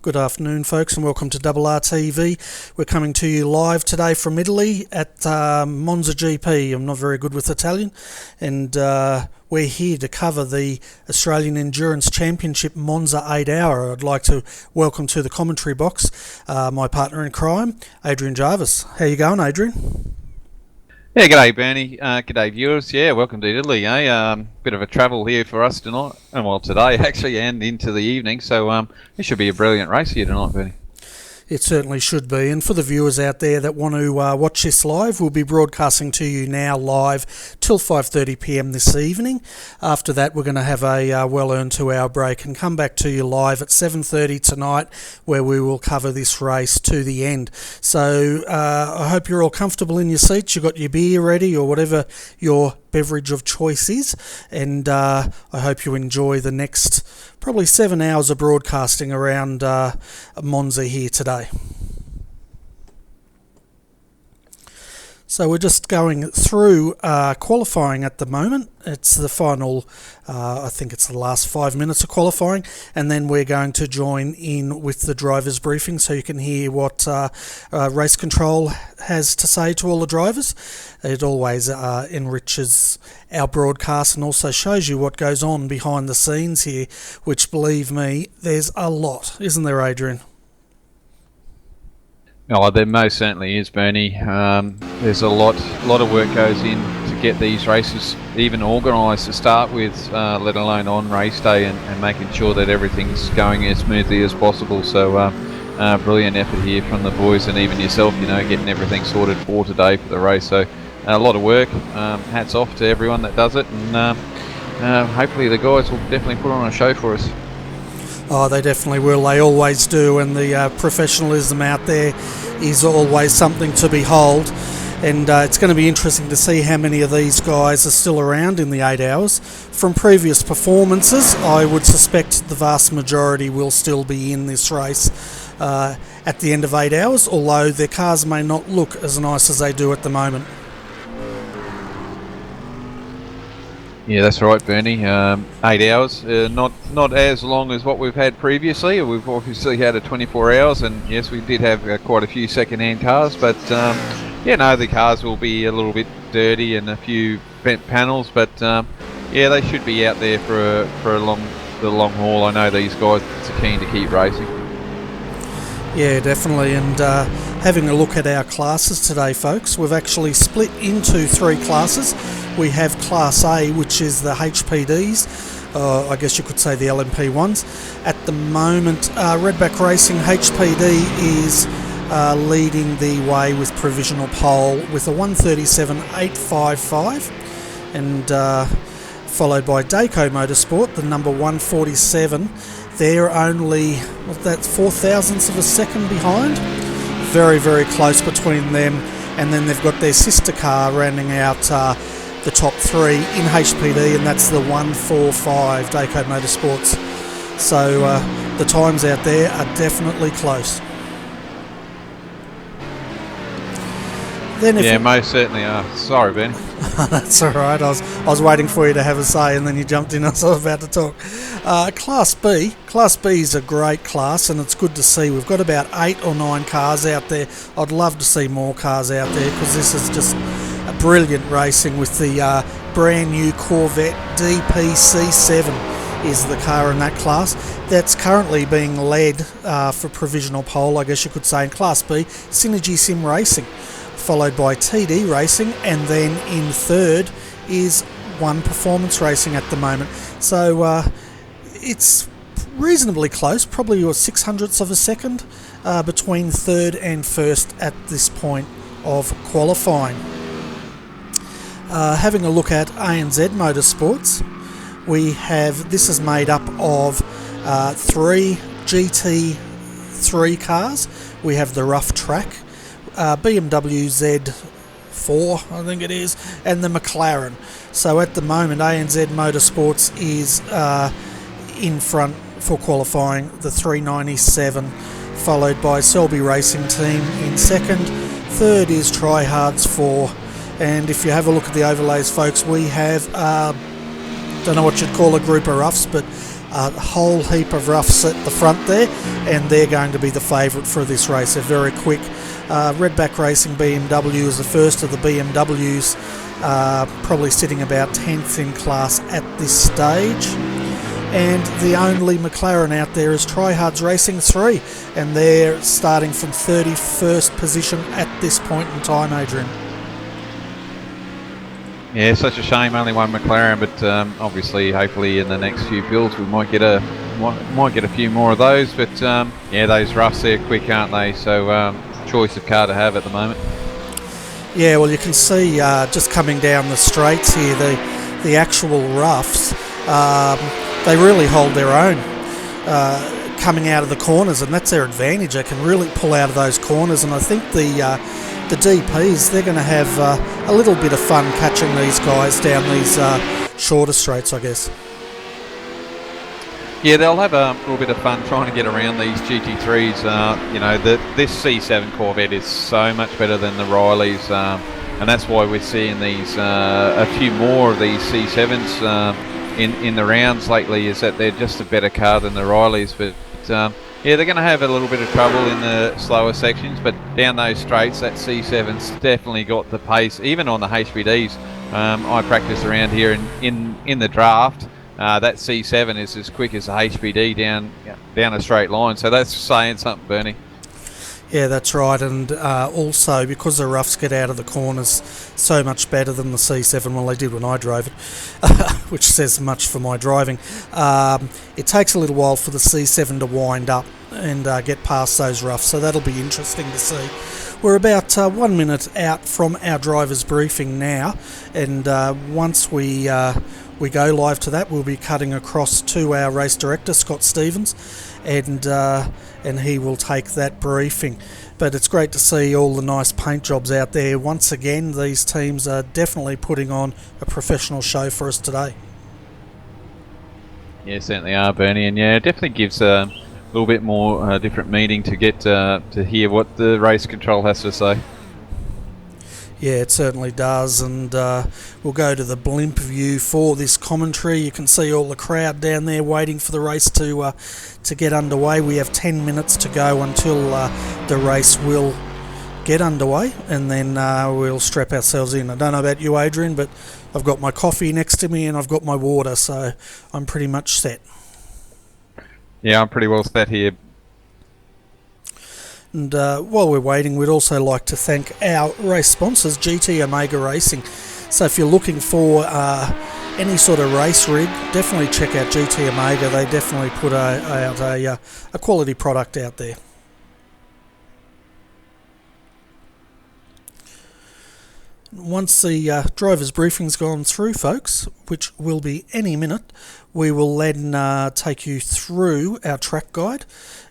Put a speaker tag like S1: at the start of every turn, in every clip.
S1: Good afternoon, folks, and welcome to RRTV. We're coming to you live today from Italy at Monza GP. I'm not very good with Italian, and we're here to cover the Australian Endurance Championship Monza 8Hr. I'd like to welcome to the commentary box my partner in crime, Adrian Jarvis. How you going, Adrian?
S2: Yeah, g'day Bernie, g'day viewers. Yeah, welcome to Italy. Bit of a travel here for us tonight, and well today actually, and into the evening. So it should be a brilliant race here tonight, Bernie.
S1: It certainly should be. And for the viewers out there that want to watch this live, we'll be broadcasting to you now live till 5:30 p.m. this evening. After that, we're going to have a well-earned 2-hour break and come back to you live at 7:30 tonight, where we will cover this race to the end. So I hope you're all comfortable in your seats. You've got your beer ready or whatever your beverage of choice is. And I hope you enjoy the next probably 7 hours of broadcasting around Monza here today. So we're just going through qualifying at the moment. It's the final, I think it's the last 5 minutes of qualifying, and then we're going to join in with the driver's briefing so you can hear what race control has to say to all the drivers. It always enriches our broadcast and also shows you what goes on behind the scenes here, which, believe me, there's a lot, isn't there, Adrian?
S2: Oh, there most certainly is, Bernie. There's a lot of work goes in to get these races even organised to start with, let alone on race day, and making sure that everything's going as smoothly as possible. So brilliant effort here from the boys and even yourself, getting everything sorted for today for the race. So a lot of work. Hats off to everyone that does it, and hopefully the guys will definitely put on a show for us.
S1: Oh, they definitely will. They always do, and the professionalism out there is always something to behold. And it's going to be interesting to see how many of these guys are still around in the 8 hours. From previous performances, I would suspect the vast majority will still be in this race at the end of 8 hours, although their cars may not look as nice as they do at the moment.
S2: Yeah, that's right, Bernie. 8 hours, not as long as what we've had previously. We've obviously had a 24 hours, and yes, we did have quite a few second-hand cars, but the cars will be a little bit dirty and a few bent panels, but they should be out there for the long haul. I know these guys are keen to keep racing.
S1: Yeah, definitely. And having a look at our classes today, folks, we've actually split into 3 classes. We have Class A, which is the HPDs, I guess you could say the LMP ones. At the moment, Redback Racing HPD is leading the way with provisional pole with a 137.855, and followed by Dayco Motorsport, the number 147. They're only, that's 0.004 of a second behind. Very, very close between them. And then they've got their sister car rounding out the top 3 in HPD, and that's the 145 Dayco Motorsports. So the times out there are definitely close.
S2: Then most certainly are. Sorry, Ben.
S1: That's all right. I was waiting for you to have a say, and then you jumped in as I was about to talk. Class B. Class B is a great class, and it's good to see. We've got about 8 or 9 cars out there. I'd love to see more cars out there, because this is just a brilliant racing with the brand new Corvette DPC7 is the car in that class. That's currently being led for provisional pole, I guess you could say, in Class B, Synergy Sim Racing, followed by TD Racing, and then in third is One Performance Racing at the moment. So it's reasonably close, probably your 600ths of a second between third and first at this point of qualifying. Having a look at ANZ Motorsports, this is made up of 3 GT3 cars. We have the rough track, BMW Z4, I think it is, and the McLaren. So at the moment, ANZ Motorsports is in front for qualifying, the 397, followed by Selby Racing Team in second. Third is Tryhards 4, and if you have a look at the overlays, folks, we have don't know what you'd call a group of roughs, but a whole heap of roughs at the front there, and they're going to be the favourite for this race. They're very quick. Redback Racing BMW is the first of the BMWs, probably sitting about 10th in class at this stage. And the only McLaren out there is Tryhards Racing 3, and they're starting from 31st position at this point in time, Adrian.
S2: Yeah, such a shame, only one McLaren, but obviously, hopefully, in the next few builds, we might get a few more of those. But yeah, those roughs are quick, aren't they? So choice of car to have at the moment.
S1: Yeah, well, you can see just coming down the straights here, the actual roughs. They really hold their own coming out of the corners, and that's their advantage. They can really pull out of those corners, and I think the DPs, they're going to have a little bit of fun catching these guys down these shorter straights, I guess.
S2: Yeah, they'll have a little bit of fun trying to get around these GT3s. You know, this C7 Corvette is so much better than the Rileys, and that's why we're seeing these a few more of these C7s in the rounds lately, is that they're just a better car than the Rileys. But yeah, they're going to have a little bit of trouble in the slower sections, but down those straights, that C7's definitely got the pace. Even on the HBDs, I practice around here in the draft. That C7 is as quick as the HBD down a straight line, so that's saying something, Bernie.
S1: Yeah, that's right, and also because the roughs get out of the corners so much better than the C7, well, they did when I drove it, which says much for my driving. It takes a little while for the C7 to wind up and get past those roughs, so that'll be interesting to see. We're about 1 minute out from our driver's briefing now, and once we go live to that, we'll be cutting across to our race director, Scott Stevens, and he will take that briefing. But it's great to see all the nice paint jobs out there. Once again, these teams are definitely putting on a professional show for us today.
S2: Yeah, certainly are, Bernie, and yeah, it definitely gives a little bit more different meaning to get to hear what the race control has to say.
S1: Yeah, it certainly does, and we'll go to the blimp view for this commentary. You can see all the crowd down there waiting for the race to get underway. We have 10 minutes to go until the race will get underway, and then we'll strap ourselves in. I don't know about you, Adrian, but I've got my coffee next to me and I've got my water, so I'm pretty much set.
S2: Yeah, I'm pretty well set here.
S1: And while we're waiting, we'd also like to thank our race sponsors, GT Omega Racing. So if you're looking for any sort of race rig, definitely check out GT Omega. They definitely put out a quality product out there. Once the driver's briefing's gone through, folks, which will be any minute, we will then take you through our track guide,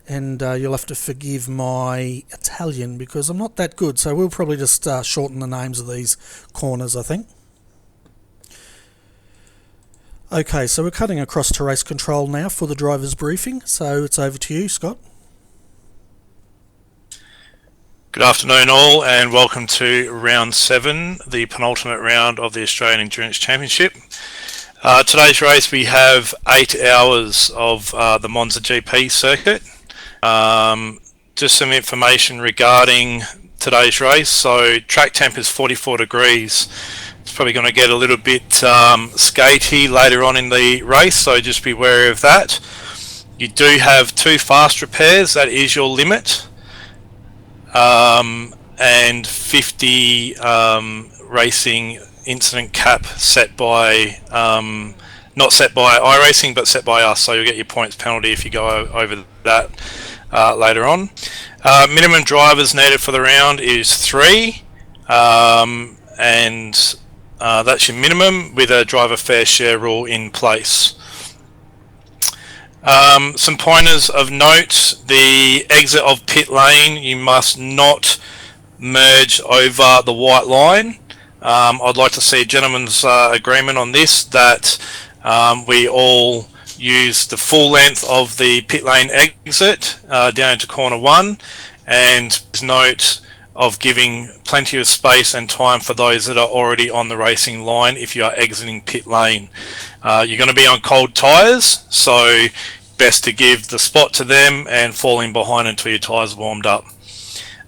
S1: and you'll have to forgive my Italian because I'm not that good, so we'll probably just shorten the names of these corners, I think. Okay, so we're cutting across to race control now for the driver's briefing, so it's over to you, Scott.
S3: Good afternoon all, and welcome to round 7, the penultimate round of the Australian Endurance Championship. Today's race we have 8 hours of the Monza GP circuit. Just some information regarding today's race. So track temp is 44 degrees. It's probably going to get a little bit skatey later on in the race, so just be wary of that. You do have 2 fast repairs, that is your limit. And 50 racing incident cap set by not set by iRacing but set by us, so you'll get your points penalty if you go over that later on. Minimum drivers needed for the round is 3, and that's your minimum with a driver fair share rule in place. Some pointers of note: the exit of pit lane, you must not merge over the white line. I'd like to see a gentleman's agreement on this, that we all use the full length of the pit lane exit down to corner 1, and note of giving plenty of space and time for those that are already on the racing line if you are exiting pit lane. You're going to be on cold tyres, so best to give the spot to them and fall in behind until your tyres warmed up.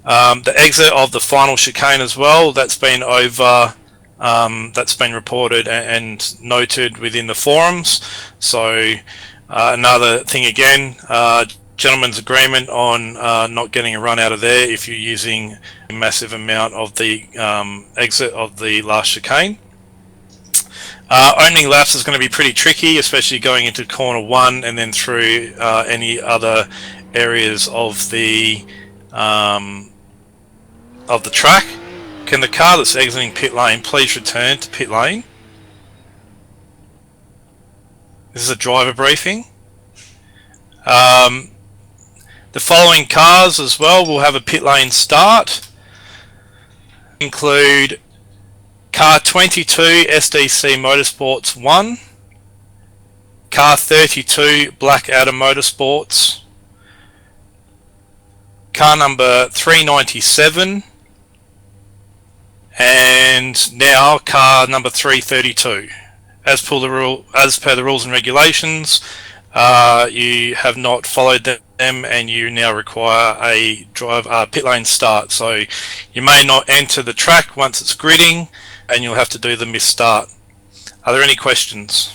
S3: The exit of the final chicane as well, that's been reported and noted within the forums. So another thing again, gentleman's agreement on not getting a run out of there if you're using a massive amount of the exit of the last chicane. Opening laps is going to be pretty tricky, especially going into corner 1 and then through any other areas of the track. Can the car that's exiting pit lane please return to pit lane? This is a driver briefing. The following cars as well will have a pit lane start. Include car 22 SDC Motorsports 1, car 32 Blackadder Motorsports, car number 397, and now car number 332. As per the rules and regulations, you have not followed them and you now require a pit lane start. So you may not enter the track once it's gridding and you'll have to do the missed start. Are there any questions?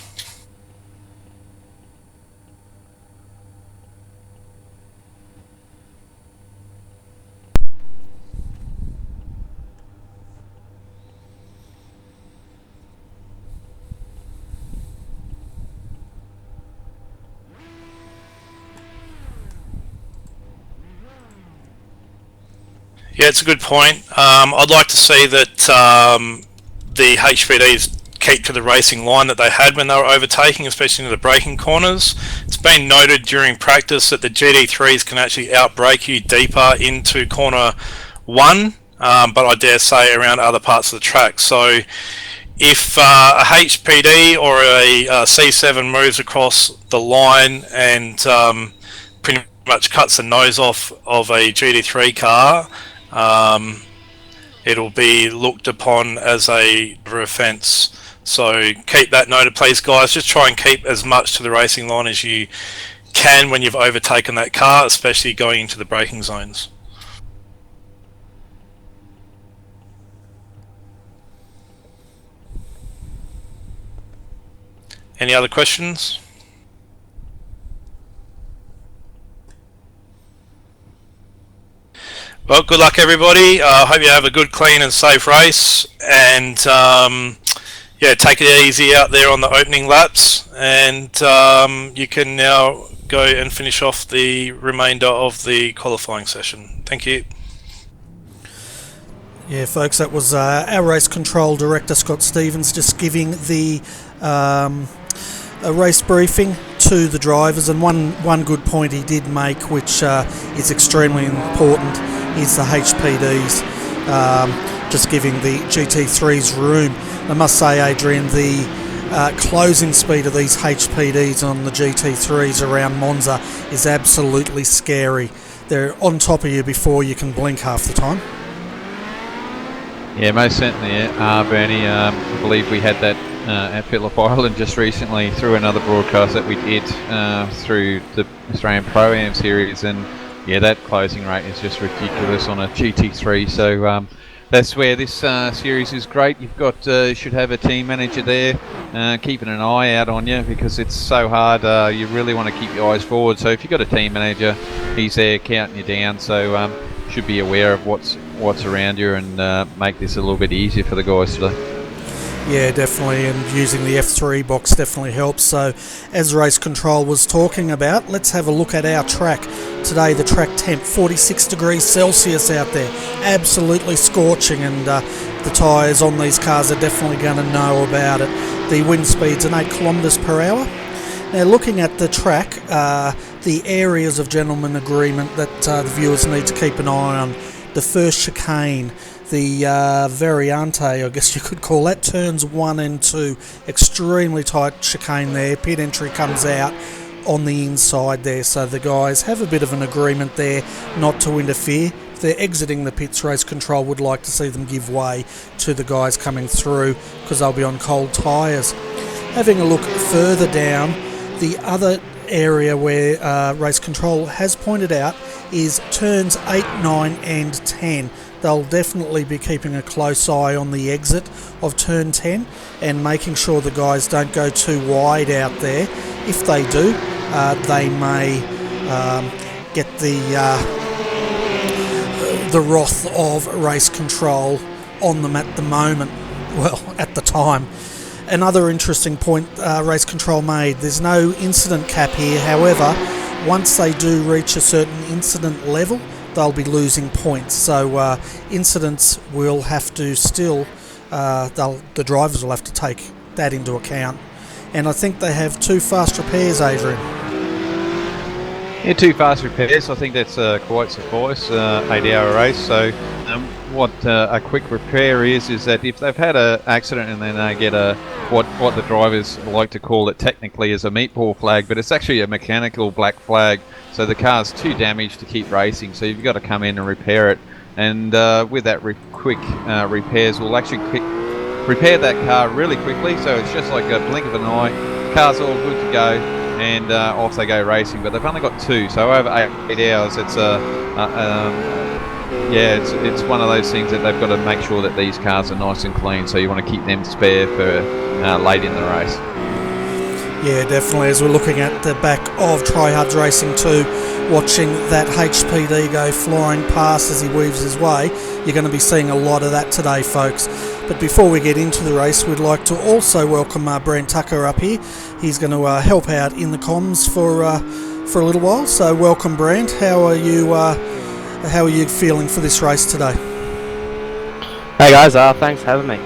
S3: Yeah, it's a good point. I'd like to see that the HPDs keep to the racing line that they had when they were overtaking, especially in the braking corners. It's been noted during practice that the GT3s can actually outbrake you deeper into corner 1, but I dare say around other parts of the track. So if a HPD or a C7 moves across the line and pretty much cuts the nose off of a GT3 car, it'll be looked upon as a offence. So keep that noted, please, guys. Just try and keep as much to the racing line as you can when you've overtaken that car, especially going into the braking zones. Any other questions? Well, good luck, everybody. I hope you have a good, clean and safe race, and yeah, take it easy out there on the opening laps, and you can now go and finish off the remainder of the qualifying session. Thank you.
S1: Yeah, folks, that was our race control director, Scott Stevens, just giving the a race briefing to the drivers, and one good point he did make, which is extremely important, is the HPDs, just giving the GT3s room. I must say, Adrian, the closing speed of these HPDs on the GT3s around Monza is absolutely scary. They're on top of you before you can blink half the time.
S2: Yeah, most certainly are, Bernie. I believe we had that at Phillip Island just recently through another broadcast that we did through the Australian Pro-Am series, and yeah, that closing rate is just ridiculous on a GT3. So that's where this series is great. You've got should have a team manager there keeping an eye out on you, because it's so hard. You really want to keep your eyes forward. So if you've got a team manager, he's there counting you down. So should be aware of what's around you and make this a little bit easier for the guys today.
S1: Yeah, definitely, and using the F3 box definitely helps. So, as race control was talking about, let's have a look at our track. Today, the track temp, 46 degrees Celsius out there, absolutely scorching, and the tyres on these cars are definitely going to know about it. The wind speed's an 8 kilometres per hour. Now, looking at the track, the areas of gentleman agreement that the viewers need to keep an eye on. The first chicane, the Variante, I guess you could call that, turns 1 and 2, extremely tight chicane there. Pit entry comes out on the inside there, so the guys have a bit of an agreement there not to interfere. they're exiting the pits, race control would like to see them give way to the guys coming through because they'll be on cold tyres. Having a look further down, the other area where race control has pointed out is turns 8, 9 and 10. They'll definitely be keeping a close eye on the exit of turn 10 and making sure the guys don't go too wide out there. If they do, they may get the wrath of race control on them at the moment. Well, at the time. Another interesting point race control made, there's no incident cap here. However, once they do reach a certain incident level, they'll be losing points. So incidents will have to still, the drivers will have to take that into account. And I think they have 2 fast repairs, Adrian.
S2: Yeah, 2 fast repairs. I think that's quite suffice. 8-hour race. So what a quick repair is that if they've had an accident and then they get what the drivers like to call it technically is a meatball flag, but it's actually a mechanical black flag. So the car's too damaged to keep racing. So you've got to come in and repair it. And with that quick repairs, we'll actually repair that car really quickly. So it's just like a blink of an eye. Car's all good to go. And off they go racing, but they've only got 2, so over 8 hours. It's it's one of those things that they've got to make sure that these cars are nice and clean. So you want to keep them spare for late in the race.
S1: Yeah, definitely. As we're looking at the back of Tryhards Racing 2, watching that HPD go flying past as he weaves his way, you're going to be seeing a lot of that today, folks. But before we get into the race, we'd like to also welcome Brent Tucker up here. He's going to help out in the comms for a little while. So welcome, Brent. How are you feeling for this race today?
S4: Hey guys, thanks for having me.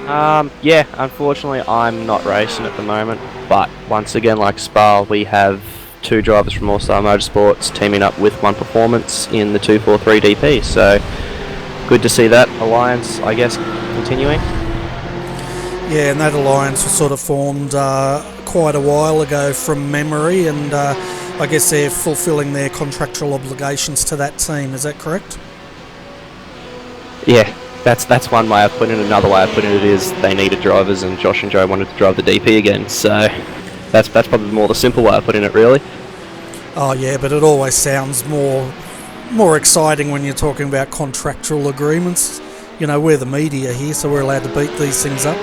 S4: Yeah, unfortunately I'm not racing at the moment, but once again, like Spa, we have 2 drivers from All Star Motorsports teaming up with One Performance in the 243 DP. So good to see that alliance, I guess, continuing.
S1: Yeah, and that alliance was sort of formed quite a while ago from memory, and I guess they're fulfilling their contractual obligations to that team. Is that correct?
S4: Yeah, that's one way of putting it. Another way of putting it is they needed drivers, and Josh and Joe wanted to drive the DP again. So that's probably more the simple way of putting it, really. Oh
S1: yeah, but it always sounds more exciting when you're talking about contractual agreements. You know, we're the media here, so we're allowed to beat these things up.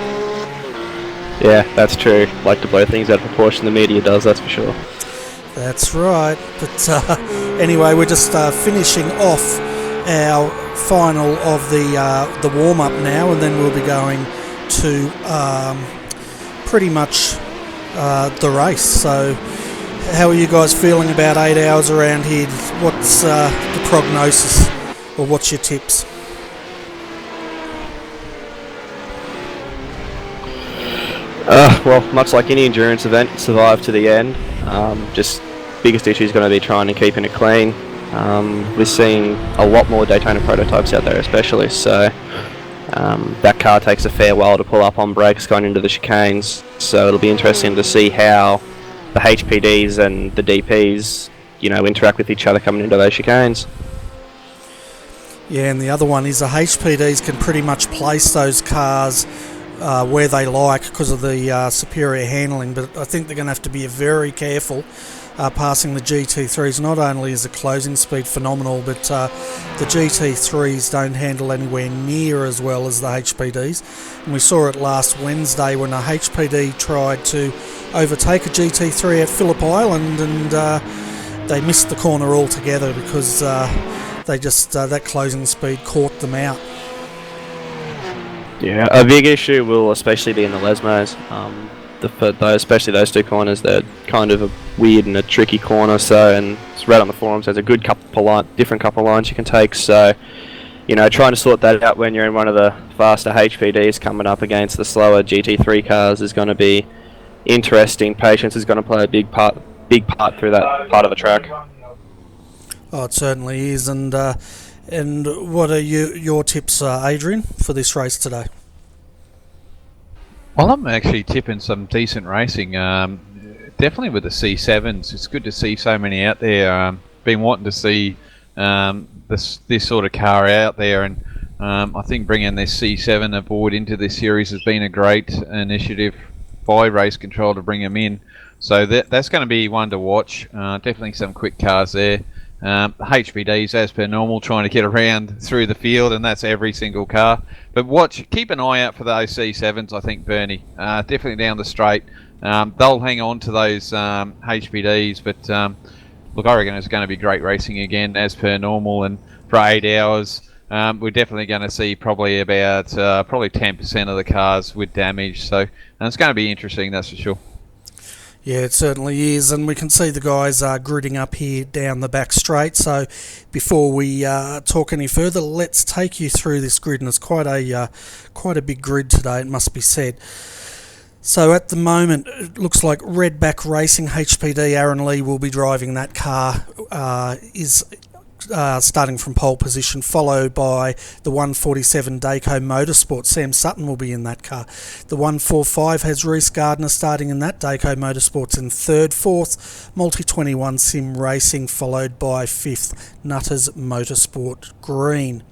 S4: Yeah, that's true. Like to blow things out of proportion, the media does, that's for sure.
S1: That's right. But anyway, we're just finishing off our final of the warm-up now, and then we'll be going to pretty much the race. So how are you guys feeling about 8 hours around here? What's the prognosis, or what's your tips?
S4: Well, much like any endurance event, survive to the end. Just biggest issue is going to be trying and keeping it clean. We're seeing a lot more Daytona prototypes out there, especially. So that car takes a fair while to pull up on brakes going into the chicanes. So it'll be interesting to see how the HPDs and the DPs, interact with each other coming into those chicanes.
S1: Yeah, and the other one is the HPDs can pretty much place those cars where they like because of the superior handling, but I think they're going to have to be very careful passing the GT3s. Not only is the closing speed phenomenal, but the GT3s don't handle anywhere near as well as the HPDs. And we saw it last Wednesday when a HPD tried to overtake a GT3 at Phillip Island, and they missed the corner altogether because they just that closing speed caught them out.
S4: Yeah, a big issue will especially be in the Lesmos. Especially those 2 corners, they're kind of a weird and a tricky corner. So, and it's read on the forums, there's a good different couple lines you can take. So, trying to sort that out when you're in one of the faster HPDs coming up against the slower GT3 cars is going to be interesting. Patience is going to play a big part through that part of the track.
S1: Oh, it certainly is. And what are your tips, Adrian, for this race today?
S2: Well, I'm actually tipping some decent racing. Definitely with the C7s. It's good to see so many out there. Been wanting to see this sort of car out there, and I think bringing this C7 aboard into this series has been a great initiative by Race Control to bring them in. So that's going to be one to watch. Definitely some quick cars there. HPDs, as per normal, trying to get around through the field, and that's every single car. But keep an eye out for those C7s, I think, Bernie. Definitely down the straight. They'll hang on to those HPDs, but look, I reckon it's going to be great racing again, as per normal, and for 8 hours. We're definitely going to see probably about 10% of the cars with damage. So it's going to be interesting, that's for sure.
S1: Yeah, it certainly is, and we can see the guys are gridding up here down the back straight. So before we talk any further, let's take you through this grid, and it's quite a big grid today, it must be said. So at the moment, it looks like Redback Racing HPD, Aaron Lee will be driving that car, is starting from pole position, followed by the 147 Dayco Motorsport. Sam Sutton will be in that car. The 145 has Reece Gardner starting in that. Dayco Motorsport's in third. Fourth, Multi 21 Sim Racing, followed by fifth, Nutters Motorsport Green.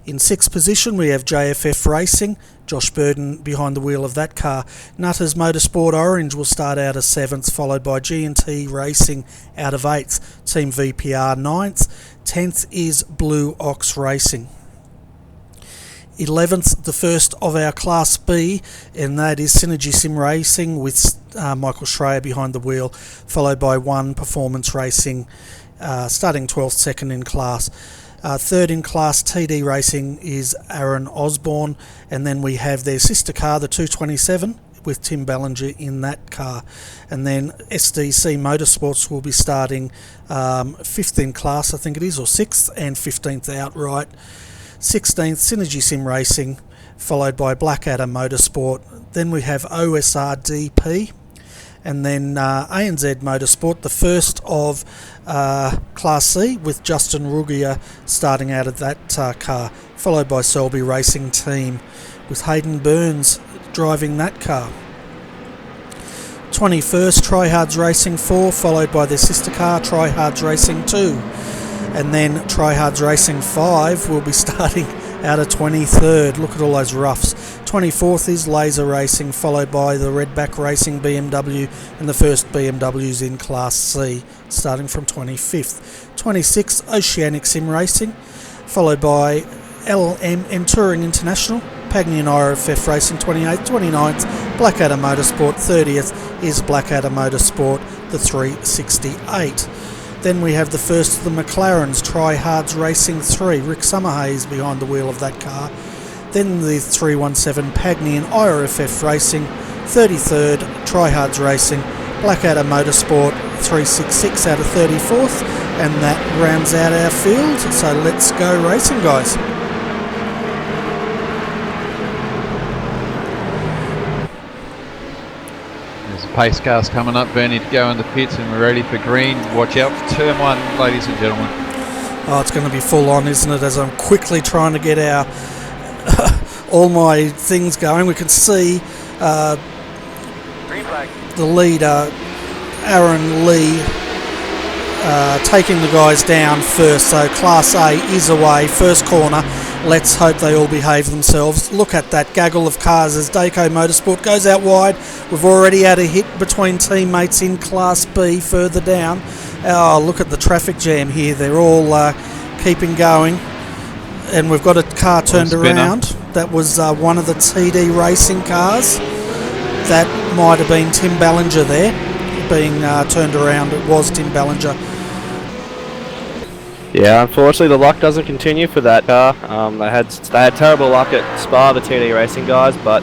S1: In sixth position, we have JFF Racing. Josh Burden behind the wheel of that car. Nutters Motorsport Orange will start out as 7th, followed by G&T Racing out of 8th. Team VPR 9th. 10th is Blue Ox Racing. 11th, the first of our Class B, and that is Synergy Sim Racing with Michael Schreier behind the wheel, followed by 1 Performance Racing, starting 12th, second in class. Third in class, TD Racing, is Aaron Osborne, and then we have their sister car, the 227, with Tim Ballinger in that car. And then SDC Motorsports will be starting 5th in class, I think it is, or 6th, and 15th outright. 16th, Synergy Sim Racing, followed by Blackadder Motorsport. Then we have OSRDP, and then ANZ Motorsport, the first of Class C, with Justin Rugia starting out of that car, followed by Selby Racing Team, with Hayden Burns driving that car. 21st, Tryhards Racing 4, followed by their sister car, Tryhards Racing 2. And then Tryhards Racing 5 will be starting out of 23rd. Look at all those roughs. 24th is Laser Racing, followed by the Redback Racing BMW, and the first BMWs in Class C, starting from 25th. 26th, Oceanic Sim Racing, followed by LMM Touring International, Pagny and IRFF Racing 28th. 29th, Blackadder Motorsport. 30th is Blackadder Motorsport, the 368. Then we have the first of the McLarens, Tryhards Racing 3. Rick Summerhays behind the wheel of that car. Then the 317 Pagny and IRFF Racing. 33rd, Tryhards Racing, Blackadder Motorsport 366 out of 34th. And that rounds out our field. So let's go racing, guys.
S2: Pace cars coming up, Bernie, to go in the pits, and we're ready for green. Watch out for turn 1, ladies and gentlemen.
S1: Oh, it's going to be full on, isn't it? As I'm quickly trying to get our all my things going, we can see the leader, Aaron Lee, taking the guys down first. So Class A is away, first corner. Let's hope they all behave themselves. Look at that gaggle of cars as Dayco Motorsport goes out wide. We've already had a hit between teammates in Class B further down. Oh, look at the traffic jam here. They're all keeping going. And we've got a car turned around. That was one of the TD Racing cars. That might have been Tim Ballinger there being turned around. It was Tim Ballinger.
S4: Yeah, unfortunately the luck doesn't continue for that car. They had terrible luck at Spa, the TD Racing guys, but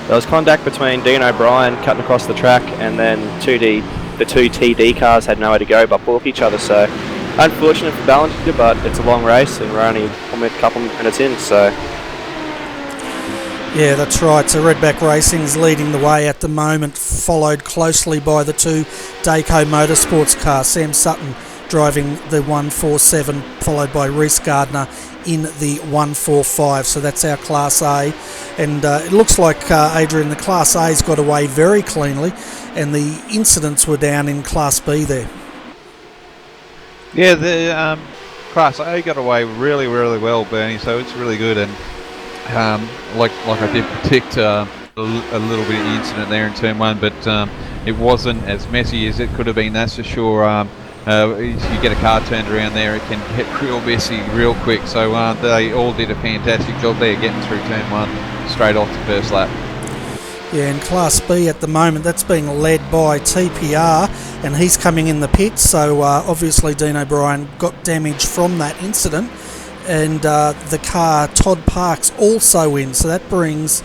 S4: there was contact between Dean O'Brien cutting across the track, and then the two TD cars had nowhere to go but book each other. So unfortunate for Ballinger, but it's a long race and we're only a couple minutes in. So
S1: yeah, that's right. So Redback Racing's leading the way at the moment, followed closely by the 2 Dayco Motorsports cars. Sam Sutton driving the 147, followed by Reece Gardner in the 145. So that's our Class A, and it looks like Adrian, the Class A's got away very cleanly, and the incidents were down in Class B there.
S2: Yeah, Class A got away really, really well, Bernie. So it's really good, and like I did predict a little bit of the incident there in turn 1, but it wasn't as messy as it could have been. That's for sure. If you get a car turned around there, it can get real messy real quick. So they all did a fantastic job there, getting through turn 1 straight off the first lap.
S1: Yeah, in Class B at the moment, that's being led by TPR, and he's coming in the pits, so obviously Dean O'Brien got damage from that incident, and the car, Todd Parks, also in, so that brings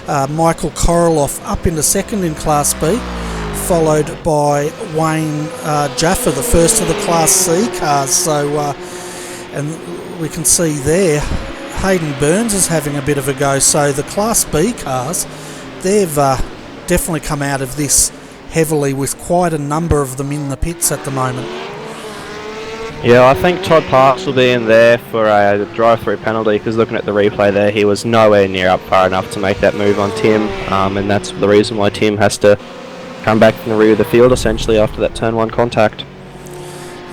S1: Michael Koroloff up into second in Class B, followed by Wayne Jaffa, the first of the Class C cars, so and we can see there Hayden Burns is having a bit of a go, so the Class B cars, they've definitely come out of this heavily with quite a number of them in the pits at the moment.
S4: Yeah, I think Todd Parks will be in there for a drive-through penalty, because looking at the replay there, he was nowhere near up far enough to make that move on Tim, and that's the reason why Tim has to come back from the rear of the field essentially after that turn 1 contact.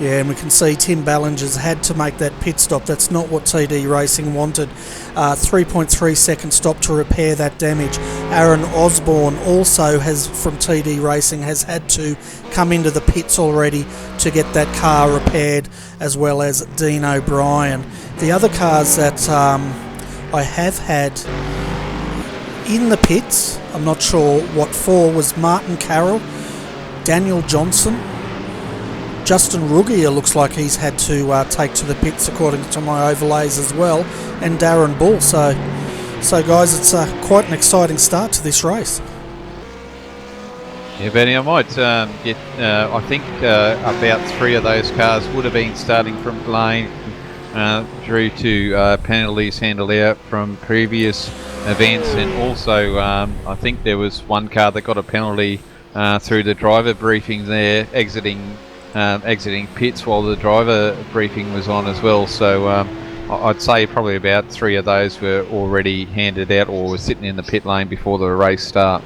S1: Yeah, and we can see Tim Ballinger's had to make that pit stop. That's not what TD Racing wanted. 3.3 second stop to repair that damage. Aaron Osborne also has, from TD Racing, has had to come into the pits already to get that car repaired, as well as Dean O'Brien. The other cars that I have had in the pits, I'm not sure what for, was Martin Carroll, Daniel Johnson, Justin Rugia looks like he's had to take to the pits according to my overlays as well, and Darren Bull. So guys, it's quite an exciting start to this race.
S2: Yeah, Benny, I might get, I think about 3 of those cars would have been starting from lane through to penalties handed out from previous events, and also I think there was one car that got a penalty through the driver briefing there, exiting pits while the driver briefing was on as well. So I'd say probably about 3 of those were already handed out or were sitting in the pit lane before the race start.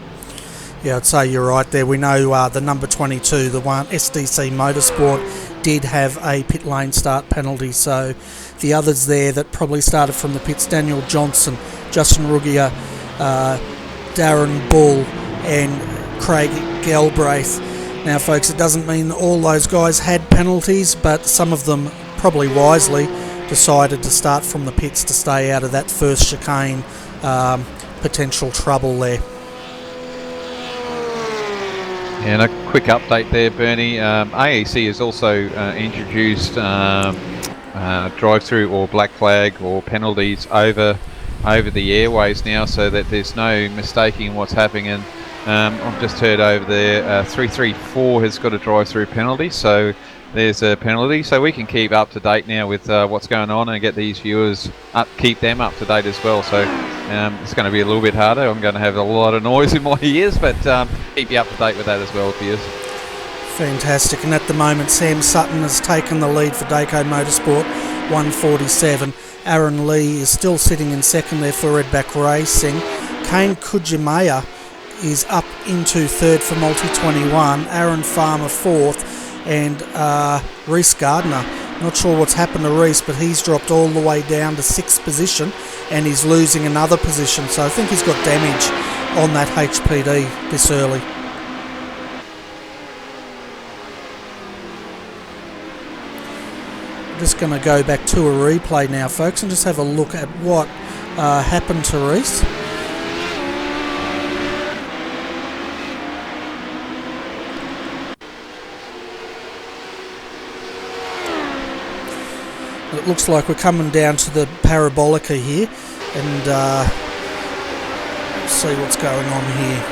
S1: Yeah, I'd say you're right there. We know the number 22, the one SDC Motorsport, did have a pit lane start penalty. So the others there that probably started from the pits, Daniel Johnson, Justin Rugia, Darren Bull and Craig Galbraith. Now, folks, it doesn't mean all those guys had penalties, but some of them, probably wisely, decided to start from the pits to stay out of that first chicane potential trouble there.
S2: And a quick update there, Bernie. AEC has also introduced drive-through or black flag or penalties over the airways now, so that there's no mistaking what's happening. And I've just heard over there 334 has got a drive-through penalty, so there's a penalty. So we can keep up to date now with what's going on and get these viewers keep them up to date as well. So it's going to be a little bit harder. I'm going to have a lot of noise in my ears, but keep you up to date with that as well, viewers.
S1: Fantastic. And at the moment, Sam Sutton has taken the lead for Dayco Motorsport, 147. Aaron Lee is still sitting in second there for Redback Racing. Kane Kujimaya is up into third for Multi 21. Aaron Farmer fourth, and Reese Gardner. Not sure what's happened to Reese, but he's dropped all the way down to 6th position and he's losing another position. So I think he's got damage on that HPD this early. I'm just going to go back to a replay now, folks, and just have a look at what happened to Reese. It looks like we're coming down to the parabolica here, and see what's going on here.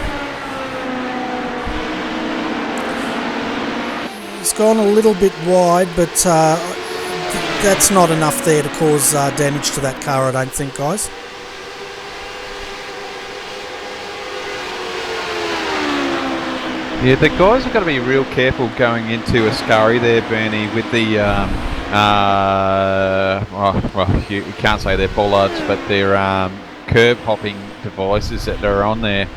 S1: It's gone a little bit wide, but that's not enough there to cause damage to that car, I don't think, guys.
S2: Yeah, the guys have got to be real careful going into a scurry there, Bernie, with the you can't say they're bollards, but they're curb hopping devices that are on there.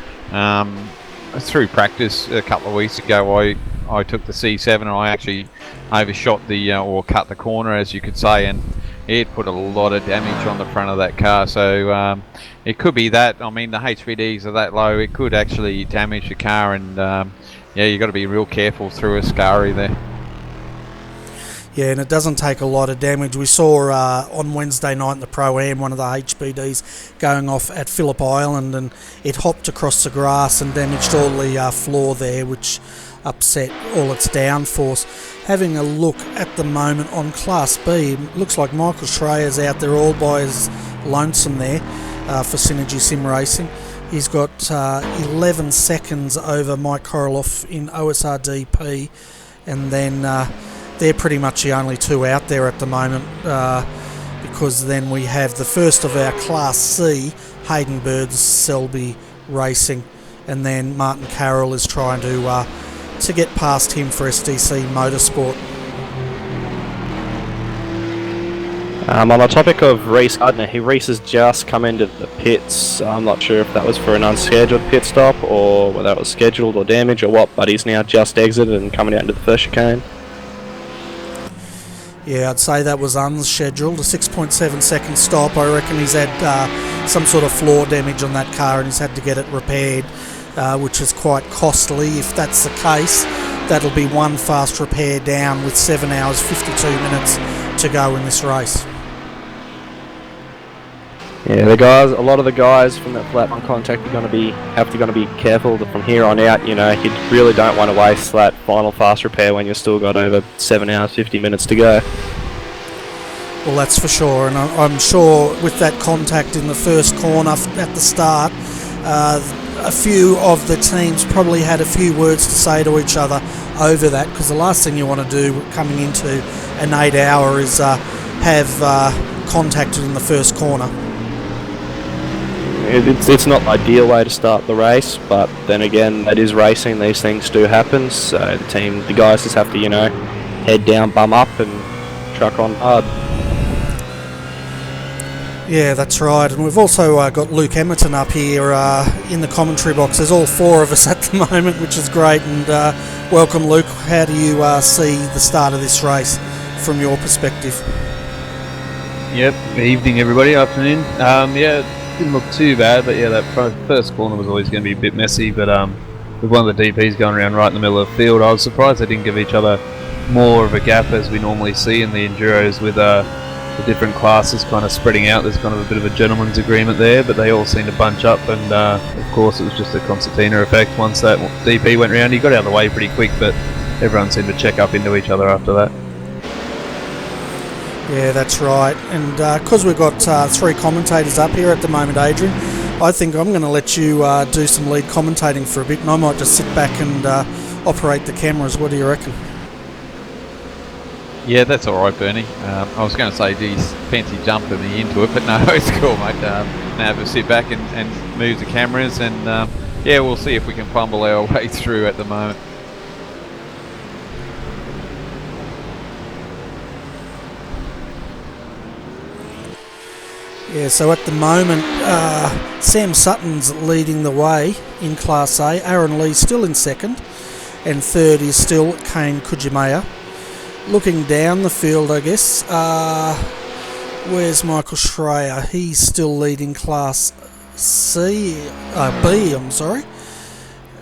S2: Through practice a couple of weeks ago, I I took the C7 and I actually overshot the or cut the corner, as you could say, and it put a lot of damage on the front of that car. So it could be that. I mean, the HPDs are that low, it could actually damage the car, and yeah, you've got to be real careful through a scurry there.
S1: Yeah, and it doesn't take a lot of damage. We saw on Wednesday night in the Pro-Am one of the HPDs going off at Phillip Island, and it hopped across the grass and damaged all the floor there, which upset all its downforce. Having a look at the moment on Class B, it looks like Michael Schreier's out there all by his lonesome there for Synergy Sim Racing. He's got 11 seconds over Mike Koroloff in OSRDP, and then they're pretty much the only two out there at the moment, because then we have the first of our Class C, Hayden Bird's Selby Racing, and then Martin Carroll is trying to get past him for SDC Motorsport.
S4: On the topic of Reese Gardner, Reese has just come into the pits. I'm not sure if that was for an unscheduled pit stop or whether that was scheduled or damage or what, but he's now just exited and coming out into the first chicane.
S1: Yeah, I'd say that was unscheduled, a 6.7 second stop. I reckon he's had some sort of floor damage on that car and he's had to get it repaired, which is quite costly. If that's the case, that'll be one fast repair down with 7 hours 52 minutes to go in this race.
S4: Yeah, a lot of the guys from that flat one contact are going to be careful from here on out. You know, you really don't want to waste that final fast repair when you've still got over 7 hours 50 minutes to go.
S1: Well, that's for sure, and I'm sure with that contact in the first corner at the start, a few of the teams probably had a few words to say to each other over that, because the last thing you want to do coming into an 8 hour is have contacted in the first corner.
S4: It's not the ideal way to start the race, but then again, that is racing. These things do happen. So the guys just have to, you know, head down, bum up, and truck on hard.
S1: Yeah, that's right. And we've also got Luke Emerton up here in the commentary box. There's all four of us at the moment, which is great. And welcome, Luke. How do you see the start of this race from your perspective?
S5: Yep. Evening, everybody. Afternoon. Yeah. Didn't look too bad, but yeah, that first corner was always going to be a bit messy, but with one of the DPs going around right in the middle of the field, I was surprised they didn't give each other more of a gap as we normally see in the Enduros with the different classes kind of spreading out. There's kind of a bit of a gentleman's agreement there, but they all seemed to bunch up, and of course it was just a concertina effect. Once that DP went round, he got out of the way pretty quick, but everyone seemed to check up into each other after that.
S1: Yeah, that's right. And because we've got three commentators up here at the moment, Adrian, I think I'm going to let you do some lead commentating for a bit, and I might just sit back and operate the cameras. What do you reckon?
S2: Yeah, that's all right, Bernie. I was going to say, geez, fancy jumping me into it, but no, it's cool, mate. Now we'll sit back and move the cameras, and yeah, we'll see if we can fumble our way through at the moment.
S1: Yeah, so at the moment, Sam Sutton's leading the way in Class A. Aaron Lee's still in second, and third is still Kane Kujimaya. Looking down the field, I guess, where's Michael Schreier? He's still leading Class B, I'm sorry.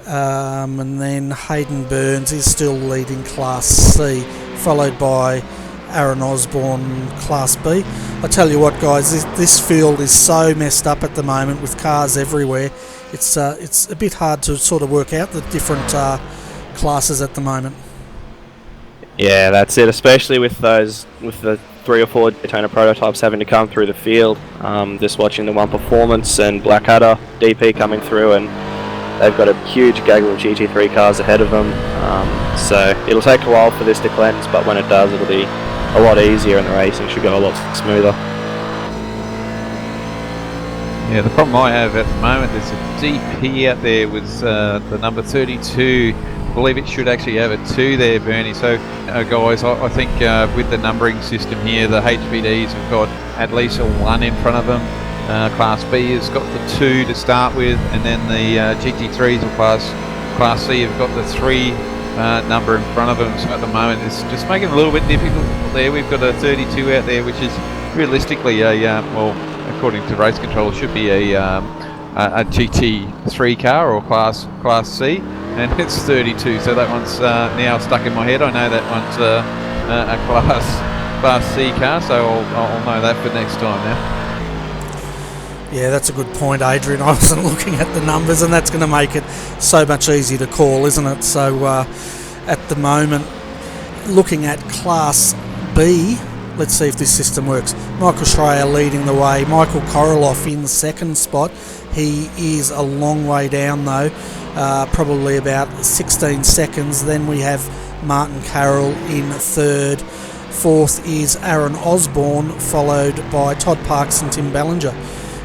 S1: And then Hayden Burns is still leading Class C, followed by Aaron Osborne, Class B. I tell you what, guys, this field is so messed up at the moment with cars everywhere. It's a bit hard to sort of work out the different classes at the moment.
S4: Yeah, that's it. Especially with the 3 or 4 Daytona prototypes having to come through the field. Just watching the One Performance and Blackadder DP coming through, and they've got a huge gaggle of GT3 cars ahead of them. So it'll take a while for this to cleanse, but when it does, it'll be a lot easier and the racing should go a lot smoother.
S2: Yeah, the problem I have at the moment, there's a DP out there with the number 32. I believe it should actually have a 2 there, Bernie. So, guys, I think with the numbering system here, the HPDs have got at least a 1 in front of them. Class B has got the 2 to start with, and then the GT3s or Class C have got the 3 number in front of him. So at the moment, it's just making it a little bit difficult there. We've got a 32 out there, which is realistically well, according to race control, should be a GT3 car or class C, and it's 32. So that one's now stuck in my head. I know that one's a class C car, so I'll know that for next time now.
S1: Yeah, that's a good point, Adrian. I wasn't looking at the numbers, and that's going to make it so much easier to call, isn't it? So at the moment, looking at Class B, let's see if this system works. Michael Schreier leading the way. Michael Koroloff in the second spot. He is a long way down though, probably about 16 seconds. Then we have Martin Carroll in third. Fourth is Aaron Osborne, followed by Todd Parks and Tim Ballinger.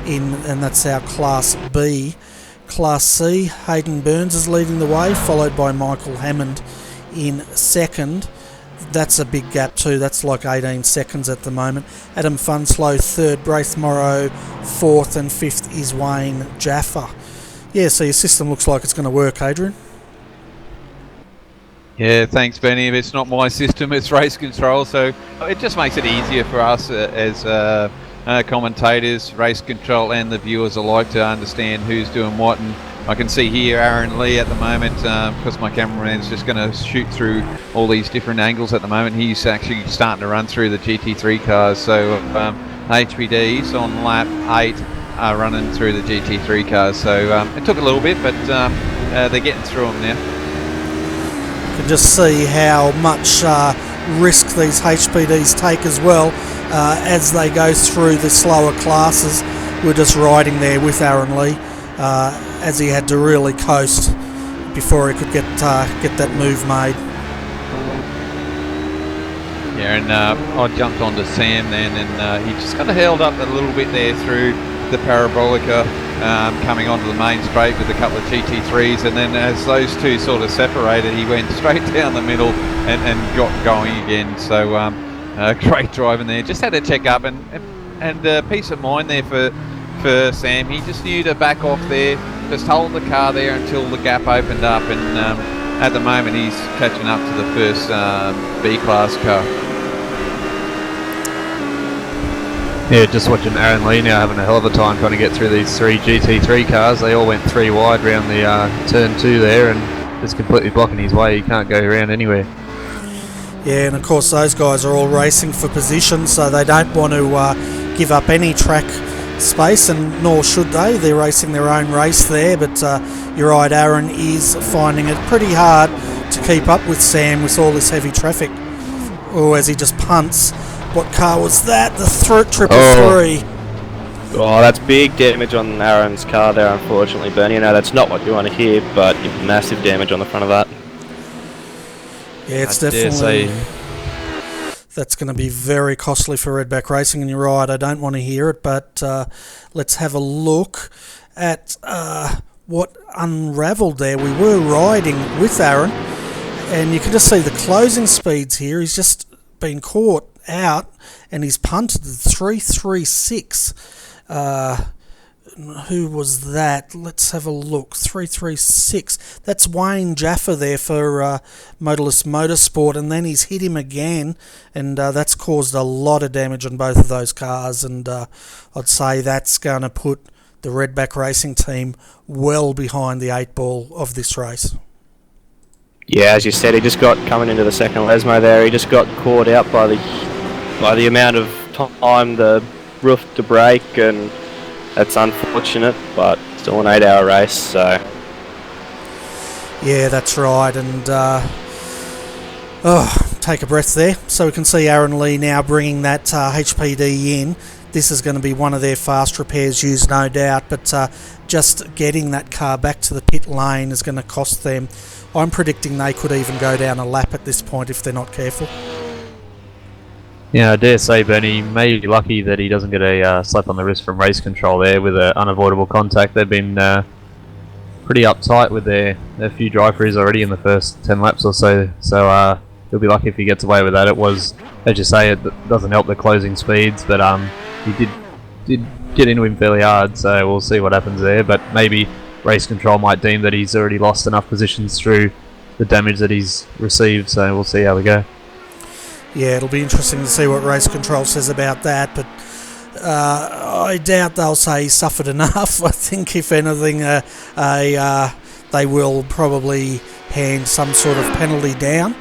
S1: And that's our Class B. Class C, Hayden Burns is leading the way, followed by Michael Hammond in second. That's a big gap too, that's like 18 seconds at the moment. Adam Funslow third, Braith Morrow fourth, and fifth is Wayne Jaffa. Yeah, so your system looks like it's going to work, Adrian.
S2: Yeah, thanks, Benny. It's not my system, it's race control, so it just makes it easier for us as commentators, race control and the viewers alike to understand who's doing what. And I can see here Aaron Lee at the moment, because my cameraman's just going to shoot through all these different angles at the moment. He's actually starting to run through the GT3 cars, so HPDs on lap 8 are running through the GT3 cars, so it took a little bit, but they're getting through them now.
S1: You can just see how much risk these HPDs take as well as they go through the slower classes. We're just riding there with Aaron Lee as he had to really coast before he could get that move made.
S2: Yeah, and I jumped onto Sam then, and he just kind of held up a little bit there through the Parabolica, coming onto the main straight with a couple of GT3s, and then as those two sort of separated, he went straight down the middle and got going again. So great driving there. Just had to check up, and peace of mind there for Sam. He just knew to back off there, just hold the car there until the gap opened up, and at the moment he's catching up to the first B-class car.
S5: Yeah, just watching Aaron Lee now having a hell of a time trying to get through these three GT3 cars. They all went 3 wide round the turn 2 there, and just completely blocking his way. He can't go around anywhere.
S1: Yeah, and of course those guys are all racing for position, so they don't want to give up any track space, and nor should they. They're racing their own race there, but you're right, Aaron is finding it pretty hard to keep up with Sam with all this heavy traffic. Oh, as he just punts. What car was that? The 333.
S4: Oh, that's big damage on Aaron's car there, unfortunately, Bernie. You know, that's not what you want to hear, but massive damage on the front of that.
S1: Yeah, it's definitely... That's going to be very costly for Redback Racing, and you're right, I don't want to hear it, but let's have a look at what unravelled there. We were riding with Aaron, and you can just see the closing speeds here. He's just been caught out, and he's punted the 336. Who was that? Let's have a look. 336. That's Wayne Jaffa there for Motorless Motorsport, and then he's hit him again, and that's caused a lot of damage on both of those cars, and I'd say that's going to put the Redback Racing team well behind the 8 ball of this race.
S4: Yeah, as you said, he just got coming into the second Lesmo there. He just got caught out by the amount of time the roof to brake, and that's unfortunate, but still an 8-hour race, so...
S1: Yeah, that's right, and take a breath there. So we can see Aaron Lee now bringing that HPD in. This is going to be one of their fast repairs used, no doubt, but just getting that car back to the pit lane is going to cost them. I'm predicting they could even go down a lap at this point if they're not careful.
S5: Yeah, I dare say Bernie may be lucky that he doesn't get a slap on the wrist from race control there with an unavoidable contact. They've been pretty uptight with their few drive-throughs already in the first 10 laps or so, so he'll be lucky if he gets away with that. It was, as you say, it doesn't help the closing speeds, but he did get into him fairly hard, so we'll see what happens there, but maybe race control might deem that he's already lost enough positions through the damage that he's received. So we'll see how we go.
S1: Yeah, it'll be interesting to see what race control says about that, but I doubt they'll say he suffered enough. I think, if anything, they will probably hand some sort of penalty down.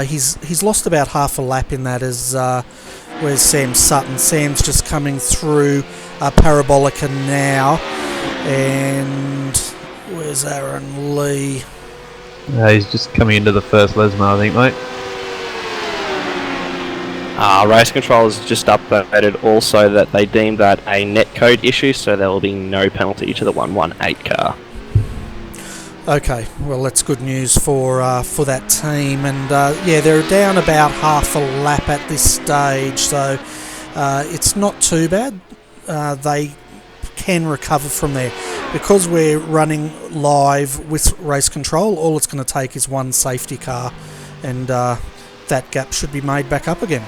S1: He's lost about half a lap in that. Where's Sam Sutton? Sam's just coming through Parabolica now, and where's Aaron Lee?
S5: He's just coming into the first Lesmo, I think, mate.
S4: Race control has just updated also that they deemed that a netcode issue, so there will be no penalty to the 118 car.
S1: Okay, well, that's good news for that team, and yeah, they're down about half a lap at this stage, so it's not too bad. They can recover from there. Because we're running live with race control, all it's going to take is one safety car, and that gap should be made back up again.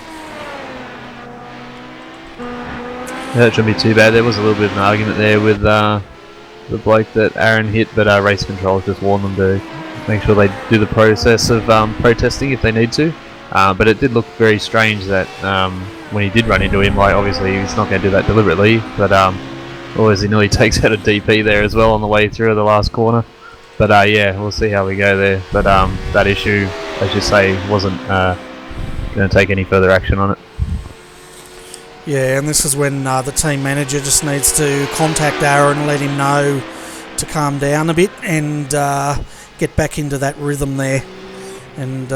S5: That shouldn't be too bad. There was a little bit of an argument there with the bloke that Aaron hit, but race control just warned them to make sure they do the process of protesting if they need to. But it did look very strange that when he did run into him, like, obviously he's not going to do that deliberately, but always he nearly takes out a DP there as well on the way through the last corner. But yeah, we'll see how we go there. But that issue, as you say, wasn't going to take any further action on it.
S1: Yeah, and this is when the team manager just needs to contact Aaron and let him know to calm down a bit and get back into that rhythm there, and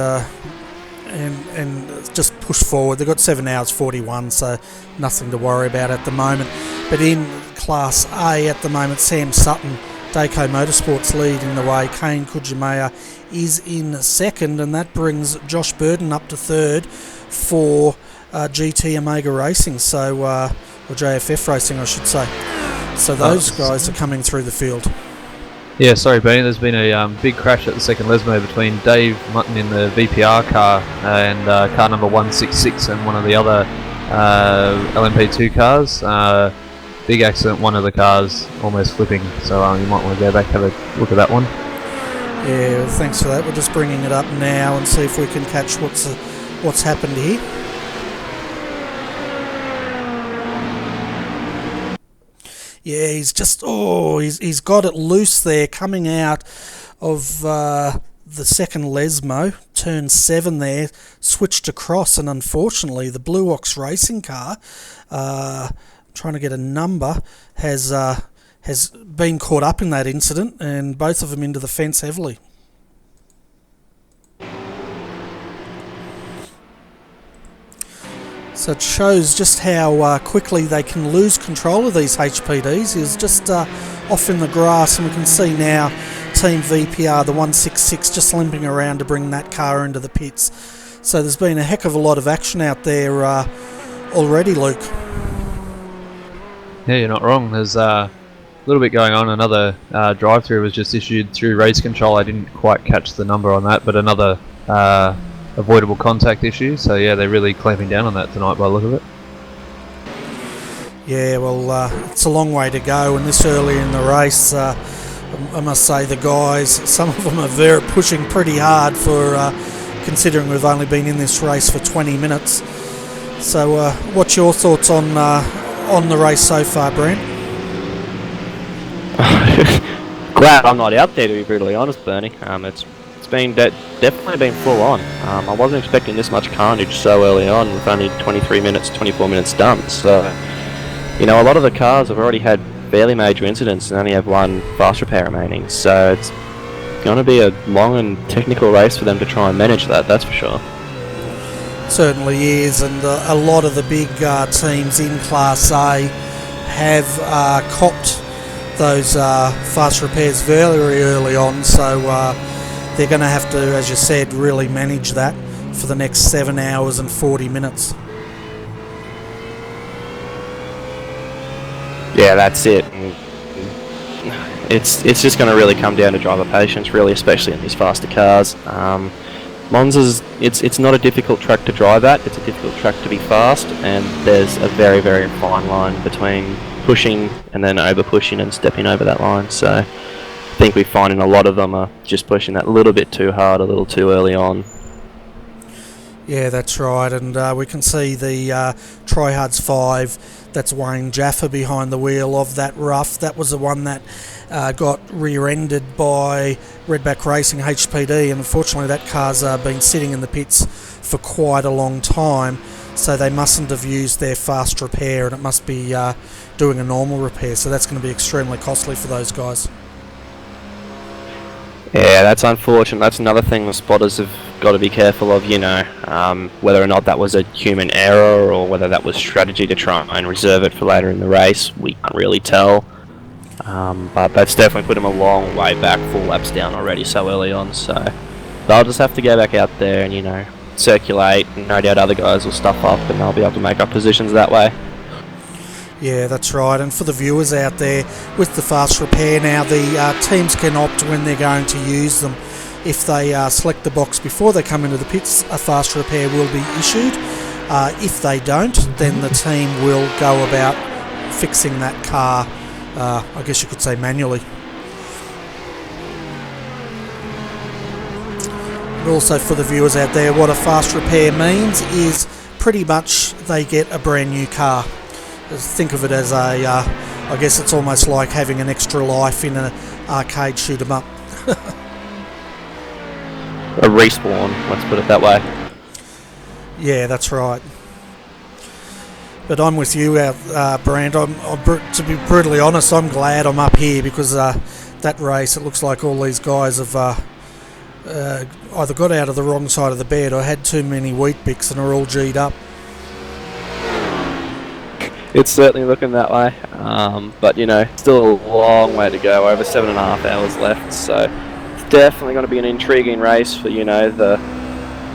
S1: just push forward. They've got 7 hours 41, so nothing to worry about at the moment. But in Class A at the moment, Sam Sutton, Daco Motorsports leading the way. Kane Kujimaya is in second, and that brings Josh Burden up to third for GT Omega Racing, or JFF Racing, I should say. So those guys are coming through the field.
S5: Yeah, sorry, Benny. There's been a big crash at the second Lesmo between Dave Mutton in the VPR car and car number 166 and one of the other LMP2 cars. Big accident, one of the cars almost flipping, so you might want to go back and have a look at that one.
S1: Yeah, well, thanks for that. We're just bringing it up now and see if we can catch what's happened here. Yeah, he's just, he's got it loose there coming out of the second Lesmo, turn 7 there, switched across, and unfortunately the Blue Ox racing car, trying to get a number, has been caught up in that incident, and both of them into the fence heavily. So it shows just how quickly they can lose control of these HPDs. He was just off in the grass, and we can see now Team VPR, the 166, just limping around to bring that car into the pits. So there's been a heck of a lot of action out there already, Luke.
S5: Yeah, you're not wrong. There's a little bit going on. Another drive-through was just issued through race control. I didn't quite catch the number on that, but another avoidable contact issue. So yeah, they're really clamping down on that tonight by the look of it. Yeah,
S1: well, it's a long way to go, and this early in the race, I must say the guys, some of them are pushing pretty hard for considering we've only been in this race for 20 minutes. So what's your thoughts on the race so far, Brent?
S4: Glad I'm not out there, to be brutally honest, Bernie. It's been definitely been full on. I wasn't expecting this much carnage so early on with only 24 minutes done. So, a lot of the cars have already had fairly major incidents and only have one fast repair remaining. So it's going to be a long and technical race for them to try and manage that, that's for sure.
S1: Certainly is, and a lot of the big teams in Class A have copped those fast repairs very early on, so they're going to have to, as you said, really manage that for the next 7 hours and 40 minutes.
S4: Yeah, that's it. It's just going to really come down to driver patience, really, especially in these faster cars. Monza's, it's not a difficult track to drive at, it's a difficult track to be fast, and there's a very, very fine line between pushing and then over pushing and stepping over that line. So think we find in a lot of them are just pushing that little bit too hard, a little too early on.
S1: Yeah, that's right, and we can see the Tryhards 5, that's Wayne Jaffa behind the wheel of that rough. That was the one that got rear-ended by Redback Racing HPD, and unfortunately that car's been sitting in the pits for quite a long time, so they mustn't have used their fast repair, and it must be doing a normal repair, so that's going to be extremely costly for those guys.
S4: Yeah, that's unfortunate. That's another thing the spotters have got to be careful of, you know, whether or not that was a human error or whether that was strategy to try and reserve it for later in the race, we can't really tell. But that's definitely put them a long way back, 4 laps down already so early on, so they'll just have to go back out there and, you know, circulate, and no doubt other guys will stuff up and they'll be able to make up positions that way.
S1: Yeah, that's right, and for the viewers out there, with the fast repair now, the teams can opt when they're going to use them. If they select the box before they come into the pits, a fast repair will be issued. If they don't, then the team will go about fixing that car, I guess you could say manually. And also for the viewers out there, what a fast repair means is pretty much they get a brand new car. Think of it as a, I guess it's almost like having an extra life in an arcade shoot 'em up.
S4: A respawn, let's put it that way.
S1: Yeah, that's right. But I'm with you, Brand. To be brutally honest, I'm glad I'm up here because that race, it looks like all these guys have either got out of the wrong side of the bed or had too many wheat bix and are all G'd up.
S4: It's certainly looking that way, but you know, still a long way to go, over 7.5 hours left, so it's definitely going to be an intriguing race for, you know, the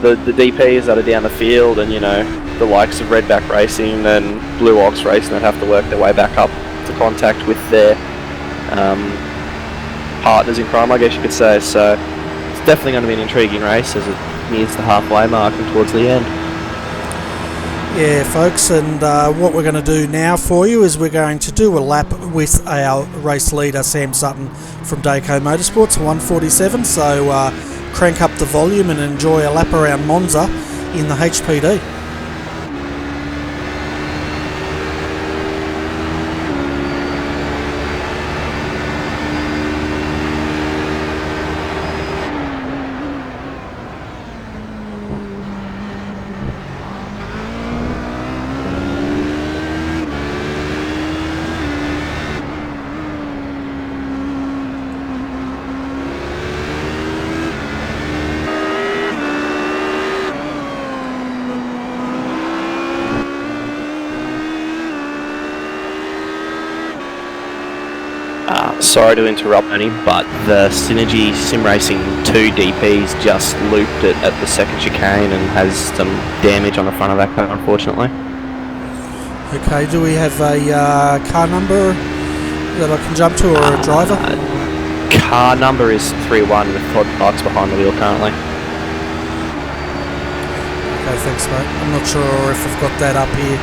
S4: DPs that are down the field, and, you know, the likes of Redback Racing and Blue Ox Racing that have to work their way back up to contact with their partners in crime, I guess you could say, so it's definitely going to be an intriguing race as it nears the halfway mark and towards the end.
S1: Yeah, folks, and what we're going to do now for you is we're going to do a lap with our race leader, Sam Sutton from Dayco Motorsports, 147, so crank up the volume and enjoy a lap around Monza in the HPD.
S4: Sorry to interrupt, Ernie, but the Synergy Sim Racing 2 DPs just looped it at the second chicane and has some damage on the front of that car, unfortunately.
S1: Okay, do we have a car number that I can jump to, or a driver?
S4: Car number is 31 with Todd Parks behind the wheel currently.
S1: Okay, thanks, mate. I'm not sure if I've got that up here.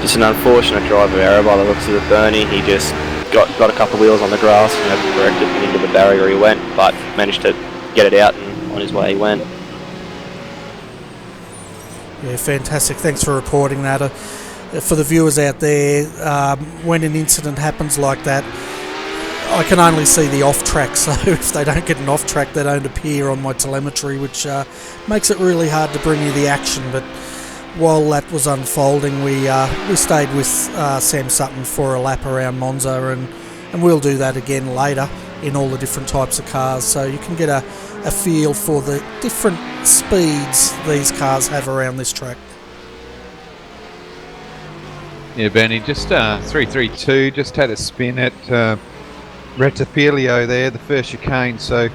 S4: It's an unfortunate driver error by the looks of it, Bernie. He just got a couple of wheels on the grass and overcorrected and into the barrier he went, but managed to get it out and on his way he went.
S1: Yeah, fantastic. Thanks for reporting that. For the viewers out there, when an incident happens like that, I can only see the off-track, so if they don't get an off-track, they don't appear on my telemetry, which makes it really hard to bring you the action. But while that was unfolding, we stayed with Sam Sutton for a lap around Monza, and we'll do that again later in all the different types of cars, so you can get a feel for the different speeds these cars have around this track.
S2: Yeah, Bernie, just 332 just had a spin at Retapilio there, the first chicane, so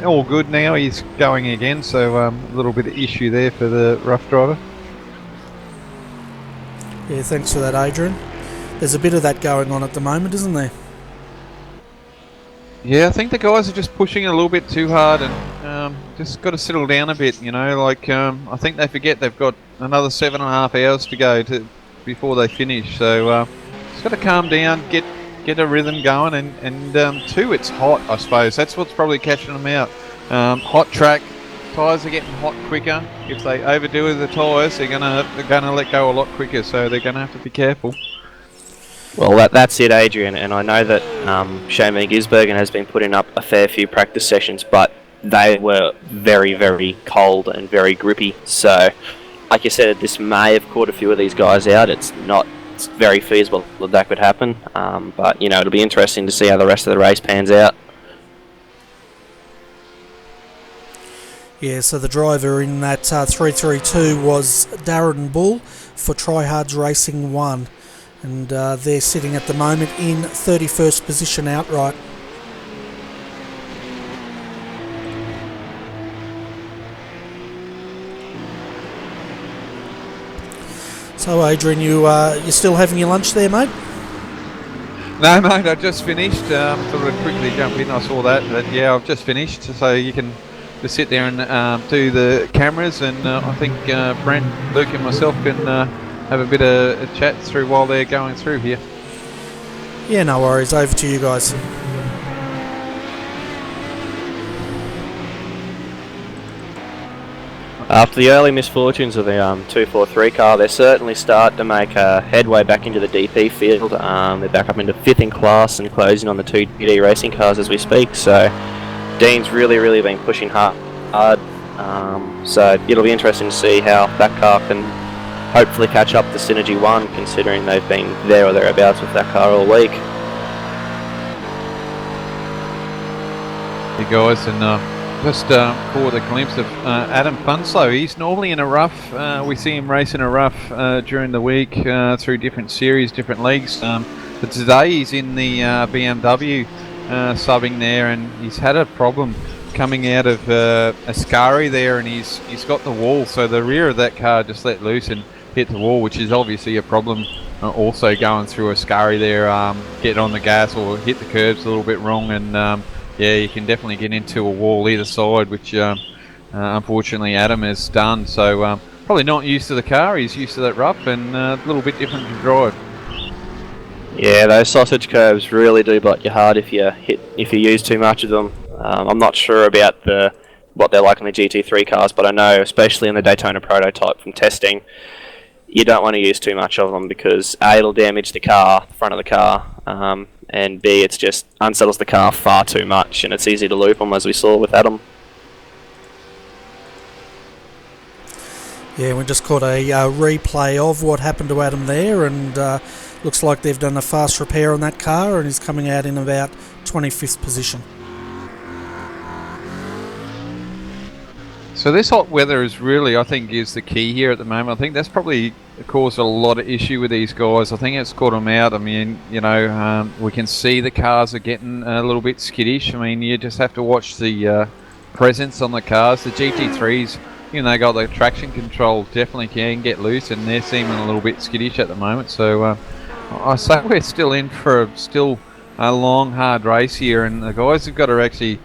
S2: all good now. He's going again, so a little bit of issue there for the rough driver.
S1: Yeah, thanks for that, Adrian. There's a bit of that going on at the moment, isn't there?
S2: Yeah, I think the guys are just pushing it a little bit too hard, and just got to settle down a bit. I think they forget they've got another 7.5 hours to go before they finish. So just got to calm down, get a rhythm going, and two, it's hot. I suppose that's what's probably catching them out. Hot track, tyres are getting hot quicker. If they overdo with the tyres, they're gonna let go a lot quicker. So they're gonna have to be careful.
S4: Well, that's it, Adrian, and I know that Shane Van Gisbergen has been putting up a fair few practice sessions, but they were very, very cold and very grippy. So, like you said, this may have caught a few of these guys out. It's very feasible that could happen, but it'll be interesting to see how the rest of the race pans out.
S1: Yeah, so the driver in that 332 was Darren Bull for Tryhards Racing 1. And they're sitting at the moment in 31st position outright. So Adrian, you still having your lunch there, mate?
S2: No, mate, I just finished. Thought I'd quickly jump in. I saw that, but yeah, I've just finished. So you can just sit there and do the cameras, and I think Brent, Luke, and myself can have a bit of a chat through while they're going through here.
S1: Yeah, no worries. Over to you guys.
S4: After the early misfortunes of the 243 car, they're certainly starting to make headway back into the DP field. They're back up into 5th in class and closing on the 2 GT racing cars as we speak. So Dean's really been pushing hard. So it'll be interesting to see how that car can hopefully catch up to Synergy 1, considering they've been there or thereabouts with that car all week.
S2: Hey guys, and just caught a glimpse of Adam Funslow. He's normally in a rough. We see him race in a rough during the week through different series, different leagues. But today he's in the BMW subbing there, and he's had a problem coming out of Ascari there, and he's got the wall. So the rear of that car just let loose and hit the wall, which is obviously a problem. Also going through Ascari there, get on the gas or hit the curbs a little bit wrong, and yeah, you can definitely get into a wall either side, which unfortunately Adam has done. So probably not used to the car. He's used to that rough, and a little bit different to drive.
S4: Yeah, those sausage curbs really do bite you hard if you use too much of them. I'm not sure about what they're like on the GT3 cars, but I know, especially in the Daytona prototype from testing, you don't want to use too much of them because A, it'll damage the car, the front of the car, and B, it just unsettles the car far too much, and it's easy to loop them, as we saw with Adam.
S1: Yeah, we just caught a replay of what happened to Adam there, and looks like they've done a fast repair on that car, and he's coming out in about 25th position.
S2: So this hot weather is really, I think, is the key here at the moment. I think that's probably caused a lot of issue with these guys. I think it's caught them out. I mean, we can see the cars are getting a little bit skittish. I mean, you just have to watch the presence on the cars. The GT3s, they got the traction control, definitely can get loose, and they're seeming a little bit skittish at the moment. So I say we're still in for a long, hard race here, and the guys have got to actually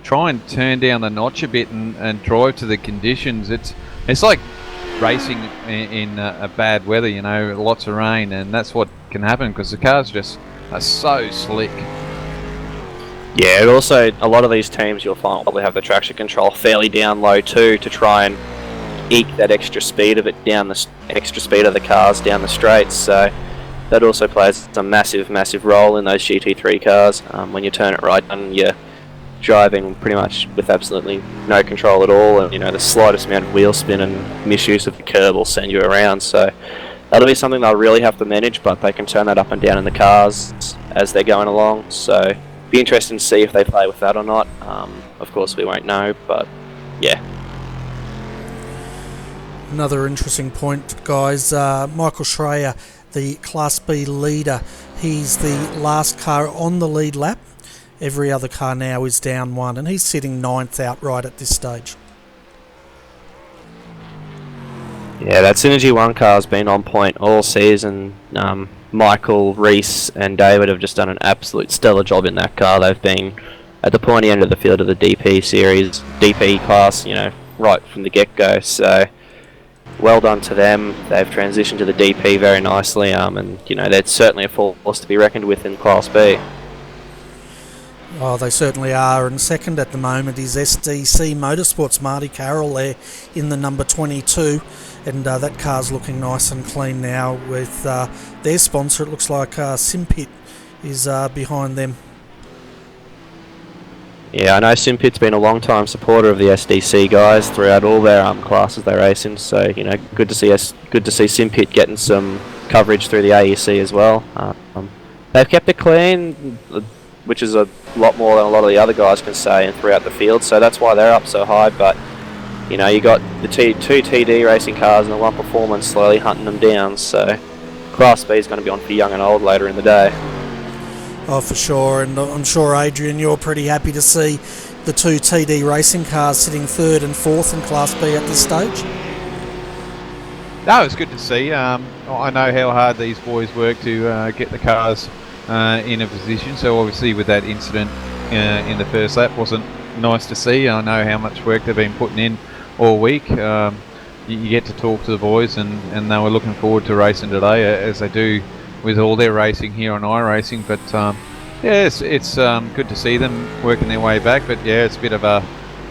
S2: try and turn down the notch a bit and drive to the conditions. It's like racing in bad weather, lots of rain, and that's what can happen because the cars just are so slick.
S4: Yeah, and also a lot of these teams you'll find probably have the traction control fairly down low too, to try and eke that extra speed of it down, the extra speed of the cars down the straights. So that also plays a massive role in those GT3 cars. When you turn it right and you're driving pretty much with absolutely no control at all, and the slightest amount of wheel spin and misuse of the curb will send you around. So that'll be something they'll really have to manage, but they can turn that up and down in the cars as they're going along. So be interesting to see if they play with that or not. Of course we won't know, but yeah.
S1: Another interesting point, guys. Michael Schreier, the Class B leader, he's the last car on the lead lap. Every other car now is down one, and he's sitting 9th outright at this stage.
S4: Yeah, that Synergy 1 car's been on point all season. Michael, Reese and David have just done an absolute stellar job in that car. They've been at the pointy end of the field of the DP series, DP class, right from the get-go. So well done to them. They've transitioned to the DP very nicely, and they're certainly a force to be reckoned with in Class B.
S1: Oh, they certainly are. And second at the moment is SDC Motorsports, Marty Carroll there in the number 22. And that car's looking nice and clean now with their sponsor. It looks like Simpit is behind them.
S4: Yeah, I know Simpit's been a long time supporter of the SDC guys throughout all their classes they race in. So good to see Simpit getting some coverage through the AEC as well. They've kept it clean, which is a lot more than a lot of the other guys can say, and throughout the field. So that's why they're up so high. But you got the two TD racing cars and the one performance slowly hunting them down. So Class B is going to be on for young and old later in the day.
S1: Oh, for sure, and I'm sure, Adrian, you're pretty happy to see the two TD racing cars sitting third and fourth in Class B at this stage.
S2: No, it's good to see. I know how hard these boys work to get the cars in a position, so obviously with that incident in the first lap wasn't nice to see. I know how much work they've been putting in all week. You get to talk to the boys, and they were looking forward to racing today, as they do with all their racing here on iRacing. But yeah, it's good to see them working their way back. But yeah, it's a bit of a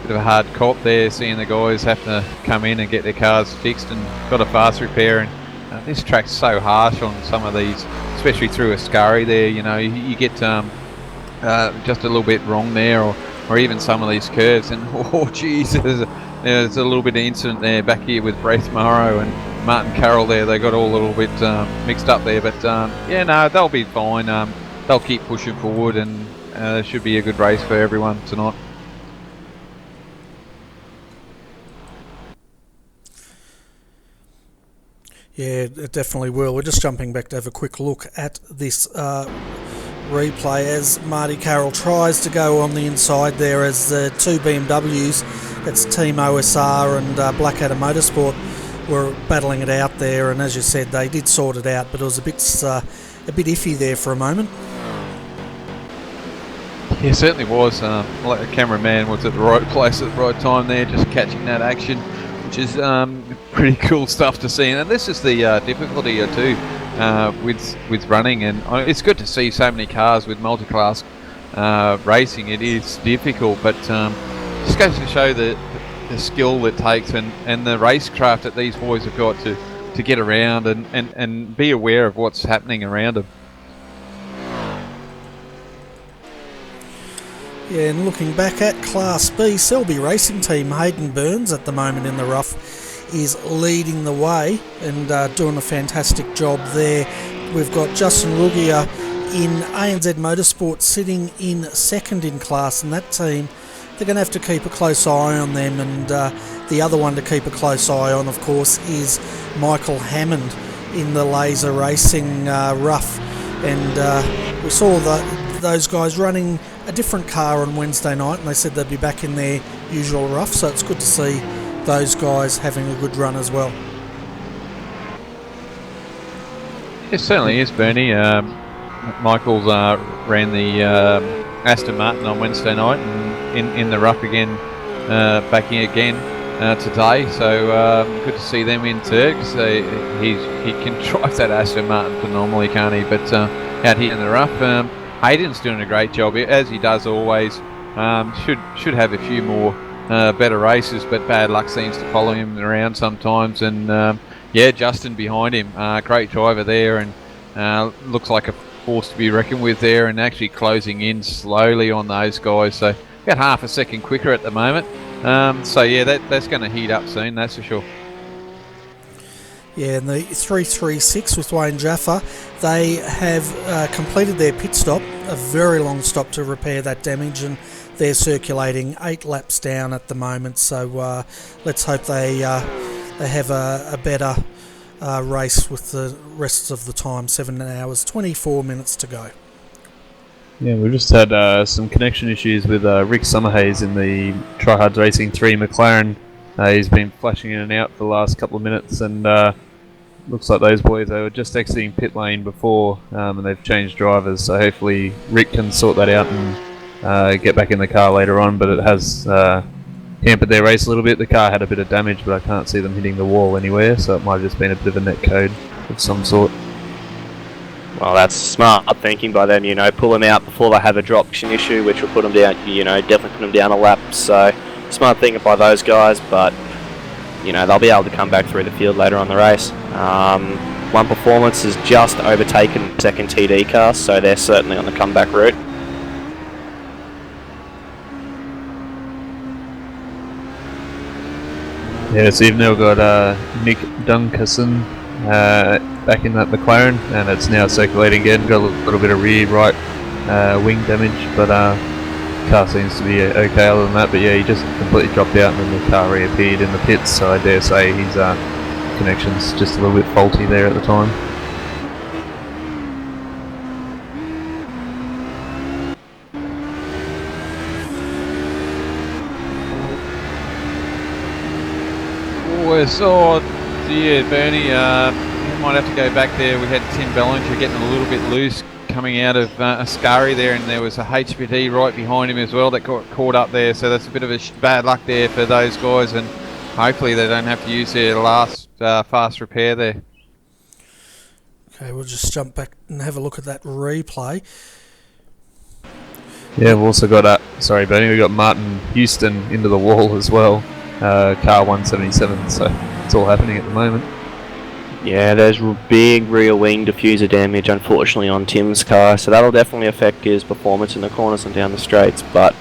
S2: hard cop there, seeing the guys have to come in and get their cars fixed and got a fast repair. And this track's so harsh on some of these, especially through a scurry there. You get just a little bit wrong there, or even some of these curves. And oh Jesus, there's a little bit of incident there back here with Braith Morrow and Martin Carroll there. They got all a little bit mixed up there, but yeah, no, they'll be fine. They'll keep pushing forward, and it should be a good race for everyone tonight.
S1: Yeah, it definitely will. We're just jumping back to have a quick look at this replay as Marty Carroll tries to go on the inside there as the two BMWs, that's Team OSR and Blackadder Motorsport, were battling it out there. And as you said, they did sort it out, but it was a bit iffy there for a moment.
S2: Yeah, certainly was. Like the cameraman was at the right place at the right time there, just catching that action, which is pretty cool stuff to see. And this is the difficulty too with running, and it's good to see so many cars with multi-class racing. It is difficult, but just goes to show the skill it takes and the racecraft that these boys have got to get around and be aware of what's happening around them.
S1: Yeah, and looking back at Class B, Selby Racing Team, Hayden Burns at the moment in the rough is leading the way and doing a fantastic job there. We've got Justin Rugia in ANZ Motorsport sitting in second in class, and that team, they're going to have to keep a close eye on them. And the other one to keep a close eye on, of course, is Michael Hammond in the Laser Racing rough. And we saw those guys running a different car on Wednesday night, and they said they'd be back in their usual rough, so it's good to see those guys having a good run as well.
S2: It certainly is, Bernie. Michael's ran the Aston Martin on Wednesday night and in the rough again, back in again today, so good to see them in third, because he can drive that Aston Martin phenomenally, can't he? But out here in the rough, Hayden's doing a great job, as he does always. Should have a few more better races, but bad luck seems to follow him around sometimes. And yeah, Justin behind him, great driver there, and looks like a force to be reckoned with there, and actually closing in slowly on those guys. So about half a second quicker at the moment. So yeah, that's going to heat up soon, that's for sure.
S1: Yeah, and the 336 with Wayne Jaffa, they have completed their pit stop, a very long stop to repair that damage, and they're circulating 8 laps down at the moment. So let's hope they have a better race with the rest of the time. 7 hours, 24 minutes to go.
S5: Yeah, we've just had some connection issues with Rick Summerhays in the Tryhards Racing 3 McLaren. He's been flashing in and out for the last couple of minutes, and looks like those boys, they were just exiting pit lane before, and they've changed drivers, so hopefully Rick can sort that out and get back in the car later on, but it has hampered their race a little bit. The car had a bit of damage, but I can't see them hitting the wall anywhere, so it might have just been a bit of a net code of some sort.
S4: Well, that's smart thinking by them, pull them out before they have a drop issue, which will put them down, definitely put them down a lap. So, smart thinking by those guys, but, they'll be able to come back through the field later on in the race. One Performance has just overtaken the second TD car, so they're certainly on the comeback route.
S5: Yeah, so you've now got Nick Dunkerson back in that McLaren, and it's now circulating again. Got a little bit of rear right wing damage, but car seems to be okay other than that. But yeah, he just completely dropped out, and then the car reappeared in the pits. So I dare say his connection's just a little bit faulty there at the time.
S2: Oh dear, Bernie, you might have to go back there. We had Tim Bellinger getting a little bit loose coming out of Ascari there, and there was a HPD right behind him as well that got caught up there, so that's a bit of a bad luck there for those guys, and hopefully they don't have to use their last fast repair there.
S1: Okay, we'll just jump back and have a look at that replay.
S5: Yeah, we've also got, sorry Bernie, we've got Martin Houston into the wall as well. Car 177, so it's all happening at the moment.
S4: Yeah, there's big rear wing diffuser damage, unfortunately, on Tim's car, so that'll definitely affect his performance in the corners and down the straights. But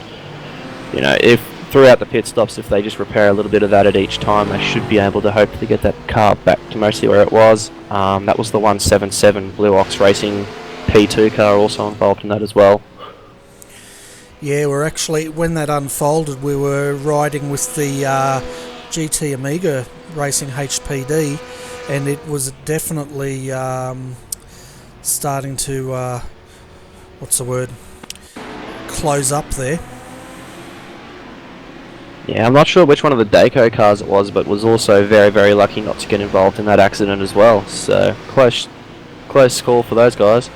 S4: if throughout the pit stops, if they just repair a little bit of that at each time, they should be able to hopefully get that car back to mostly where it was. That was the 177 Blue Ox Racing P2 car also involved in that as well.
S1: Yeah, we're actually, when that unfolded, we were riding with the GT Amiga Racing HPD, and it was definitely starting to, close up there.
S4: Yeah, I'm not sure which one of the Daco cars it was, but was also very, very lucky not to get involved in that accident as well. So, close call for those guys.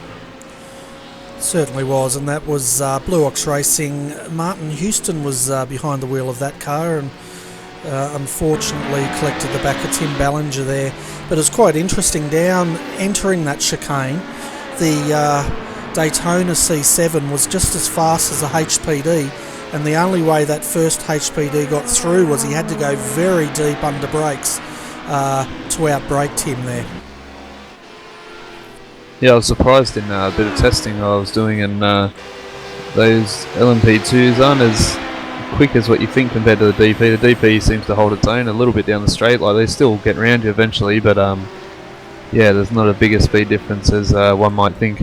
S1: Certainly was, and that was Blue Ox Racing. Martin Houston was behind the wheel of that car, and unfortunately collected the back of Tim Ballinger there. But it was quite interesting, down entering that chicane, the Daytona C7 was just as fast as the HPD, and the only way that first HPD got through was he had to go very deep under brakes to outbrake Tim there.
S5: Yeah, I was surprised in a bit of testing I was doing, and those LMP2s aren't as quick as what you think compared to the DP. The DP seems to hold its own a little bit down the straight, like they still get around you eventually, but yeah, there's not a bigger speed difference as one might think.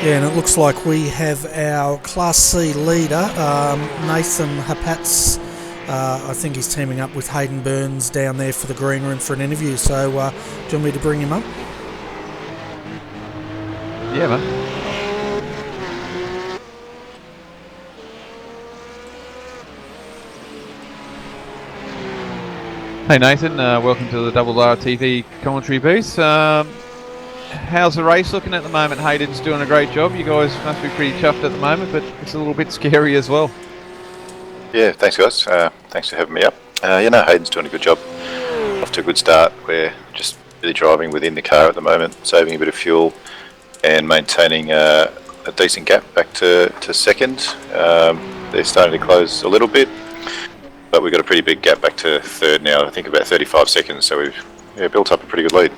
S1: Yeah, and it looks like we have our Class C leader, Nathan Hapatz. I think he's teaming up with Hayden Burns down there for the green room for an interview. So, do you want me to bring him up?
S2: Yeah, man. Hey Nathan, welcome to the Double RRTV commentary booth. How's the race looking at the moment? Hayden's doing a great job. You guys must be pretty chuffed at the moment, but it's a little bit scary as well.
S6: Yeah, thanks guys. Thanks for having me up. Hayden's doing a good job. Off to a good start. We're just really driving within the car at the moment, saving a bit of fuel and maintaining a decent gap back to second. They're starting to close a little bit, but we've got a pretty big gap back to third now. I think about 35 seconds, so we've built up a pretty good lead.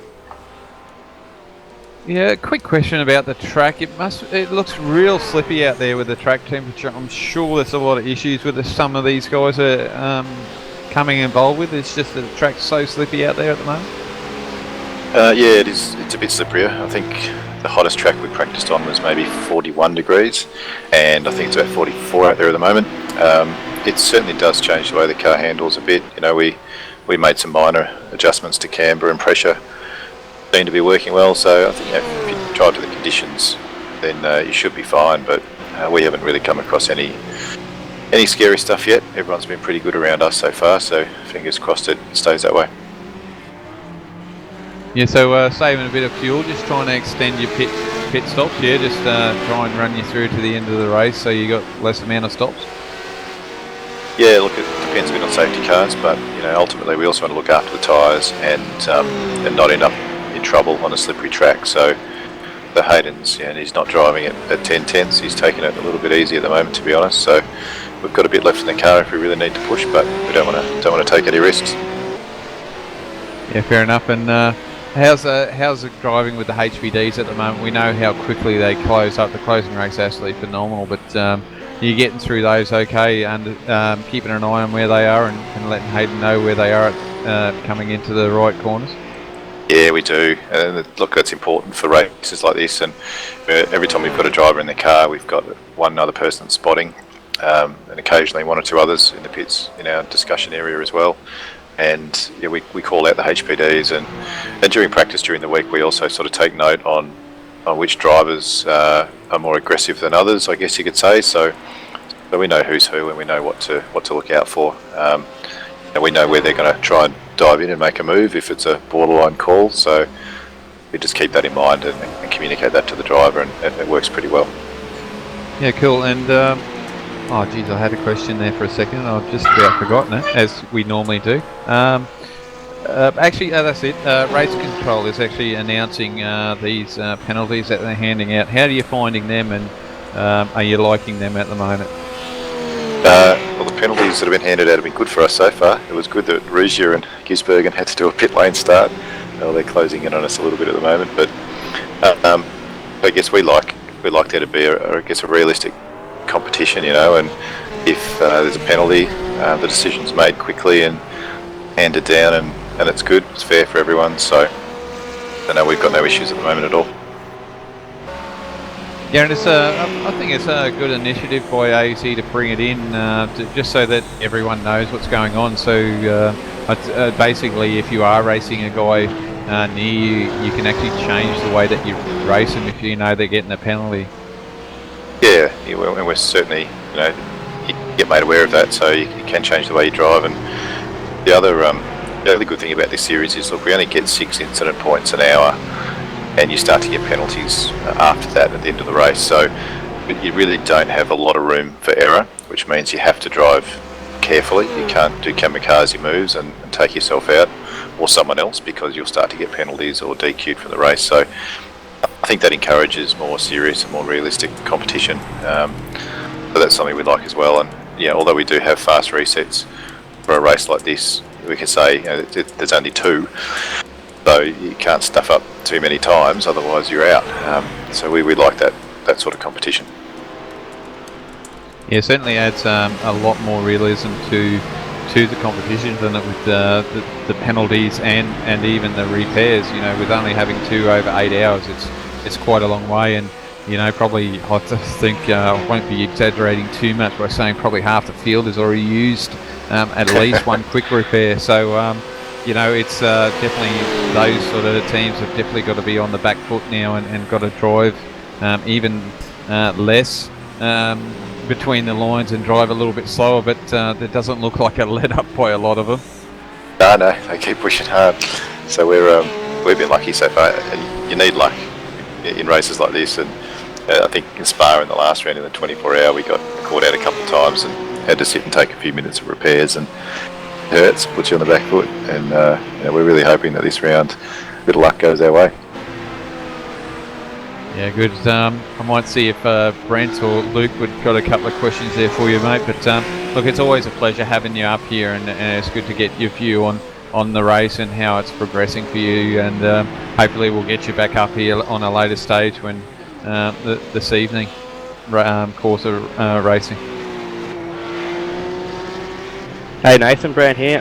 S2: Yeah, quick question about the track. It looks real slippy out there with the track temperature. I'm sure there's a lot of issues with some of these guys are coming involved with. It's just that the track's so slippy out there at the moment.
S6: Yeah, it is. It's a bit slipperier. I think the hottest track we practiced on was maybe 41 degrees, and I think it's about 44 out there at the moment. It certainly does change the way the car handles a bit. We made some minor adjustments to camber and pressure. Seem to be working well, so I think if you drive to the conditions, then you should be fine. But we haven't really come across any scary stuff yet. Everyone's been pretty good around us so far, so fingers crossed it stays that way.
S2: Yeah, so saving a bit of fuel, just trying to extend your pit pit stops, yeah, just try and run you through to the end of the race so you got less amount of stops?
S6: Yeah, look, it depends a bit on safety cars, but ultimately we also want to look after the tyres and not end up in trouble on a slippery track. So for Hayden's, he's not driving it at 10 tenths. He's taking it a little bit easy at the moment, to be honest. So we've got a bit left in the car if we really need to push, but we don't want to take any risks.
S2: Yeah, fair enough. And how's it driving with the HPDs at the moment? We know how quickly they close up. The closing rate's absolutely phenomenal, but you're getting through those okay, and keeping an eye on where they are and letting Hayden know where they are coming into the right corners.
S6: Yeah, we do, and look, that's important for races like this. And every time we've got a driver in the car, we've got one other person spotting, and occasionally one or two others in the pits in our discussion area as well. And we call out the HPDs, and during practice during the week we also sort of take note on which drivers are more aggressive than others, I guess you could say. So we know who's who, and we know what to look out for. And we know where they're going to try and dive in and make a move if it's a borderline call. So we just keep that in mind and communicate that to the driver, and it works pretty well. Yeah,
S2: cool. And oh geez, I had a question there for a second and I've just about forgotten it, as we normally do. Actually, that's it. Race Control is actually announcing these penalties that they're handing out. How are you finding them, and are you liking them at the moment?
S6: Well, the penalties that have been handed out have been good for us so far. It was good that Rugia and Gisbergen had to do a pit lane start. Well, they're closing in on us a little bit at the moment, but I guess we like there to be a realistic competition, and if there's a penalty, the decision's made quickly and handed down, and it's good, it's fair for everyone. So we've got no issues at the moment at all.
S2: Yeah, and I think it's a good initiative by AEC to bring it in, just so that everyone knows what's going on. So basically, if you are racing a guy near you, you can actually change the way that you race them if you know they're getting a penalty. Yeah,
S6: and we're certainly, you get made aware of that, so you can change the way you drive. And the other good thing about this series is, look, we only get 6 incident points an hour, and you start to get penalties after that at the end of the race. So you really don't have a lot of room for error, which means you have to drive carefully. You can't do kamikaze moves and take yourself out or someone else, because you'll start to get penalties or DQ'd from the race. So I think that encourages more serious and more realistic competition. So that's something we like as well. And although we do have fast resets for a race like this, we can say there's only 2. So you can't stuff up too many times, otherwise you're out. So we like that sort of competition.
S2: Yeah, it certainly adds a lot more realism to the competition than it with the penalties and even the repairs. With only having 2 over 8 hours, it's quite a long way. And probably I think I won't be exaggerating too much by saying probably half the field is already used at least one quick repair. So it's definitely, those sort of teams have definitely got to be on the back foot now and got to drive even less between the lines and drive a little bit slower, but there doesn't look like a let up by a lot of them.
S6: No, they keep pushing hard. So we've been lucky so far, and you need luck in races like this. And I think in Spa in the last round in the 24-hour, we got caught out a couple of times and had to sit and take a few minutes of repairs, and it hurts, puts you on the back foot. And we're really hoping that this round a bit of luck goes our way.
S2: Yeah, good. I might see if Brent or Luke would got a couple of questions there for you, mate. But look, it's always a pleasure having you up here, and it's good to get your view on the race and how it's progressing for you. And hopefully we'll get you back up here on a later stage when this evening course of racing.
S4: Hey Nathan, Brant here.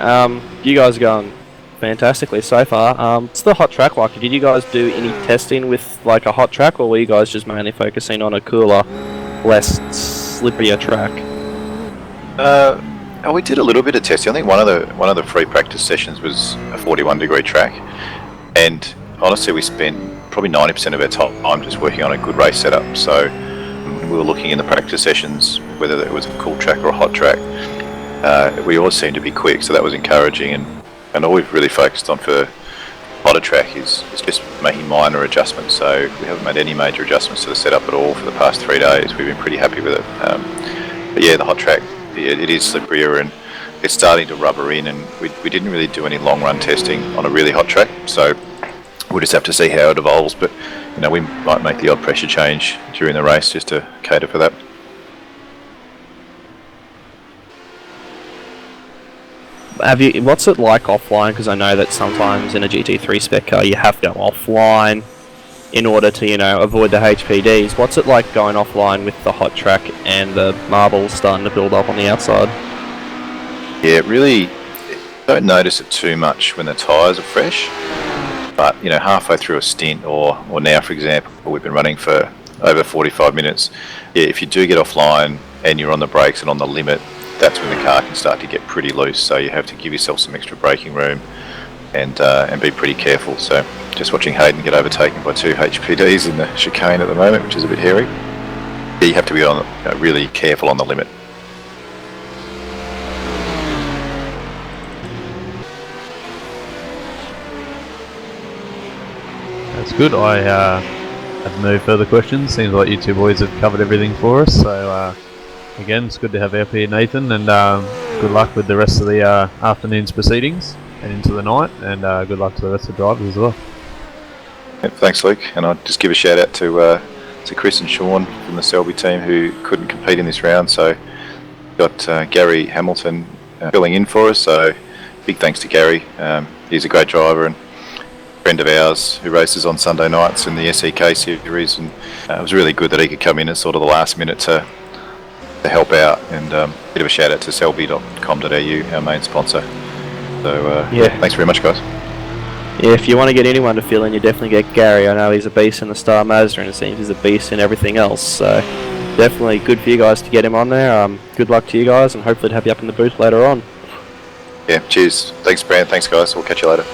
S4: You guys are going fantastically so far. What's the hot track like? Did you guys do any testing with like a hot track, or were you guys just mainly focusing on a cooler, less slipperier track?
S6: We did a little bit of testing. I think one of the free practice sessions was a 41-degree track, and honestly, we spent probably 90% of our time just working on a good race setup. So we were looking in the practice sessions whether it was a cool track or a hot track. We always seemed to be quick, so that was encouraging. And all we've really focused on for hotter track is just making minor adjustments. So we haven't made any major adjustments to the setup at all for the past 3 days. We've been pretty happy with it. But yeah, the hot track, it is slipperier and it's starting to rubber in, and we didn't really do any long run testing on a really hot track, so we'll just have to see how it evolves. But you know, we might make the odd pressure change during the race just to cater for that.
S4: What's it like offline? Because I know that sometimes in a GT3 spec car you have to go offline in order to, you know, avoid the HPDs. What's it like going offline with the hot track and the marbles starting to build up on the outside?
S6: Yeah, really don't notice it too much when the tyres are fresh, but you know, halfway through a stint or now, for example, we've been running for over 45 minutes. Yeah, if you do get offline and you're on the brakes and on the limit, that's when the car can start to get pretty loose, so you have to give yourself some extra braking room and be pretty careful. So just watching Hayden get overtaken by 2 HPDs in the chicane at the moment, which is a bit hairy. Yeah, you have to be really careful on the limit.
S5: That's good. I have no further questions. Seems like you two boys have covered everything for us. So again, it's good to have up here, Nathan, and good luck with the rest of the afternoon's proceedings and into the night, and good luck to the rest of the drivers as well.
S6: Yep, thanks, Luke. And I'll just give a shout out to Chris and Sean from the Selby team who couldn't compete in this round. So got Gary Hamilton filling in for us. So big thanks to Gary. He's a great driver and friend of ours who races on Sunday nights in the SEK series, and it was really good that he could come in at sort of the last minute to help out. And a bit of a shout out to selby.com.au, our main sponsor. So yeah, thanks very much, guys.
S4: Yeah, if you want to get anyone to fill in, you definitely get Gary. I know he's a beast in the Star Mazda, and it seems he's a beast in everything else. So definitely good for you guys to get him on there. Good luck to you guys, and hopefully to have you up in the booth later on.
S6: Yeah, cheers. Thanks, Brant. Thanks, guys. We'll catch you later.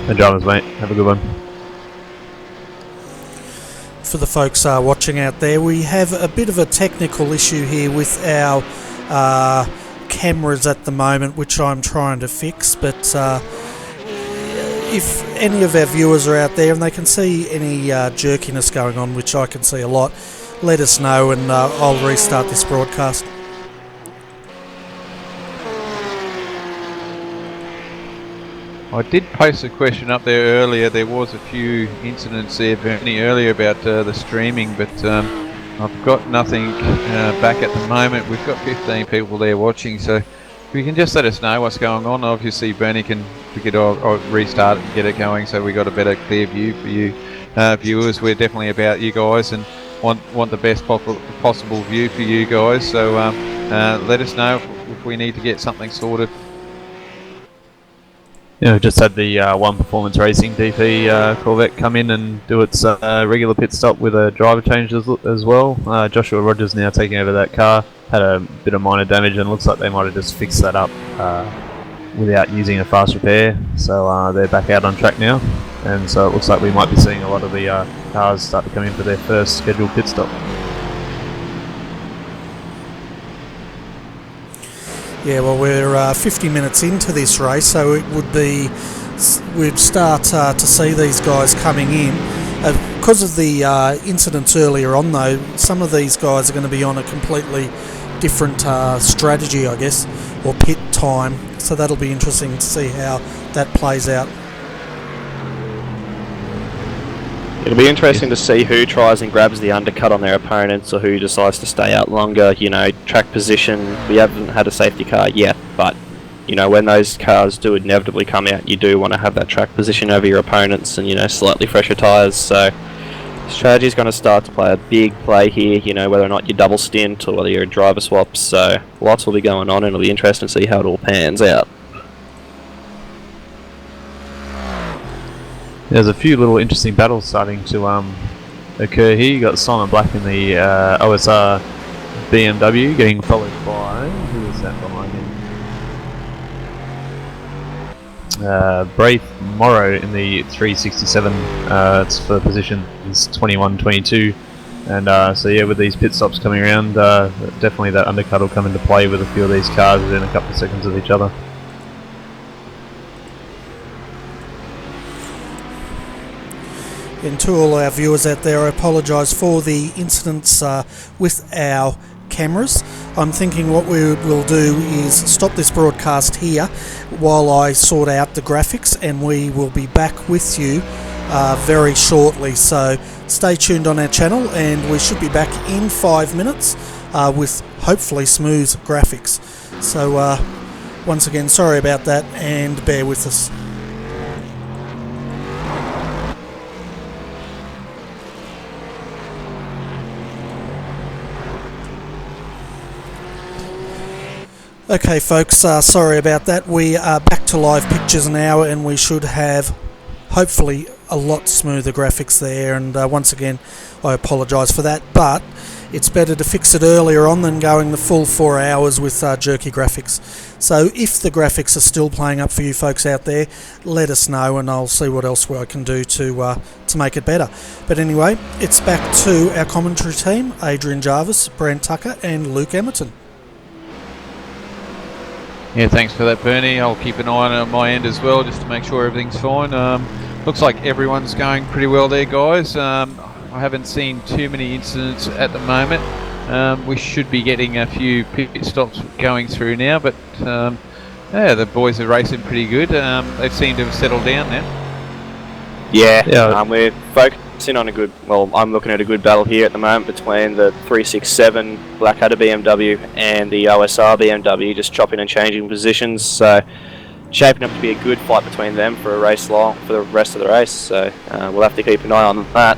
S5: And drivers, mate. Have a good one.
S1: For the folks watching out there, we have a bit of a technical issue here with our cameras at the moment, which I'm trying to fix, but if any of our viewers are out there and they can see any jerkiness going on, which I can see a lot, let us know and I'll restart this broadcast.
S2: I did post a question up there earlier. There was a few incidents there, Bernie, earlier about the streaming, but I've got nothing back at the moment. We've got 15 people there watching, so if you can just let us know what's going on. Obviously, Bernie can restart it and get it going, so we got a better, clear view for you viewers. We're definitely about you guys and want the best possible view for you guys. So let us know if we need to get something sorted.
S5: Yeah, we just had the One Performance Racing DP Corvette come in and do its regular pit stop with a driver change as well. Joshua Rogers now taking over that car. Had a bit of minor damage, and looks like they might have just fixed that up without using a fast repair. So they're back out on track now, and so it looks like we might be seeing a lot of the cars start to come in for their first scheduled pit stop.
S1: Yeah, well, we're 50 minutes into this race, so it would be, we'd start to see these guys coming in. Because of the incidents earlier on, though, some of these guys are going to be on a completely different strategy, I guess, or pit time. So that'll be interesting to see how that plays out.
S4: It'll be interesting to see who tries and grabs the undercut on their opponents, or who decides to stay out longer. You know, track position, we haven't had a safety car yet, but you know, when those cars do inevitably come out, you do want to have that track position over your opponents and, you know, slightly fresher tyres. So strategy is going to start to play a big play here, you know, whether or not you double stint or whether you're a driver swap. So lots will be going on, and it'll be interesting to see how it all pans out.
S5: There's a few little interesting battles starting to occur here. You got Simon Black in the OSR BMW getting followed by, who is that behind him? Braith Morrow in the 367. It's for positions 21, 22, and so yeah, with these pit stops coming around, definitely that undercut will come into play with a few of these cars within a couple of seconds of each other.
S1: And to all our viewers out there, I apologise for the incidents with our cameras. I'm thinking what we will do is stop this broadcast here while I sort out the graphics, and we will be back with you very shortly. So stay tuned on our channel, and we should be back in 5 minutes with hopefully smooth graphics. So once again, sorry about that, and bear with us. Okay folks, sorry about that. We are back to live pictures now, and we should have hopefully a lot smoother graphics there, and once again I apologise for that, but it's better to fix it earlier on than going the full 4 hours with jerky graphics. So if the graphics are still playing up for you folks out there, let us know and I'll see what else I can do to make it better. But anyway, it's back to our commentary team, Adrian Jarvis, Brent Tucker and Luke Emerton.
S2: Yeah, thanks for that, Bernie. I'll keep an eye on it on my end as well, just to make sure everything's fine. Looks like everyone's going pretty well there, guys. I haven't seen too many incidents at the moment. We should be getting a few pit stops going through now, but yeah, the boys are racing pretty good. They seem to have settled down now.
S4: Yeah. We're focusing on a good, well, I'm looking at a good battle here at the moment between the 367 Blackadder BMW and the OSR BMW, just chopping and changing positions, so shaping up to be a good fight between them for a race long, for the rest of the race, so we'll have to keep an eye on that.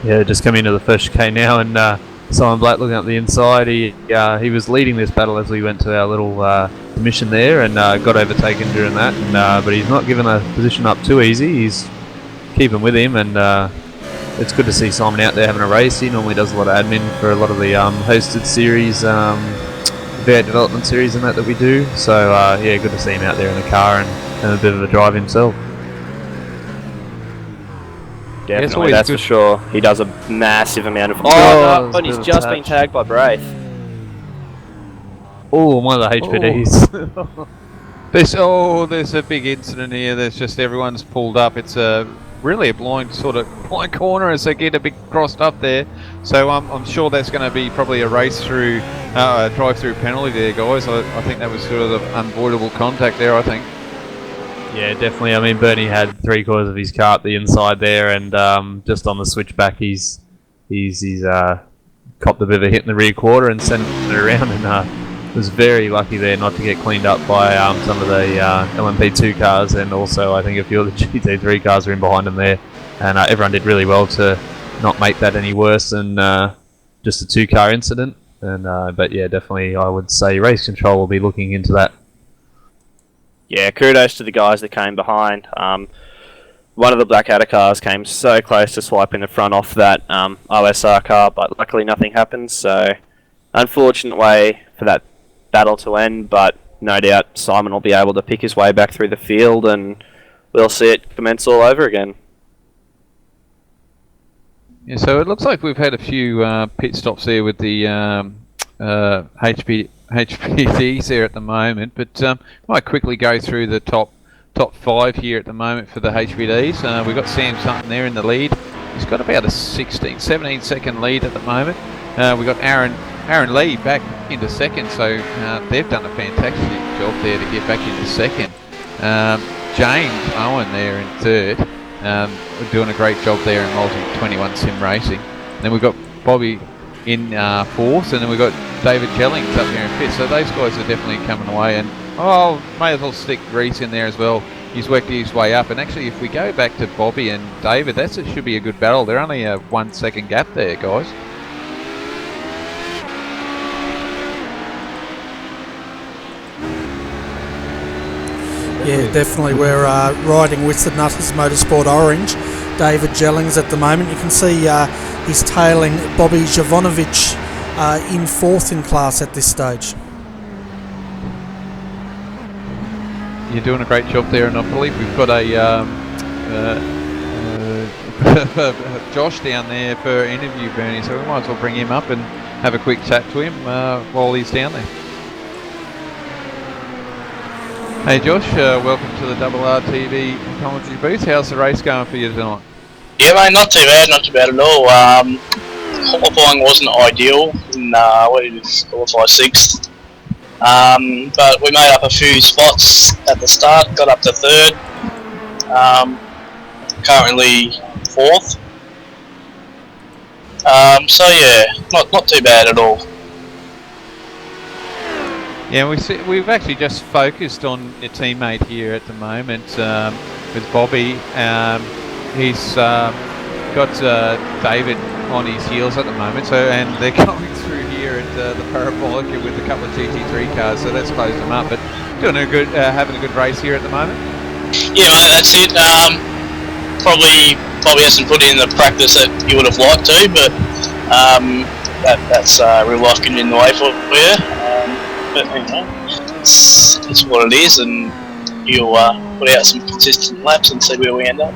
S5: Yeah, just coming into the first chicane now, and Simon Black looking up the inside. He was leading this battle as we went to our little mission there, and got overtaken during that, and, but he's not given the position up too easy. He's keeping with him, and it's good to see Simon out there having a race. He normally does a lot of admin for a lot of the hosted series, V8 development series and that we do, so yeah, good to see him out there in the car and a bit of a drive himself.
S4: Definitely, that's for sure. He does a massive amount of...
S5: Oh,
S4: no, and he's just been tagged by Braith.
S5: Oh, one of the HPDs.
S2: There's a big incident here. There's just everyone's pulled up. It's really a blind corner as they get a bit crossed up there. So I'm sure that's going to be probably a race through, drive-through penalty there, guys. I think that was sort of unavoidable contact there, I think.
S5: Yeah, definitely. I mean, Bernie had 3/4 of his car at the inside there, and just on the switchback, he's copped a bit of a hit in the rear quarter and sent it around, and was very lucky there not to get cleaned up by some of the LMP2 cars, and also I think a few of the GT3 cars were in behind him there, and everyone did really well to not make that any worse than just a 2-car incident. And but yeah, definitely I would say Race Control will be looking into that.
S4: Yeah, kudos to the guys that came behind. One of the Blackadder cars came so close to swiping the front off that OSR car, but luckily nothing happened, so unfortunate way for that battle to end, but no doubt Simon will be able to pick his way back through the field, and we'll see it commence all over again.
S2: Yeah, so it looks like we've had a few pit stops there with the HPDs there at the moment, but might quickly go through the top 5 here at the moment for the HPDs. We've got Sam Sutton there in the lead. He's got about a 17 second lead at the moment. We've got Aaron Lee back into second, so they've done a fantastic job there to get back into second. James Owen there in third. We're doing a great job there in Multi 21 Sim Racing. And then we've got Bobby in fourth, and then we've got David Jellings up here in fifth. So those guys are definitely coming away, and may as well stick Reese in there as well. He's worked his way up, and actually if we go back to Bobby and David, that should be a good battle. They're only a 1 second gap there, guys.
S1: Yeah, definitely. We're riding with the Nutters Motorsport Orange. David Jellings at the moment. You can see he's tailing Bobby Jovanovic in fourth in class at this stage.
S2: You're doing a great job there, and I believe we've got a Josh down there for interview, Bernie, so we might as well bring him up and have a quick chat to him while he's down there. Hey Josh, welcome to the RRTV commentary booth. How's the race going for you tonight?
S7: Yeah, mate, not too bad at all. Qualifying wasn't ideal in what it is, qualify 6th. But we made up a few spots at the start, got up to 3rd. Currently 4th. So yeah, not too bad at all.
S2: Yeah, we've actually just focused on your teammate here at the moment with Bobby. He's got David on his heels at the moment, and they're going through here at the Parabolica with a couple of GT3 cars, so that's closed them up. But doing a good, having a good race here at the moment.
S7: Yeah, mate, that's it. Probably hasn't put in the practice that you would have liked to, but that's real life getting in the way for you. But it's what it is, and you'll put out some consistent laps and see where we end up.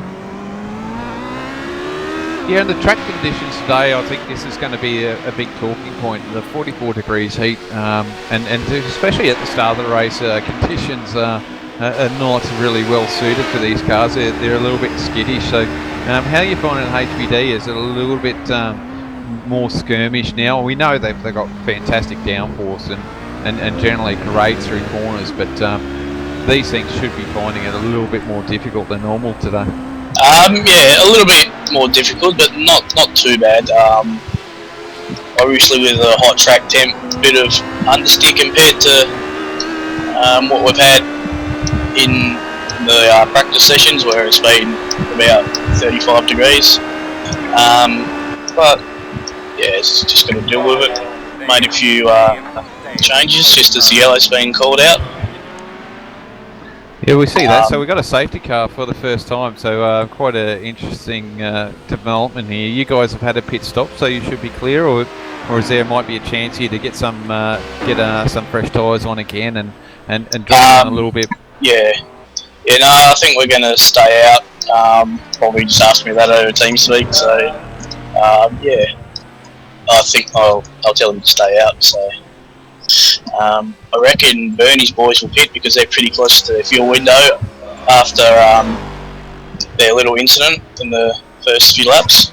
S2: Yeah, and the track conditions today, I think this is going to be a big talking point. The 44 degrees heat, and especially at the start of the race, conditions are not really well suited for these cars. They're a little bit skittish. So, how are you finding HBD? Is it a little bit more skirmish now? We know they've got fantastic downforce and generally great through corners, but these things should be finding it a little bit more difficult than normal today.
S7: Yeah, a little bit more difficult, but not too bad. Obviously, with a hot track temp, a bit of understeer compared to what we've had in the practice sessions, where it's been about 35 degrees. But yeah, it's just going to deal with it. Made a few changes just as the yellow's been called out.
S2: Yeah, we see that. So we've got a safety car for the first time. So quite an interesting development here. You guys have had a pit stop, so you should be clear, or is there might be a chance here to get some fresh tyres on again and drive on a little bit?
S7: Yeah. No, I think we're going to stay out. Probably just asked me that over TeamSpeak. So yeah, I think I'll tell them to stay out. So. I reckon Bernie's boys will pit because they're pretty close to the fuel window after their little incident in the first few laps.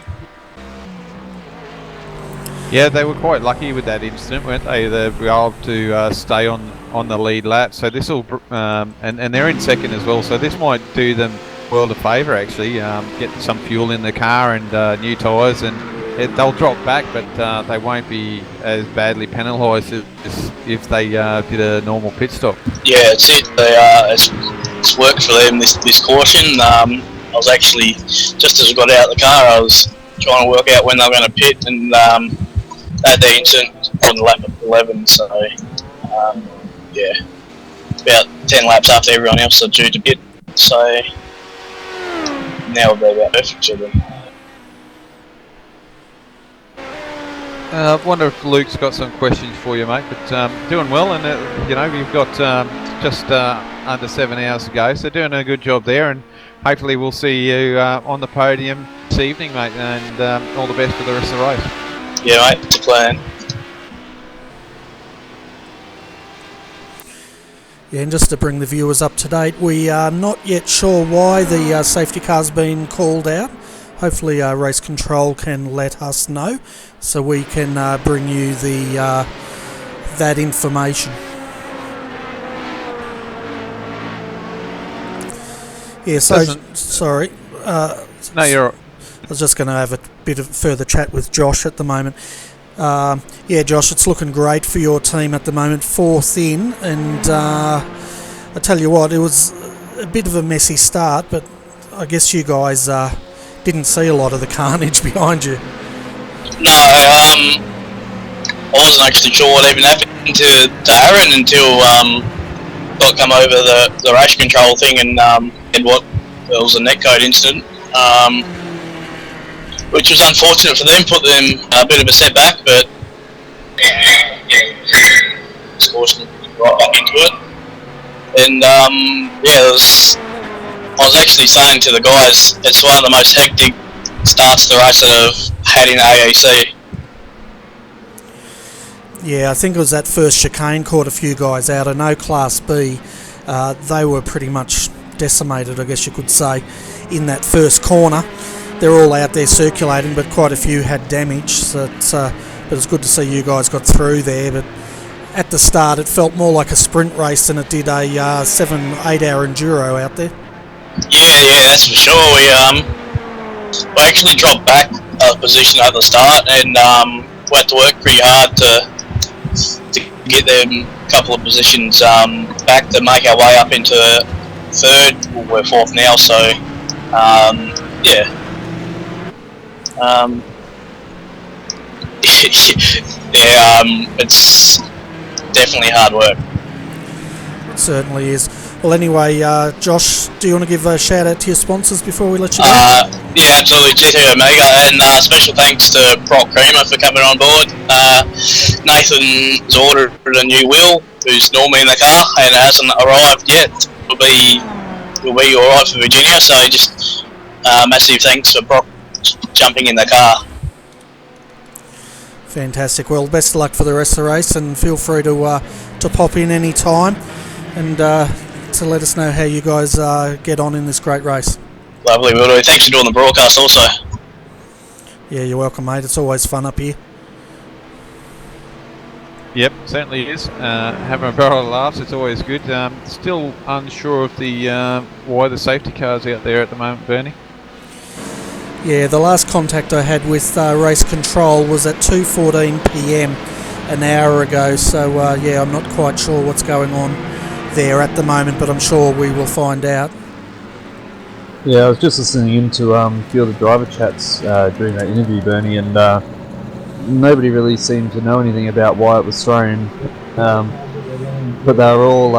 S2: Yeah, they were quite lucky with that incident, weren't they? They were able to stay on the lead lap. So this will, and they're in second as well. So this might do them world a favour actually. Get some fuel in the car and new tyres, and they'll drop back, but they won't be as badly penalised as if they did a normal pit stop. Yeah,
S7: it's it. It's worked for them this caution. I was actually, just as we got out of the car, I was trying to work out when they were going to pit, and had the incident on lap 11. So yeah, about 10 laps after everyone else are due to pit. So now we'll be about perfect for them.
S2: I wonder if Luke's got some questions for you, mate. But doing well, and you know you've got just under 7 hours to go, so doing a good job there. And hopefully we'll see you on the podium this evening, mate. And all the best for the rest of the race.
S7: Yeah, mate. It's a plan.
S1: Yeah, and just to bring the viewers up to date, we are not yet sure why the safety car's been called out. Hopefully race control can let us know, so we can bring you the that information. Yeah, so sorry.
S2: No, you're all right.
S1: I was just going to have a bit of further chat with Josh at the moment. Yeah, Josh, it's looking great for your team at the moment, 4th in, and I tell you what, it was a bit of a messy start, but I guess you guys didn't see a lot of the carnage behind you.
S7: No, I wasn't actually sure what even happened to Aaron until got come over the race control thing and what it was a netcode incident, which was unfortunate for them, put them a bit of a setback, but fortunate right back into it. And yeah, I was actually saying to the guys, it's one of the most hectic starts to the race that I've had in AEC.
S1: Yeah, I think it was that first chicane caught a few guys out. I know Class B, they were pretty much decimated, I guess you could say, in that first corner. they're all out there circulating, but quite a few had damage. So but it's good to see you guys got through there. But at the start, it felt more like a sprint race than it did a 7-8 hour enduro out there.
S7: Yeah, that's for sure. We actually dropped back a position at the start, and we had to work pretty hard to get them a couple of positions back to make our way up into third. We're fourth now, so yeah. It's definitely hard work.
S1: It certainly is. Well, anyway, Josh, do you want to give a shout out to your sponsors before we let you go?
S7: Yeah, absolutely. GT Omega, and special thanks to Brock Creamer for coming on board. Nathan's ordered a new wheel, who's normally in the car and hasn't arrived yet. Will be all right for Virginia. So just massive thanks for Brock jumping in the car.
S1: Fantastic. Well, best of luck for the rest of the race, and feel free to pop in any time and to let us know how you guys get on in this great race.
S7: Lovely, will do. Thanks for doing the broadcast also.
S1: Yeah, you're welcome, mate. It's always fun up here.
S2: Yep, certainly is. Having a barrel of laughs, it's always good. Still unsure of the why the safety car's out there at the moment, Bernie.
S1: Yeah, the last contact I had with race control was at 2:14 PM an hour ago, so yeah, I'm not quite sure what's going on there at the moment, but I'm sure we will find out.
S5: Yeah, I was just listening into a few of the driver chats during that interview, Bernie, and nobody really seemed to know anything about why it was thrown, but they were all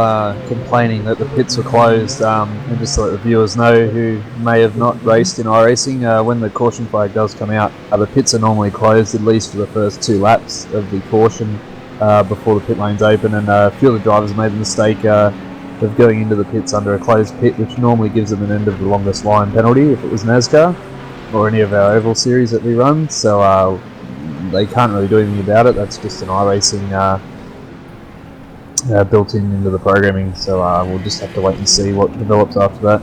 S5: complaining that the pits were closed, and just to let the viewers know who may have not raced in iRacing, when the caution flag does come out, the pits are normally closed, at least for the first 2 laps of the caution before the pit lanes open, and a few of the drivers made the mistake of going into the pits under a closed pit, which normally gives them an end of the longest line penalty if it was NASCAR or any of our oval series that we run, so they can't really do anything about it. That's just an iRacing built into the programming, so we'll just have to wait and see what develops after that.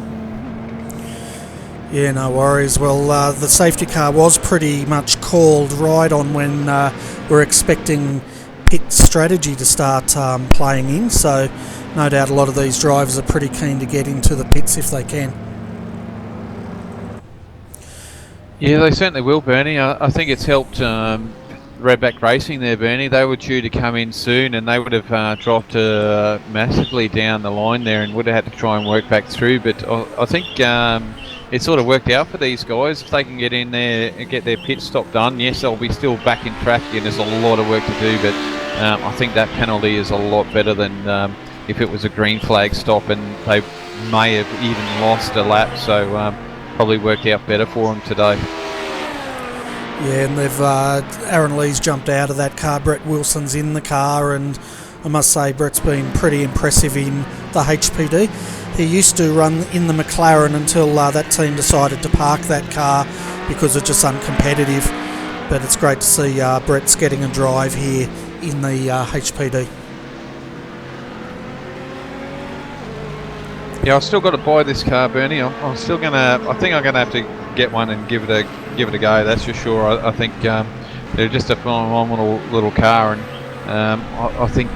S1: Yeah, no worries. Well, the safety car was pretty much called right on when we're expecting pit strategy to start playing in, so no doubt a lot of these drivers are pretty keen to get into the pits if they can.
S2: Yeah, they certainly will, Bernie. I think it's helped Redback Racing there, Bernie. They were due to come in soon, and they would have dropped massively down the line there and would have had to try and work back through, but I think it sort of worked out for these guys. If they can get in there and get their pit stop done, yes, they'll be still back in traffic and there's a lot of work to do, but I think that penalty is a lot better than if it was a green flag stop, and they may have even lost a lap, so probably worked out better for them today.
S1: Yeah, and they've Aaron Lee's jumped out of that car. Brett Wilson's in the car, and I must say Brett's been pretty impressive in the HPD. He used to run in the McLaren until that team decided to park that car because it's just uncompetitive. But it's great to see Brett's getting a drive here in the HPD.
S2: Yeah, I've still got to buy this car, Bernie. I'm still gonna. I think I'm gonna have to get one and give it a go. That's for sure. I think they're just a phenomenal little car, and I think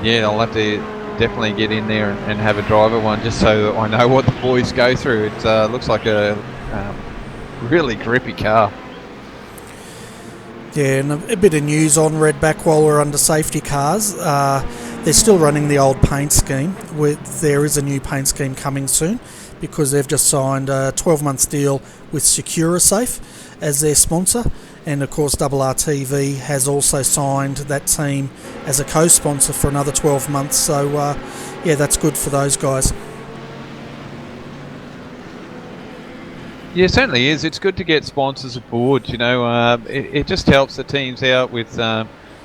S2: yeah, I'll have to definitely get in there and have a driver one just so I know what the boys go through. It looks like a really grippy car. Yeah,
S1: and a bit of news on Redback while we're under safety cars. They're still running the old paint scheme. There is a new paint scheme coming soon because they've just signed a 12-month deal with SecuraSafe as their sponsor. And of course RRTV has also signed that team as a co-sponsor for another 12 months. So yeah, that's good for those guys.
S2: Yeah, it certainly is. It's good to get sponsors aboard, you know. It just helps the teams out with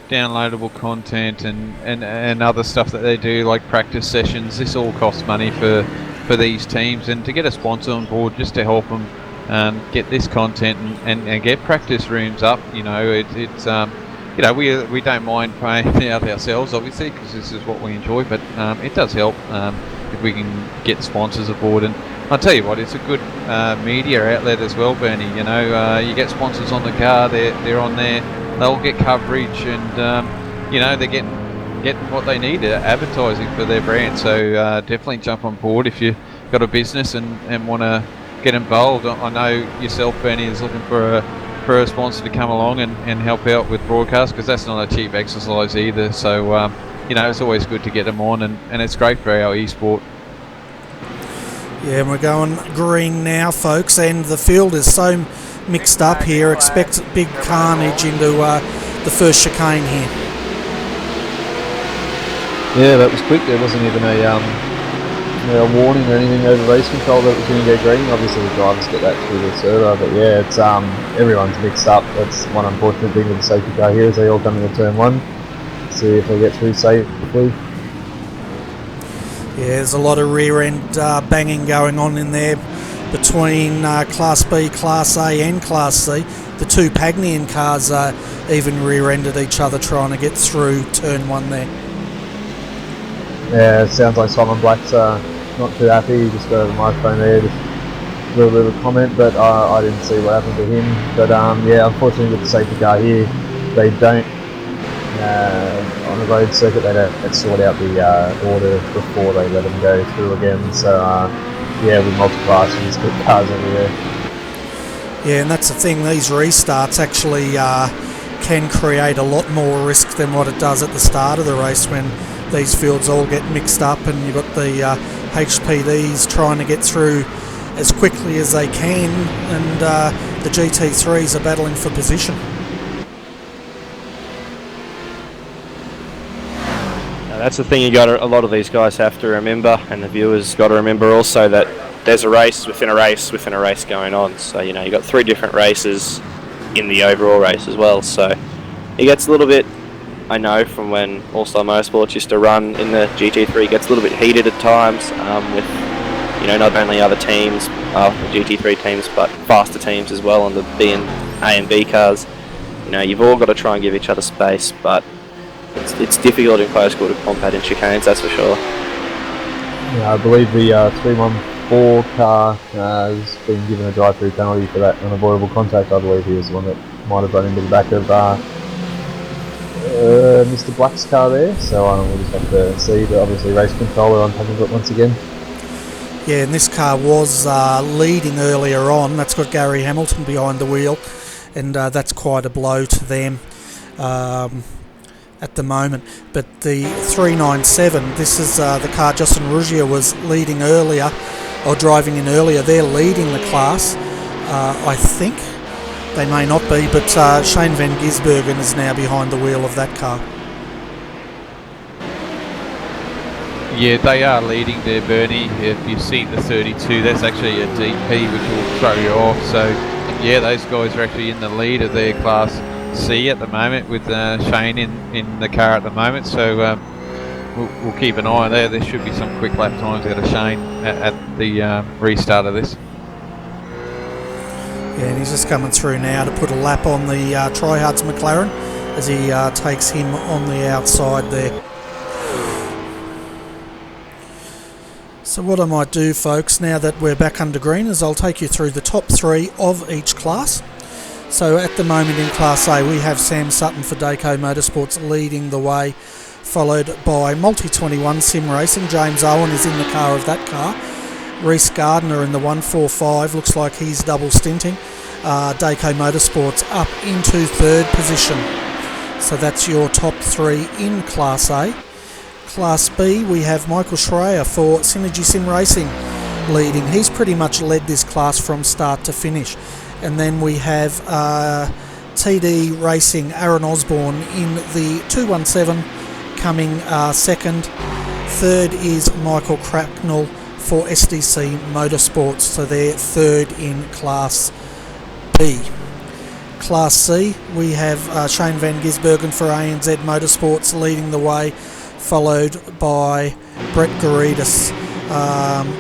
S2: downloadable content and other stuff that they do, like practice sessions. This all costs money for these teams, and to get a sponsor on board just to help them get this content and get practice rooms up, you know, it's you know, we don't mind paying out ourselves, obviously, because this is what we enjoy, but it does help if we can get sponsors aboard. And I'll tell you what, it's a good media outlet as well, Bernie. You know, you get sponsors on the car, they're on there, they'll get coverage, and you know, they're getting what they need, advertising for their brand. So definitely jump on board if you've got a business and want to get involved. I know yourself, Bernie, is looking for a sponsor to come along and help out with broadcast, because that's not a cheap exercise either. So you know, it's always good to get them on, and it's great for our e-sport.
S1: Yeah, and we're going green now, folks, and the field is so mixed up here. Expect big carnage into the first chicane here.
S5: Yeah, that was quick. There wasn't even a warning or anything over race control that it was going to go green. Obviously the drivers get that through the server, but yeah, it's everyone's mixed up. That's one unfortunate thing with the safety car here, is they all come into turn one. See if they get through safely.
S1: Yeah, there's a lot of rear end banging going on in there between Class B, Class A and Class C. The two Pagnian cars even rear-ended each other trying to get through turn one there.
S5: Yeah, it sounds like Simon Black's not too happy. He just got over the microphone there, just a little bit of a comment, but I didn't see what happened to him. But yeah, unfortunately with the safety car here, they don't, on the road circuit, they don't sort out the order before they let them go through again. So yeah, with multi-class, you just get cars everywhere.
S1: Yeah, and that's the thing, these restarts actually can create a lot more risk than what it does at the start of the race, when these fields all get mixed up and you've got the HPDs trying to get through as quickly as they can, and the GT3s are battling for position.
S4: That's the thing a lot of these guys have to remember, and the viewers got to remember also, that there's a race within a race within a race going on. So, you know, you've got 3 different races in the overall race as well. So it gets a little bit, I know from when All-Star Motorsports used to run in the GT3, it gets a little bit heated at times with, you know, not only other teams, the GT3 teams, but faster teams as well on the B and A and B cars. You know, you've all got to try and give each other space, but it's difficult in close quarter combat in chicanes, that's for sure.
S5: Yeah, I believe the 314 car has been given a drive-through penalty for that unavoidable contact. I believe he was the one that might have run into the back of Mr. Black's car there, so we'll just have to see. But obviously race controller on top of it once again.
S1: Yeah, and this car was leading earlier on. That's got Gary Hamilton behind the wheel, and that's quite a blow to them at the moment. But the 397, this is the car Justin Ruggier was leading earlier, or driving in earlier. They're leading the class, I think. They may not be, but Shane van Gisbergen is now behind the wheel of that car.
S2: Yeah, they are leading there, Bernie. If you see the 32, that's actually a DP, which will throw you off. So yeah, those guys are actually in the lead of their Class C at the moment, with Shane in the car at the moment. So we'll keep an eye on there. There should be some quick lap times out of Shane at the restart of this.
S1: Yeah, and he's just coming through now to put a lap on the Tryhards McLaren as he takes him on the outside there. So what I might do, folks, now that we're back under green, is I'll take you through the top 3 of each class. So at the moment in Class A, we have Sam Sutton for Dayco Motorsports leading the way, followed by Multi-21 Sim Racing. James Owen is in the car of that car. Reece Gardner in the 145, looks like he's double stinting. Dayco Motorsports up into 3rd position. So that's your top 3 in Class A. Class B, we have Michael Schreier for Synergy Sim Racing leading. He's pretty much led this class from start to finish. And then we have TD Racing, Aaron Osborne in the 217 coming 2nd. 3rd is Michael Cracknell for SDC Motorsports, so they're 3rd in Class B. Class C, we have Shane van Gisbergen for ANZ Motorsports leading the way, followed by Brett Garidis.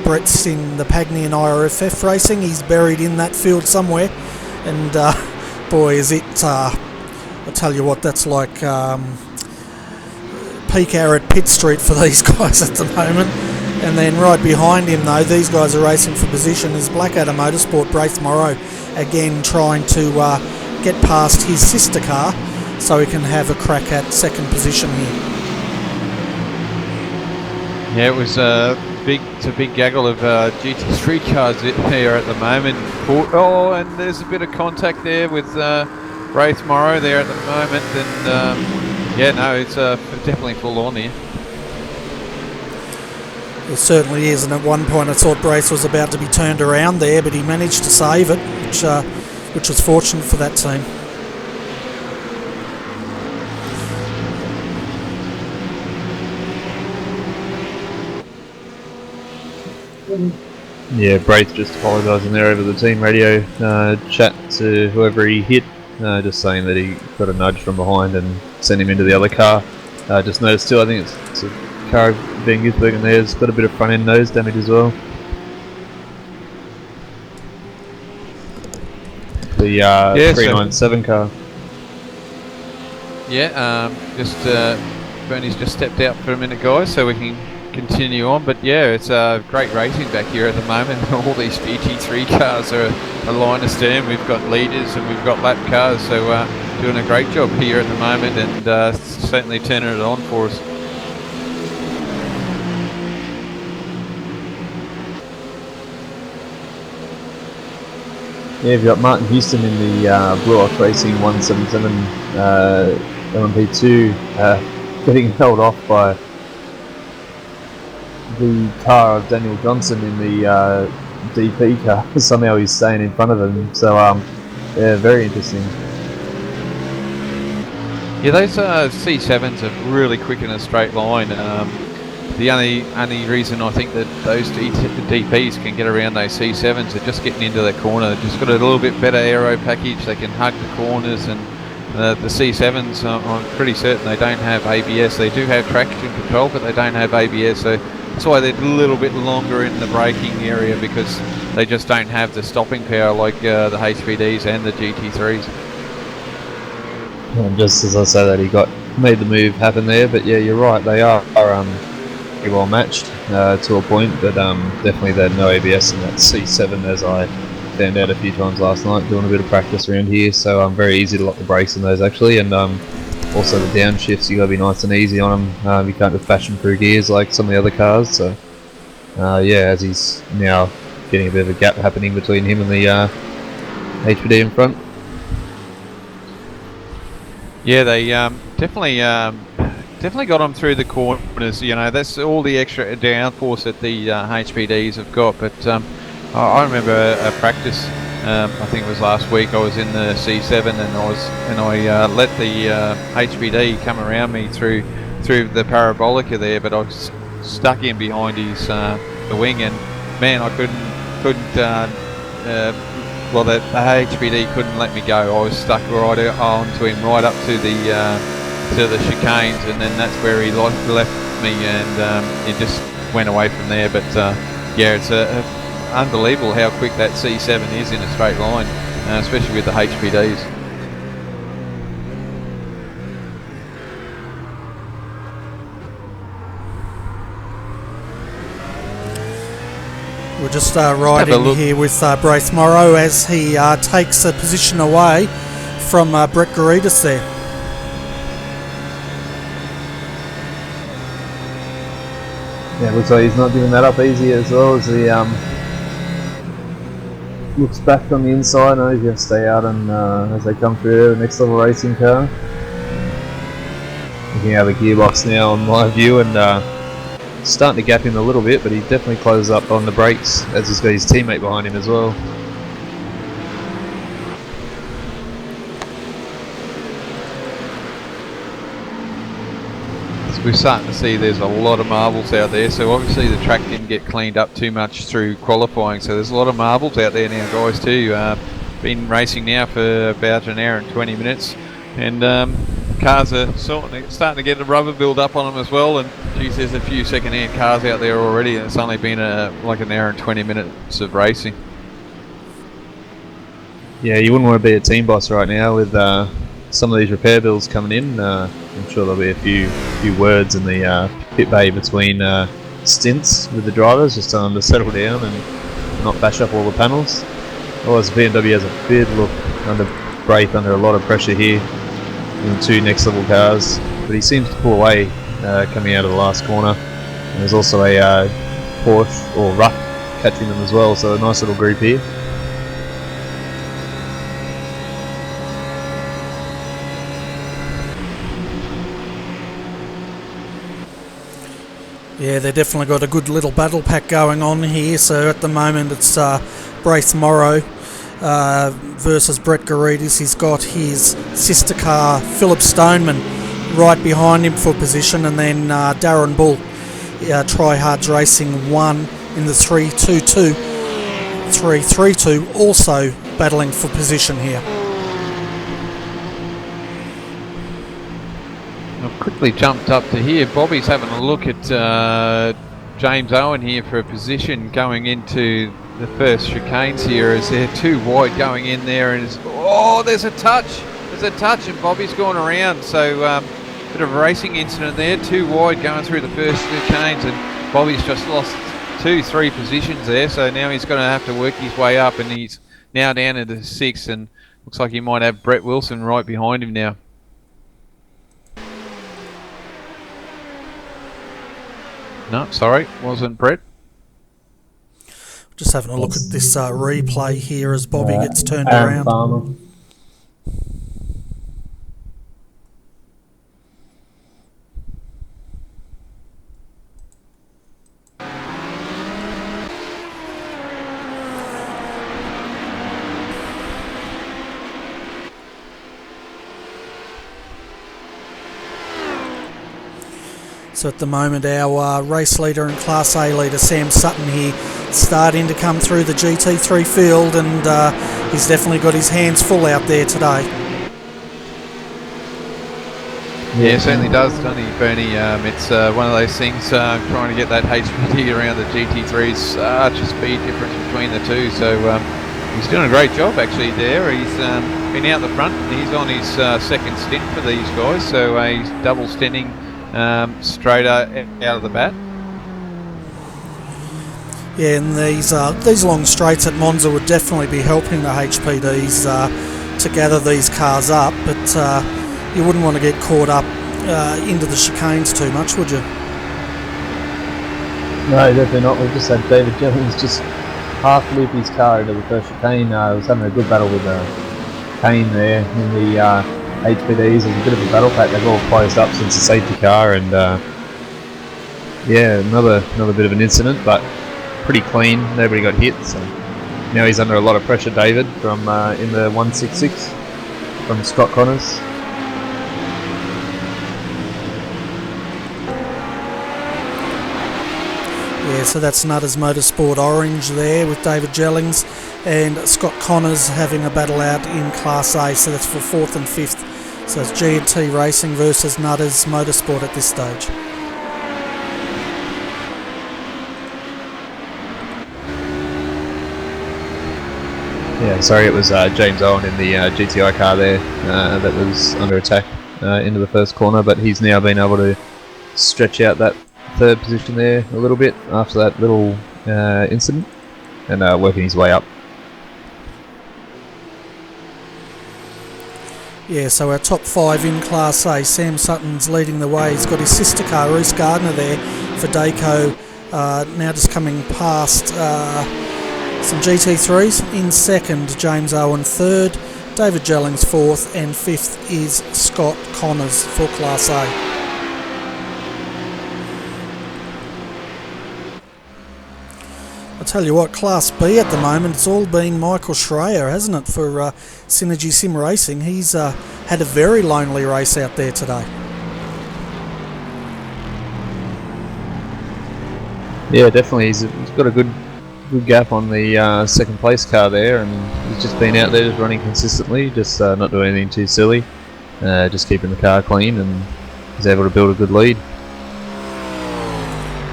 S1: Brett's in the Pagny and IRFF Racing. He's buried in that field somewhere, and boy, is it, I'll tell you what, that's like peak hour at Pitt Street for these guys at the moment. And then right behind him, though, these guys are racing for position, is Blackadder Motorsport, Braith Morrow, again trying to get past his sister car so he can have a crack at second position here.
S2: Yeah, it was a big gaggle of GT3 cars here at the moment. Oh, and there's a bit of contact there with Braith Morrow there at the moment, and yeah, no, it's definitely full on here.
S1: It certainly is, and at one point I thought Braith was about to be turned around there, but he managed to save it, which was fortunate for that team.
S5: Yeah, Braith just apologising there over the team radio, chat to whoever he hit, just saying that he got a nudge from behind and sent him into the other car. Just noticed too, I think it's a car being Uthberg, and there's got a bit of front end nose damage as well. The 397 car.
S2: Yeah, Bernie's just stepped out for a minute, guys, so we can continue on. But yeah, it's great racing back here at the moment. All these GT3 cars are line astern. We've got leaders and we've got lap cars, so doing a great job here at the moment, and certainly turning it on for us.
S5: Yeah, you've got Martin Houston in the Blue Ox Racing 177 LMP2 getting held off by the car of Daniel Johnson in the DP car. Somehow he's staying in front of him, so yeah, very interesting.
S2: Yeah, those C7s are really quick in a straight line. The only reason I think that those DPs can get around those C7s are just getting into that corner. They've just got a little bit better aero package. They can hug the corners, and the C7s, I'm pretty certain they don't have ABS. They do have traction control, but they don't have ABS. So that's why they're a little bit longer in the braking area, because they just don't have the stopping power like the HPDs and the GT3s.
S5: And just as I say that, he made the move happen there, but yeah, you're right. They are pretty well matched to a point, but definitely they had no ABS in that C7, as I found out a few times last night doing a bit of practice around here. So very easy to lock the brakes in those actually, and also the downshifts, you got to be nice and easy on them. You can't just bash them through gears like some of the other cars. So yeah, as he's now getting a bit of a gap happening between him and the HPD in front.
S2: Yeah, they definitely got them through the corners. You know, that's all the extra downforce that the HPDs have got. But I remember a practice. I think it was last week. I was in the C7 and I let the HPD come around me through the parabolica there, but I was stuck in behind his the wing, and man, I couldn't. Well, the HPD couldn't let me go. I was stuck right onto him, right up to the chicanes, and then that's where he left me, and he just went away from there. But yeah, it's unbelievable how quick that C7 is in a straight line, especially with the HPDs.
S1: We're just riding here with Braith Morrow as he takes a position away from Brett Garitas there.
S5: Yeah, looks like he's not giving that up easy as well, as he looks back on the inside. I know he's going to stay out and as they come through the next level racing car. Looking at the gearbox now on my view, and starting to gap him a little bit, but he definitely closes up on the brakes as he's got his teammate behind him as well.
S2: So we're starting to see there's a lot of marbles out there, so obviously the track didn't get cleaned up too much through qualifying, so there's a lot of marbles out there now, guys, too. Been racing now for about an hour and 20 minutes, and cars are starting to get a rubber build up on them as well, and geez, there's a few second-hand cars out there already, and it's only been like an hour and 20 minutes of racing.
S5: Yeah, you wouldn't want to be a team boss right now with some of these repair bills coming in. I'm sure there'll be a few words in the pit bay between stints with the drivers, just to settle down and not bash up all the panels. Otherwise, BMW has a bit look under brake, under a lot of pressure here in the two next level cars, but he seems to pull away coming out of the last corner. And there's also a Porsche or Ruck catching them as well, so a nice little group here.
S1: Yeah, they definitely got a good little battle pack going on here. So at the moment it's Braith Morrow versus Brett Garidis. He's got his sister car Philip Stoneman right behind him for position, and then Darren Bull, Tryhards Racing 1 in the 3-2, also battling for position here.
S2: I've quickly jumped up to here. Bobby's having a look at James Owen here for a position going into the first chicanes here, as they're too wide going in there, and there's a touch, and Bobby's gone around, so bit of a racing incident there, too wide going through the first chicanes, and Bobby's just lost 2-3 positions there, so now he's going to have to work his way up, and he's now down into 6th, and looks like he might have Brett Wilson right behind him now. No, sorry, wasn't Brett.
S1: Just having a look at this replay here as Bobby gets turned around.
S5: Farmer.
S1: So at the moment our race leader and Class A leader Sam Sutton here starting to come through the GT3 field, and he's definitely got his hands full out there today.
S2: Yeah, it certainly does, doesn't he, Bernie? It's one of those things, trying to get that HPD around the GT3 is such a speed difference between the two, so he's doing a great job actually there. He's been out the front, he's on his second stint for these guys, so he's double stinting straight out of the bat.
S1: Yeah, and these long straights at Monza would definitely be helping the HPDs to gather these cars up, but you wouldn't want to get caught up into the chicanes too much, would you?
S5: No, definitely not. We've just had David Jennings just half loop his car into the first chicane. Was having a good battle with Kane there in the HPDs. There's a bit of a battle pack. They've all closed up since the safety car, and yeah, another bit of an incident, but pretty clean. Nobody got hit, so now he's under a lot of pressure. David from in the 166 from Scott Connors.
S1: Yeah, so that's Nutters Motorsport Orange there with David Jellings and Scott Connors having a battle out in Class A, so that's for 4th and 5th. So it's G&T Racing versus Nutters Motorsport at this stage.
S5: Yeah, sorry, it was James Owen in the GTI car there that was under attack into the first corner, but he's now been able to stretch out that third position there a little bit after that little incident, and working his way up.
S1: Yeah, so our top 5 in Class A, Sam Sutton's leading the way. He's got his sister car, Reese Gardner, there for Dayco, now just coming past some GT3s. In second, James Owen third, David Jellings fourth, and fifth is Scott Connors for Class A. I tell you what, Class B at the moment, it's all been Michael Schreier, hasn't it, for Synergy Sim Racing. He's had a very lonely race out there today.
S5: Yeah, definitely. He's got a good gap on the second place car there, and he's just been out there just running consistently, just not doing anything too silly, just keeping the car clean, and he's able to build a good lead.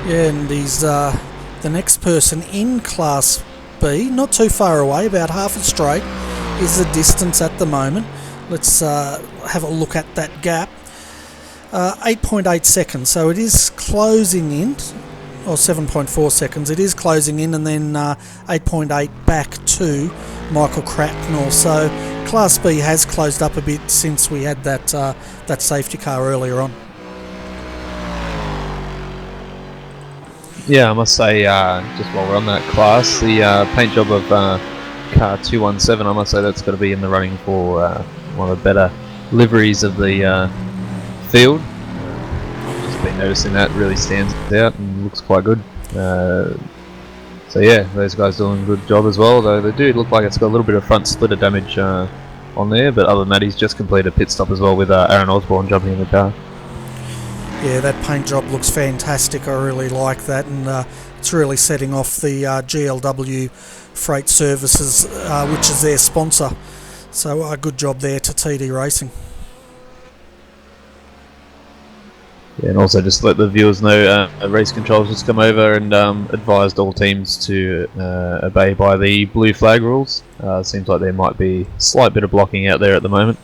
S5: Yeah,
S1: and he's the next person in Class B, not too far away, about half a straight is the distance at the moment. Let's have a look at that gap. 8.8 seconds, so it is closing in. or 7.4 seconds. It is closing in, and then 8.8 back to Michael Cracknell. So Class B has closed up a bit since we had that safety car earlier on.
S5: Yeah, I must say, just while we're on that class, the paint job of car 217, I must say that's got to be in the running for one of the better liveries of the field. I've just been noticing that really stands out and looks quite good. So yeah, those guys doing a good job as well, though they do look like it's got a little bit of front splitter damage on there, but other than that, he's just completed a pit stop as well with Aaron Osborne jumping in the car.
S1: Yeah, that paint job looks fantastic. I really like that, and it's really setting off the GLW Freight Services, which is their sponsor. So a good job there to TD Racing.
S5: Yeah, and also just let the viewers know, race control's just come over and advised all teams to obey by the blue flag rules. Seems like there might be a slight bit of blocking out there at the moment.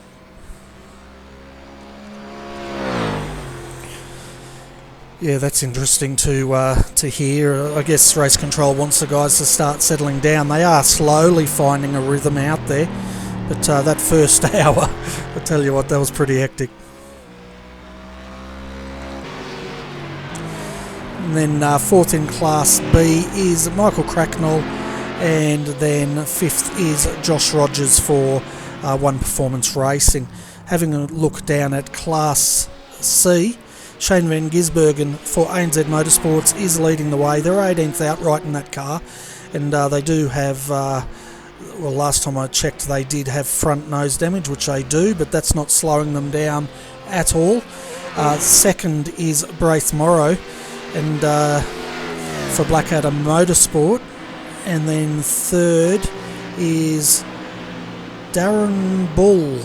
S1: Yeah, that's interesting to hear. I guess race control wants the guys to start settling down. They are slowly finding a rhythm out there, but that first hour, I tell you what, that was pretty hectic. And then fourth in Class B is Michael Cracknell, and then fifth is Josh Rogers for One Performance Racing. Having a look down at Class C, Shane Van Gisbergen for ANZ Motorsports is leading the way. They're 18th outright in that car, and they do have, well, last time I checked they did have front nose damage, which they do, but that's not slowing them down at all. Second is Braith Morrow, and for Blackadder Motorsport, and then third is Darren Bull,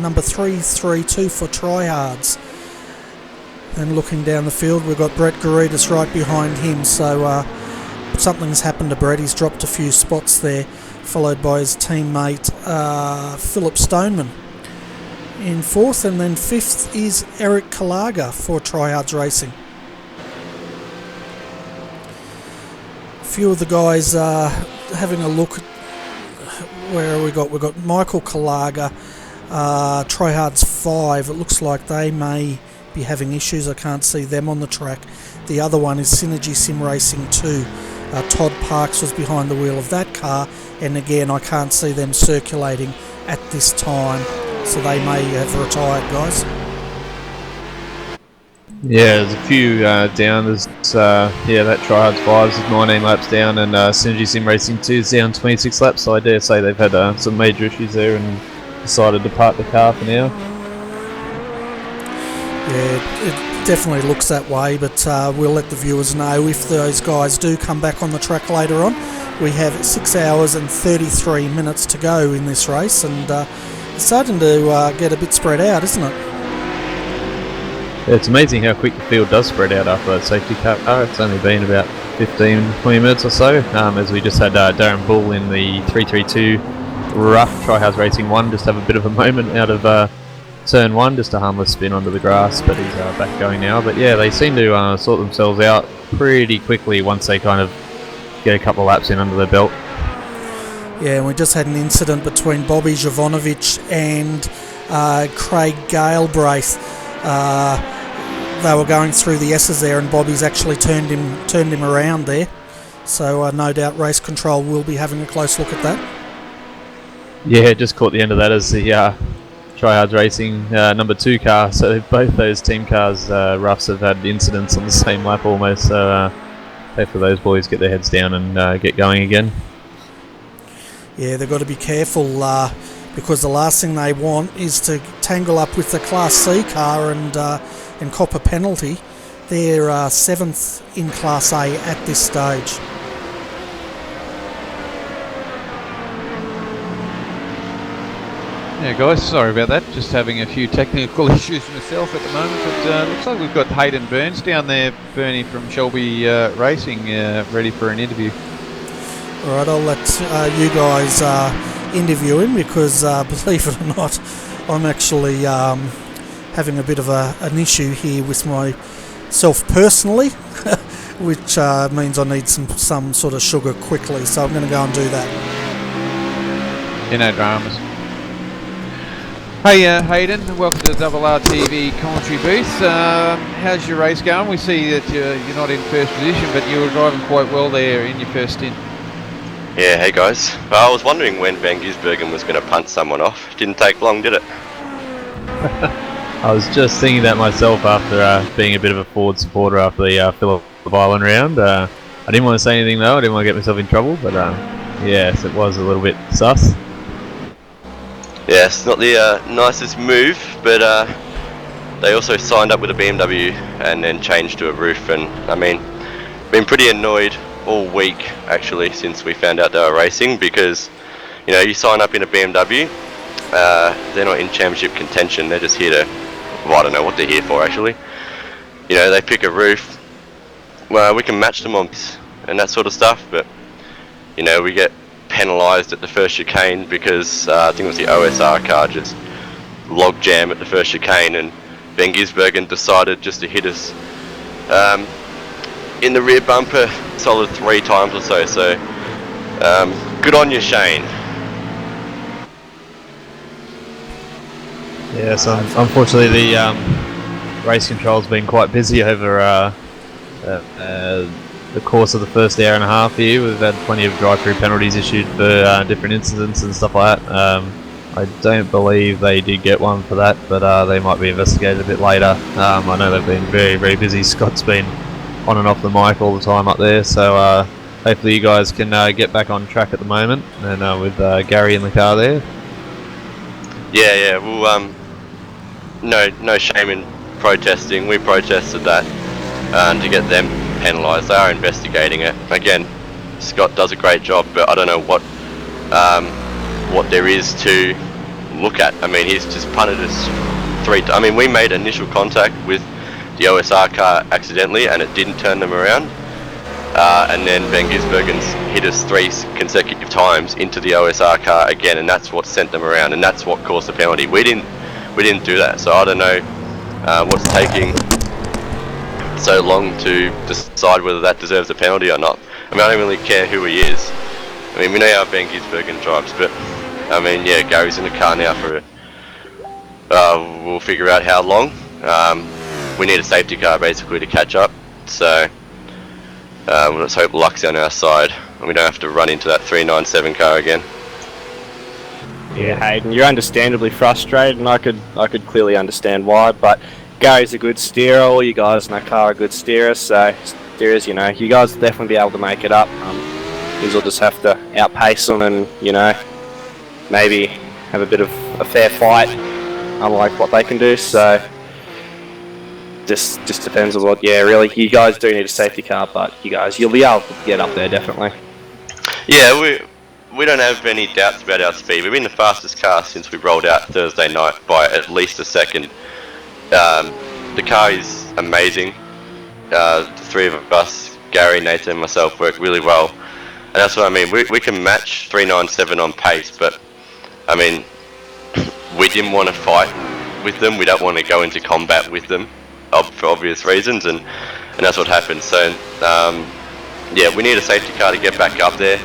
S1: number 332 for Tryhards. And looking down the field, we've got Brett Garitas right behind him, so something's happened to Brett. He's dropped a few spots there, followed by his teammate Philip Stoneman in fourth, and then fifth is Eric Kalaga for Tryhards Racing. A few of the guys having a look. Where we got? We've got Michael Kalaga, Tryhards 5. It looks like they may be having issues. I can't see them on the track. The other one is Synergy Sim Racing 2. Todd Parks was behind the wheel of that car, and again I can't see them circulating at this time, so they may have retired, guys.
S5: Yeah, there's a few down. There's that Tryhards 5 is 19 laps down, and Synergy Sim Racing 2 is down 26 laps, so I dare say they've had some major issues there and decided to park the car for now.
S1: Yeah, it definitely looks that way, but we'll let the viewers know if those guys do come back on the track later on. We have 6 hours and 33 minutes to go in this race, and it's starting to get a bit spread out, isn't it?
S5: Yeah, it's amazing how quick the field does spread out after that safety car. It's only been about 15-20 minutes or so, as we just had Darren Bull in the 332 rough Tryhards Racing 1 just have a bit of a moment out of turn 1, just a harmless spin onto the grass, but he's back going now. But yeah, they seem to sort themselves out pretty quickly once they kind of get a couple of laps in under their belt.
S1: Yeah, and we just had an incident between Bobby Jovanovic and Craig Galbraith. They were going through the S's there, and Bobby's actually turned him around there. So no doubt race control will be having a close look at that.
S5: Yeah, just caught the end of that as the Tryhards Racing number 2 car. So both those team cars, roughs, have had incidents on the same lap almost. So hopefully those boys get their heads down and get going again. Yeah, they've got to be careful because the last thing they want is to tangle up with the Class C car and cop a penalty. They're 7th in Class A at this stage.
S2: Yeah, guys, sorry about that. Just having a few technical issues myself at the moment, but looks like we've got Hayden Burns down there, Bernie from Shelby Racing, ready for an interview.
S1: All right, I'll let you guys interview him because, believe it or not, I'm actually having a bit of an issue here with myself personally. which means I need some sort of sugar quickly. So I'm going to go and do that.
S2: No dramas. Hey Hayden, welcome to the RRTV commentary booth. How's your race going? We see that you're not in first position, but you were driving quite well there in your first stint.
S8: Yeah, hey guys. Well, I was wondering when Van Gisbergen was going to punt someone off. Didn't take long, did it?
S5: I was just thinking that myself after being a bit of a Ford supporter after the Phillip Island round. I didn't want to say anything though, I didn't want to get myself in trouble, but yes, it was a little bit sus.
S8: Yeah, it's not the nicest move, but they also signed up with a BMW and then changed to a roof, and I mean, been pretty annoyed all week actually since we found out they were racing, because you sign up in a BMW, they're not in championship contention, they're just here to, well, I don't know what they're here for actually. They pick a roof, well, we can match them on and that sort of stuff, but we get penalised at the first chicane because I think it was the OSR car just log jam at the first chicane, and Van Gisbergen decided just to hit us in the rear bumper solid 3 times or so, so good on you, Shane.
S5: Yes, unfortunately the race control's been quite busy over the course of the first hour and a half here. We've had plenty of drive-through penalties issued for different incidents and stuff like that. I don't believe they did get one for that, but they might be investigated a bit later. I know they've been very, very busy. Scott's been on and off the mic all the time up there, so hopefully you guys can get back on track at the moment, and with Gary in the car there.
S8: Yeah, well, no shame in protesting. We protested that to get them penalised. They are investigating it. Again, Scott does a great job, but I don't know what there is to look at. I mean, he's just punted us 3 times. I mean, we made initial contact with the OSR car accidentally, and it didn't turn them around. And then Van Gisbergen's hit us 3 consecutive times into the OSR car again, and that's what sent them around, and that's what caused the penalty. We didn't do that, so I don't know what's taking so long to decide whether that deserves a penalty or not. I mean, I don't really care who he is. I mean, we know how Van Gisbergen drives, but I mean, yeah, Gary's in the car now for we'll figure out how long. We need a safety car basically to catch up, so let's hope luck's on our side and we don't have to run into that 397 car again.
S4: Yeah, Hayden, you're understandably frustrated, and I could clearly understand why, but Gary's a good steerer, all you guys in that car are good steerers, so steerers, you guys will definitely be able to make it up. You'll just have to outpace them and, maybe have a bit of a fair fight, unlike what they can do, so just depends on what, really, you guys do need a safety car, but you'll be able to get up there, definitely.
S8: Yeah, we don't have any doubts about our speed. We've been the fastest car since we rolled out Thursday night by at least a second. The car is amazing. The 3 of us, Gary, Nathan and myself, work really well, and that's what I mean. We can match 397 on pace, but I mean, we didn't want to fight with them. We don't want to go into combat with them for obvious reasons, and that's what happened. So yeah, we need a safety car to get back up there.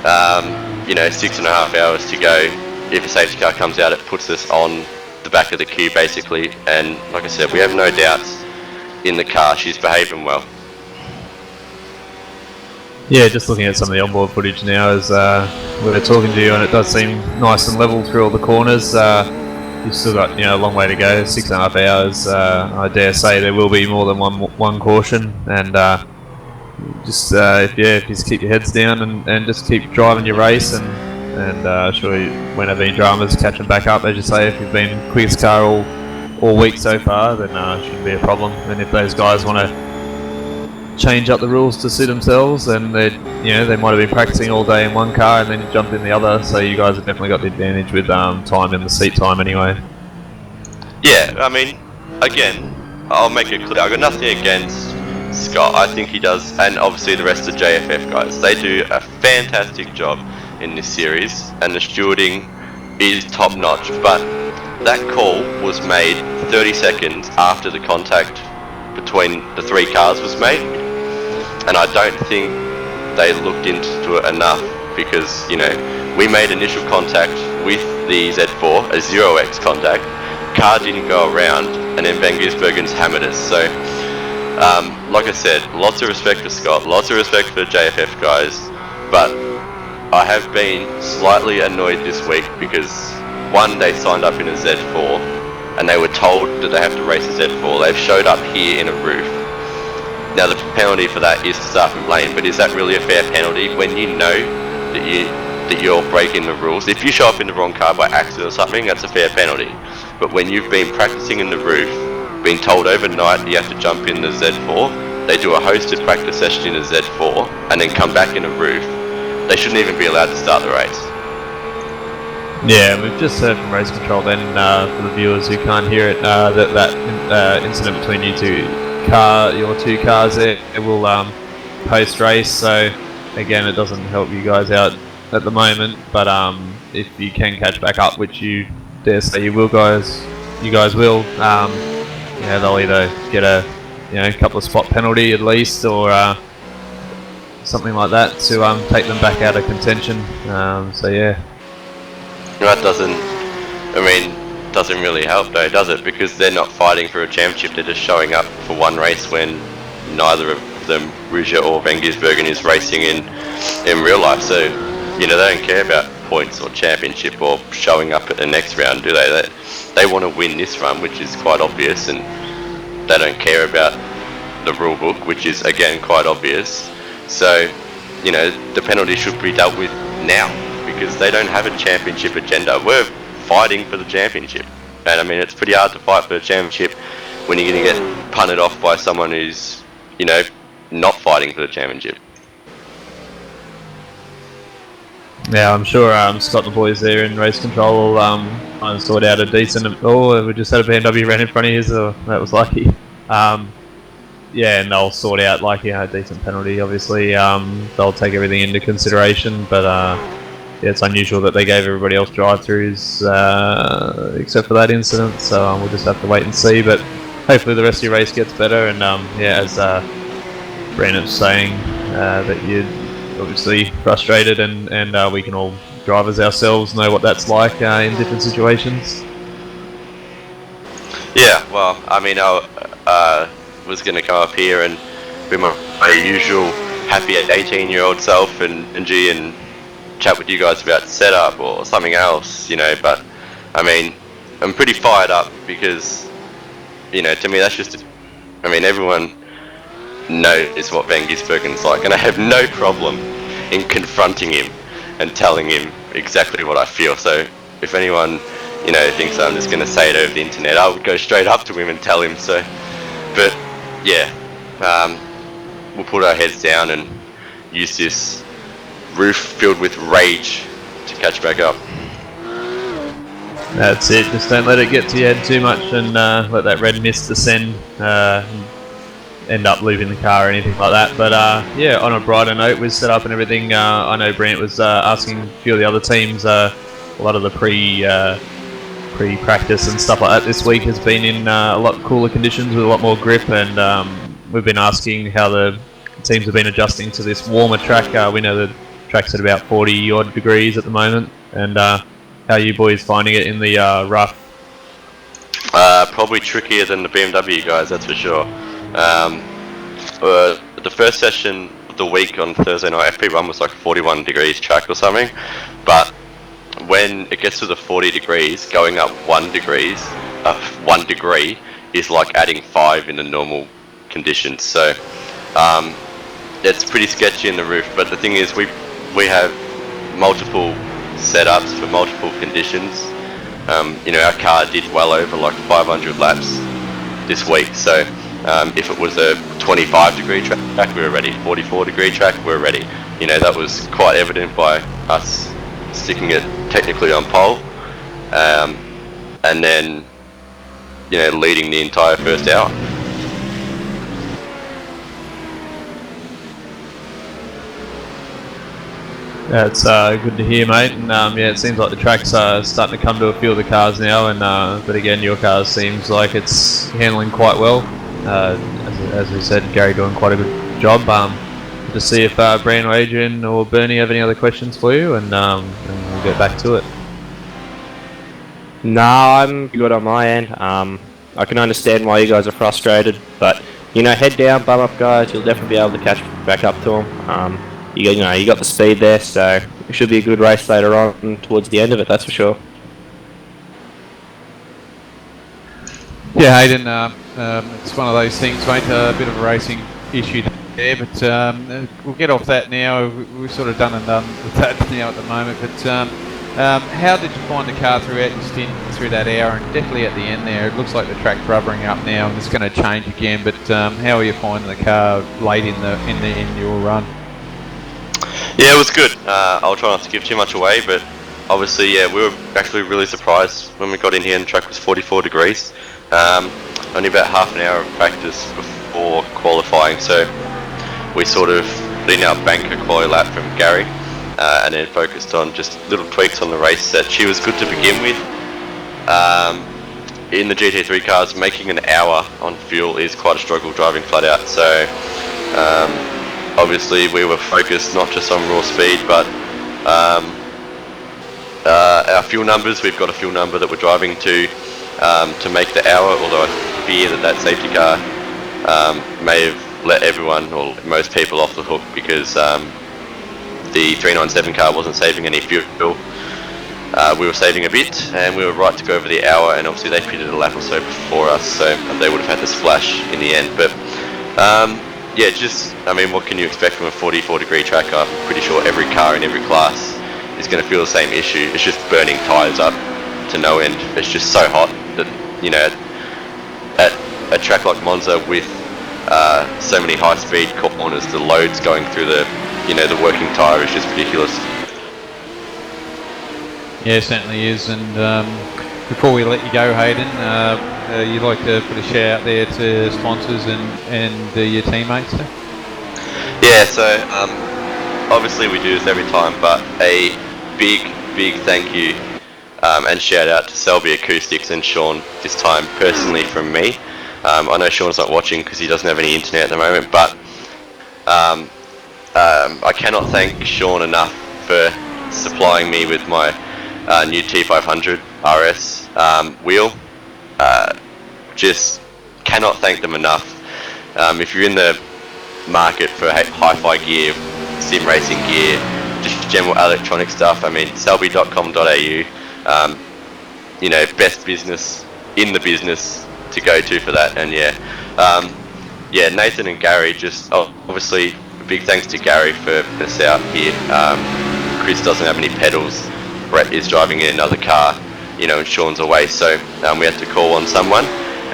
S8: 6.5 hours to go. If a safety car comes out, it puts us on the back of the queue basically, and like I said, we have no doubts in the car. She's behaving well.
S5: Yeah, just looking at some of the onboard footage now as we're talking to you, and it does seem nice and level through all the corners. You've still got a long way to go, 6.5 hours. I dare say there will be more than one caution, and if you just keep your heads down and just keep driving your race, and sure you won't have any dramas catching back up. As you say, if you've been quickest car all week so far, then shouldn't be a problem. And if those guys want to change up the rules to suit themselves, then they might have been practicing all day in one car and then jump in the other, so you guys have definitely got the advantage with time in the seat time anyway.
S8: Yeah, I mean, again, I'll make it clear, I've got nothing against Scott. I think he does, and obviously the rest of the JFF guys, they do a fantastic job in this series, and the stewarding is top notch, but that call was made 30 seconds after the contact between the 3 cars was made. and I don't think they looked into it enough, because, you know, we made initial contact with the Z4, a 0x contact, car didn't go around, and then Van Gisbergen's hammered us. So, like I said, lots of respect for Scott, lots of respect for the JFF guys, but I have been slightly annoyed this week because, one, they signed up in a Z4, and they were told that they have to race a Z4. They've showed up here in a roof. Now the penalty for that is to start from lane, but is that really a fair penalty when you know that you're breaking the rules? If you show up in the wrong car by accident or something, that's a fair penalty. But when you've been practicing in the roof, been told overnight that you have to jump in the Z4, they do a hosted practice session in the Z4, and then come back in a roof, they shouldn't even be allowed to start the race.
S5: Yeah, we've just heard from race control then, for the viewers who can't hear it, that incident between your two cars there, it will post race. So again, it doesn't help you guys out at the moment, but if you can catch back up, which you dare say you guys will, they'll either get a couple of spot penalty at least, or something like that to take them back out of contention. So yeah.
S8: That doesn't really help though, does it? Because they're not fighting for a championship, they're just showing up for one race when neither of them, Rouge or Van Gisbergen, is racing in real life. So, you know, they don't care about points or championship or showing up at the next round, do they? They want to win this run, which is quite obvious, and they don't care about the rule book, which is again quite obvious. So, you know, the penalty should be dealt with now, because they don't have a championship agenda. We're fighting for the championship, and I mean, it's pretty hard to fight for the championship when you're going to get punted off by someone who's, you know, not fighting for the championship.
S5: Yeah, I'm sure Scott and the boys there in race control will try and sort out a decent. Oh, we just had a BMW ran in front of you, so that was lucky. Yeah, and they'll sort out a decent penalty. Obviously, they'll take everything into consideration, but yeah, it's unusual that they gave everybody else drive-throughs except for that incident. So we'll just have to wait and see. But hopefully the rest of your race gets better. And yeah, as Brandon's saying, that you're obviously frustrated, and we can all drivers ourselves know what that's like in different situations.
S8: Yeah, well, I mean, I was going to come up here and be my usual happy 18-year-old self and chat with you guys about setup or something else, you know, but I mean, I'm pretty fired up because, you know, to me that's just, I mean, everyone knows what Van Gisbergen's like, and I have no problem in confronting him and telling him exactly what I feel. So if anyone, you know, thinks I'm just going to say it over the internet, I would go straight up to him and tell him. So, but yeah, we'll put our heads down and use this roof filled with rage to catch back up.
S5: That's it, just don't let it get to your head too much, and let that red mist descend, end up looping the car or anything like that. But yeah, on a brighter note, we're set up and everything. I know Brant was asking a few of the other teams, a lot of the pre-practice and stuff like that this week has been in a lot cooler conditions with a lot more grip, and we've been asking how the teams have been adjusting to this warmer track. We know the track's at about 40 odd degrees at the moment, and how are you boys finding it in the rough?
S8: Probably trickier than the BMW guys, that's for sure. The first session of the week on Thursday night, FP1 was like 41 degrees track or something, but when it gets to the 40 degrees, going up 1 degree is like adding 5 in the normal conditions. So it's pretty sketchy in the roof, but the thing is we have multiple setups for multiple conditions. You know, our car did well over like 500 laps this week, so if it was a 25 degree track, we were ready. 44 degree track, we were ready. You know, that was quite evident by us sticking it technically on pole, and then, you know, leading the entire first hour.
S5: That's good to hear, mate. And yeah, it seems like the track's starting to come to a few of the cars now, and but again, your car seems like it's handling quite well. As we said, Gary doing quite a good job. to see if Brandon, Adrian, or Bernie have any other questions for you, and we'll get back to it.
S4: No, I'm good on my end. I can understand why you guys are frustrated, but head down, bum up, guys. You'll definitely be able to catch back up to them. You got the speed there, so it should be a good race later on towards the end of it. That's for sure.
S2: Yeah, Hayden, it's one of those things, mate. A bit of a racing issue there, but we'll get off that now. We've sort of done and done with that now at the moment. But how did you find the car throughout your stint through that hour, and definitely at the end there? It looks like the track's rubbering up now, and it's going to change again. But how are you finding the car late in your run?
S8: Yeah, it was good. I'll try not to give too much away, but obviously, yeah, we were actually really surprised when we got in here and the track was 44 degrees. Only about half an hour of practice before qualifying, so we sort of did our banker quali lap from Gary, and then focused on just little tweaks on the race set. She was good to begin with. In the GT3 cars, making an hour on fuel is quite a struggle driving flat out, so obviously we were focused not just on raw speed, but our fuel numbers. We've got a fuel number that we're driving to make the hour, although I fear that safety car may have let everyone or most people off the hook, because the 397 car wasn't saving any fuel. We were saving a bit, and we were right to go over the hour, and obviously they pitted a lap or so before us, so they would have had to splash in the end. But yeah, what can you expect from a 44 degree track? I'm pretty sure every car in every class is going to feel the same issue. It's just burning tyres up to no end. It's just so hot that, at a track like Monza with so many high speed corners, the loads going through the working tyre is just ridiculous.
S2: Yeah, it certainly is. And before we let you go, Hayden, you'd like to put a shout out there to sponsors and your teammates there?
S8: Yeah, so obviously we do this every time, but a big thank you and shout out to Selby Acoustics and Sean this time personally from me. I know Sean's not watching because he doesn't have any internet at the moment, but I cannot thank Sean enough for supplying me with my new T500 RS wheel. Just cannot thank them enough. If you're in the market for hi-fi gear, sim racing gear, just general electronic stuff, I mean, selby.com.au, best business in the business to go to for that. And yeah, Nathan and Gary, just obviously big thanks to Gary for us out here. Chris doesn't have any pedals, Brett is driving in another car, and Sean's away, so we had to call on someone,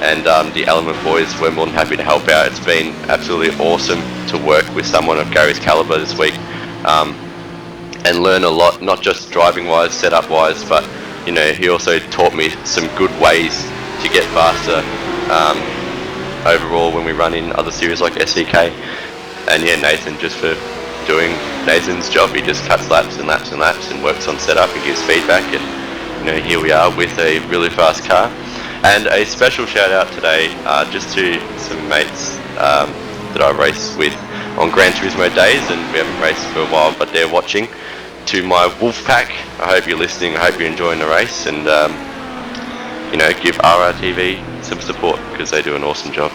S8: and the Element boys were more than happy to help out. It's been absolutely awesome to work with someone of Gary's caliber this week, and learn a lot, not just driving wise, setup wise, but he also taught me some good ways to get faster overall when we run in other series like SEK. And yeah, Nathan, just for doing Nathan's job. He just cuts laps and laps and laps and works on setup and gives feedback, and here we are with a really fast car. And a special shout out today just to some mates that I race with on Gran Turismo days, and we haven't raced for a while, but they're watching. To my Wolf Pack, I hope you're listening, I hope you're enjoying the race, and give RRTV some support because they do an awesome job.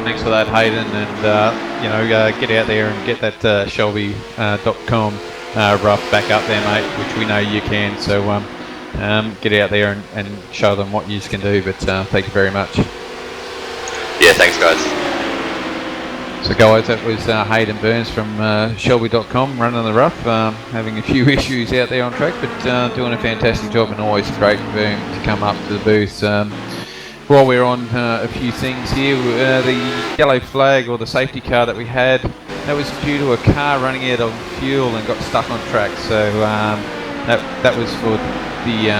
S2: Thanks for that, Hayden, and get out there and get that Shelby.com rough back up there, mate, which we know you can. So get out there and show them what you can do. But thank you very much.
S8: Yeah, thanks, guys.
S2: So guys, that was Hayden Burns from Shelby.com running the rough, having a few issues out there on track, but doing a fantastic job, and always great for him to come up to the booth. While we're on a few things here, the yellow flag or the safety car that we had, that was due to a car running out of fuel and got stuck on track. So that was for the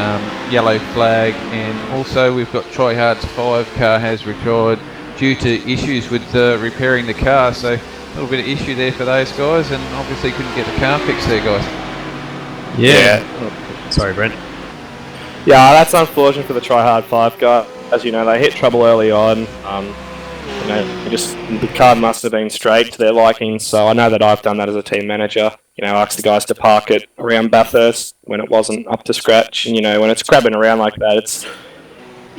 S2: yellow flag, and also we've got Troy Hart's 5 car has retired due to issues with repairing the car. So a little bit of issue there for those guys, and obviously couldn't get the car fixed there, guys.
S5: Yeah. Sorry, Brent.
S4: Yeah, that's unfortunate for the Try Hard 5 guy. As you know, they hit trouble early on.
S9: You know, just the car must have been straight to their liking. So I know that I've done that as a team manager. You know, asked the guys to park it around Bathurst when it wasn't up to scratch. And, you know, when it's grabbing around like that,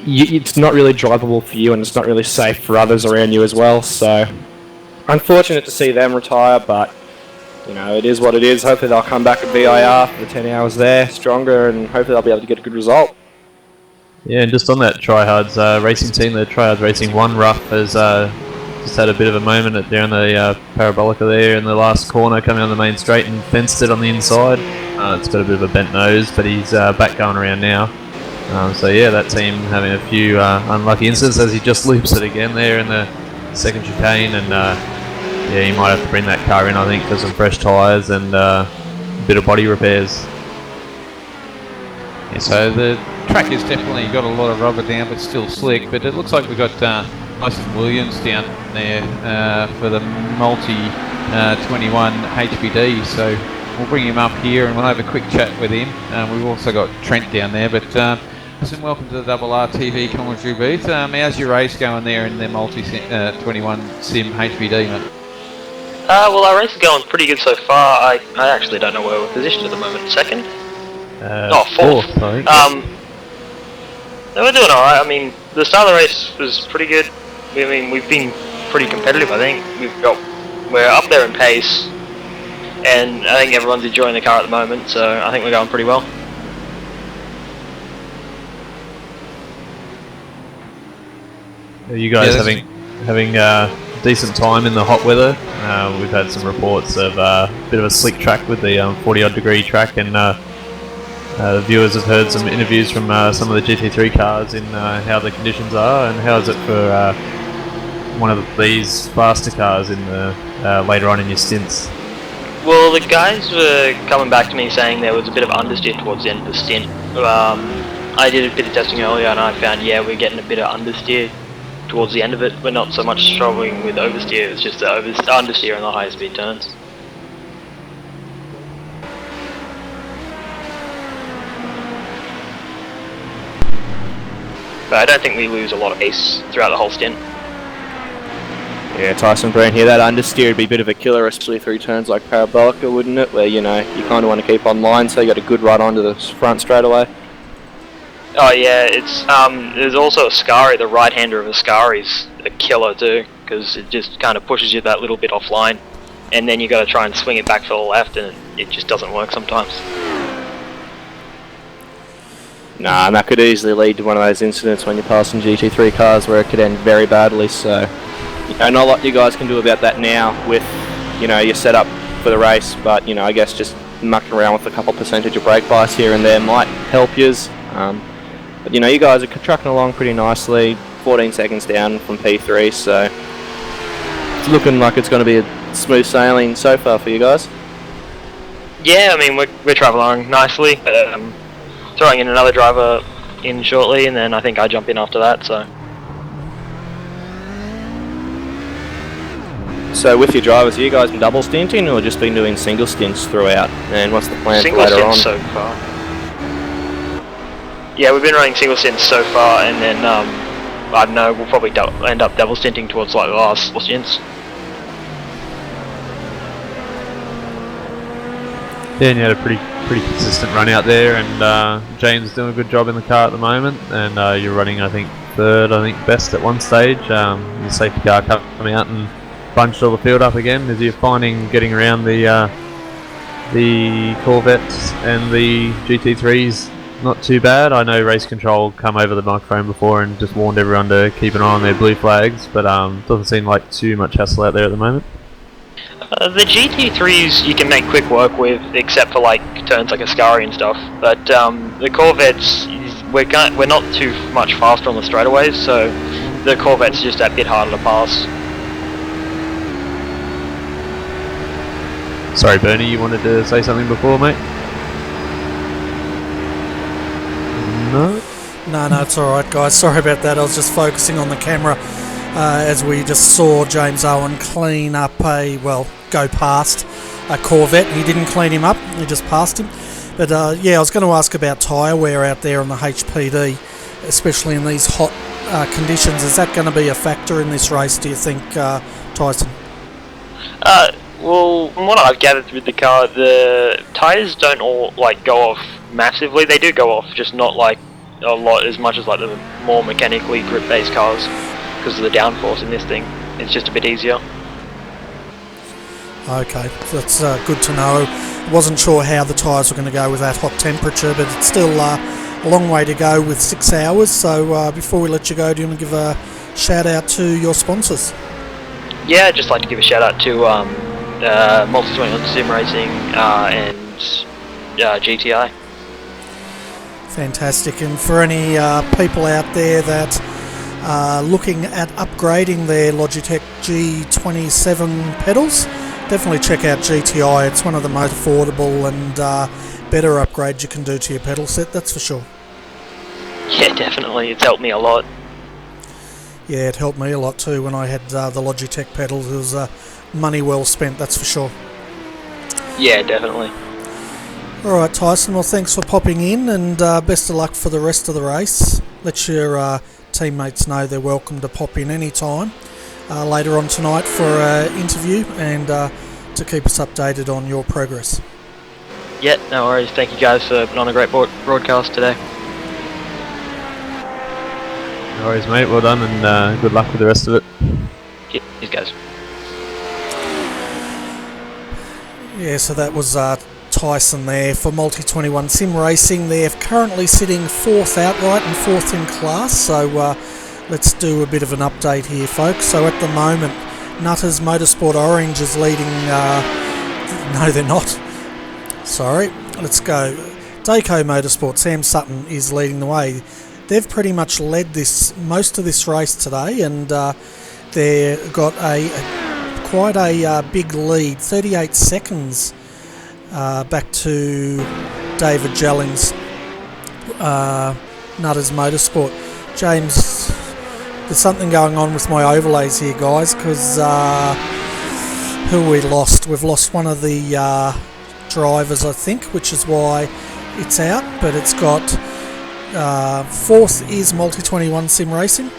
S9: it's not really drivable for you, and it's not really safe for others around you as well. So unfortunate to see them retire, but you know, it is what it is. Hopefully they'll come back at VIR for the 10 hours there, stronger, and hopefully they'll be able to get a good result.
S5: Yeah, and just on that Tryhards racing team, the Tryhards Racing 1 rough has just had a bit of a moment down the parabolica there in the last corner coming on the main straight and fenced it on the inside. It's got a bit of a bent nose, but he's back going around now. So yeah, that team having a few unlucky incidents as he just loops it again there in the second chicane, and yeah, he might have to bring that car in, I think, for some fresh tyres and a bit of body repairs.
S2: Yeah, so the track has definitely got a lot of rubber down, but still slick. But it looks like we've got Tyson Williams down there for the multi 21 HPD. So we'll bring him up here and we'll have a quick chat with him. We've also got Trent down there, but Tyson, welcome to the RRTV commentary booth. How's your race going there in the multi 21 sim HPD, mate?
S10: Well, our race is going pretty good so far. I actually don't know where we're positioned at the moment. Second? Fourth.
S5: I think.
S10: No, we're doing alright. I mean, the start of the race was pretty good. I mean, we've been pretty competitive, I think. We're up there in pace, and I think everyone's enjoying the car at the moment, so I think we're going pretty well.
S5: Are you guys having decent time in the hot weather? We've had some reports of a bit of a slick track with the 40 odd degree track, and the viewers have heard some interviews from some of the GT3 cars in how the conditions are, and how is it for one of these faster cars in the later on in your stints?
S10: Well, the guys were coming back to me saying there was a bit of understeer towards the end of the stint. I did a bit of testing earlier, and I found, yeah, we're getting a bit of understeer towards the end of it. We're not so much struggling with oversteer, it's just the understeer in the higher speed turns. But I don't think we lose a lot of pace throughout the whole stint.
S9: Yeah, Tyson Brown here, that understeer would be a bit of a killer, especially through turns like Parabolica, wouldn't it? Where, you know, you kind of want to keep on line, so you got a good run onto the front straight away.
S10: Oh yeah, it's there's also Ascari, the right-hander of Ascari's a killer too, because it just kind of pushes you that little bit offline, and then you got to try and swing it back for the left, and it just doesn't work sometimes.
S9: Nah, and that could easily lead to one of those incidents when you're passing GT3 cars where it could end very badly, so you know, not a lot you guys can do about that now with, you know, your setup for the race, but, you know, I guess just mucking around with a couple percentage of brake bias here and there might help yous. But, you know, you guys are trucking along pretty nicely, 14 seconds down from P3, so it's looking like it's going to be a smooth sailing so far for you guys.
S10: Yeah, I mean, we're traveling along nicely. Throwing in another driver in shortly, and then I think I jump in after that, so...
S9: So with your drivers, have you guys been double stinting or just been doing single stints throughout? And what's the plan for later on?
S10: Single stints so far. Yeah, we've been running single stints so far, and then I don't know, we'll probably end up double stinting towards like the last 4 stints.
S5: Yeah, and you had a pretty consistent run out there, and James doing a good job in the car at the moment, and you're running, I think, third, best at one stage. The safety car coming out and bunched all the field up again. As you're finding getting around the Corvettes and the GT3s not too bad. I know Race Control come over the microphone before and just warned everyone to keep an eye on their blue flags, but doesn't seem like too much hassle out there at the moment.
S10: The GT3s you can make quick work with, except for like turns like Ascari and stuff. But the Corvettes, we're not too much faster on the straightaways, so the Corvette's just a bit harder to pass.
S5: Sorry, Bernie, you wanted to say something before, mate? No?
S1: No, it's alright, guys. Sorry about that. I was just focusing on the camera as we just saw James Owen clean up go past a Corvette. He didn't clean him up, he just passed him. But yeah, I was going to ask about tyre wear out there on the HPD, especially in these hot conditions, is that going to be a factor in this race, do you think, Tyson?
S10: Well, from what I've gathered with the car, the tyres don't all go off massively. They do go off, just not a lot as much as the more mechanically grip-based cars, because of the downforce in this thing. It's just a bit easier.
S1: Okay, that's good to know. Wasn't sure how the tyres were going to go with that hot temperature, but it's still a long way to go with 6 hours. So before we let you go, do you want to give a shout out to your sponsors?
S10: Yeah, I'd just like to give a shout out to Monza 8Hr Sim Racing and GTI.
S1: Fantastic. And for any people out there that are looking at upgrading their Logitech G27 pedals, definitely check out GTI. It's one of the most affordable and better upgrades you can do to your pedal set, that's for sure.
S10: Yeah, definitely. It's helped me a lot.
S1: Yeah, it helped me a lot too when I had the Logitech pedals. It was money well spent, that's for sure.
S10: Yeah, definitely.
S1: Alright, Tyson, well, thanks for popping in, and best of luck for the rest of the race. Let your teammates know they're welcome to pop in any time later on tonight for an interview and to keep us updated on your progress.
S10: Yeah, no worries. Thank you guys for putting on a great broadcast today.
S5: No worries, mate. Well done, and good luck with the rest of it.
S10: Cheers, guys.
S1: Yeah, so that was Tyson there for Multi-21 Sim Racing. They're currently sitting 4th outright and 4th in class, so let's do a bit of an update here, folks. So at the moment, Nutters Motorsport Orange is leading... no, they're not. Sorry. Let's go. Daco Motorsport, Sam Sutton is leading the way. They've pretty much led most of this race today, and they've got quite a big lead, 38 seconds back to David Jellings, Nutters Motorsport. James, there's something going on with my overlays here, guys, because who we lost? We've lost one of the drivers, I think, which is why it's out, but it's got 4th is Multi-21 Sim Racing,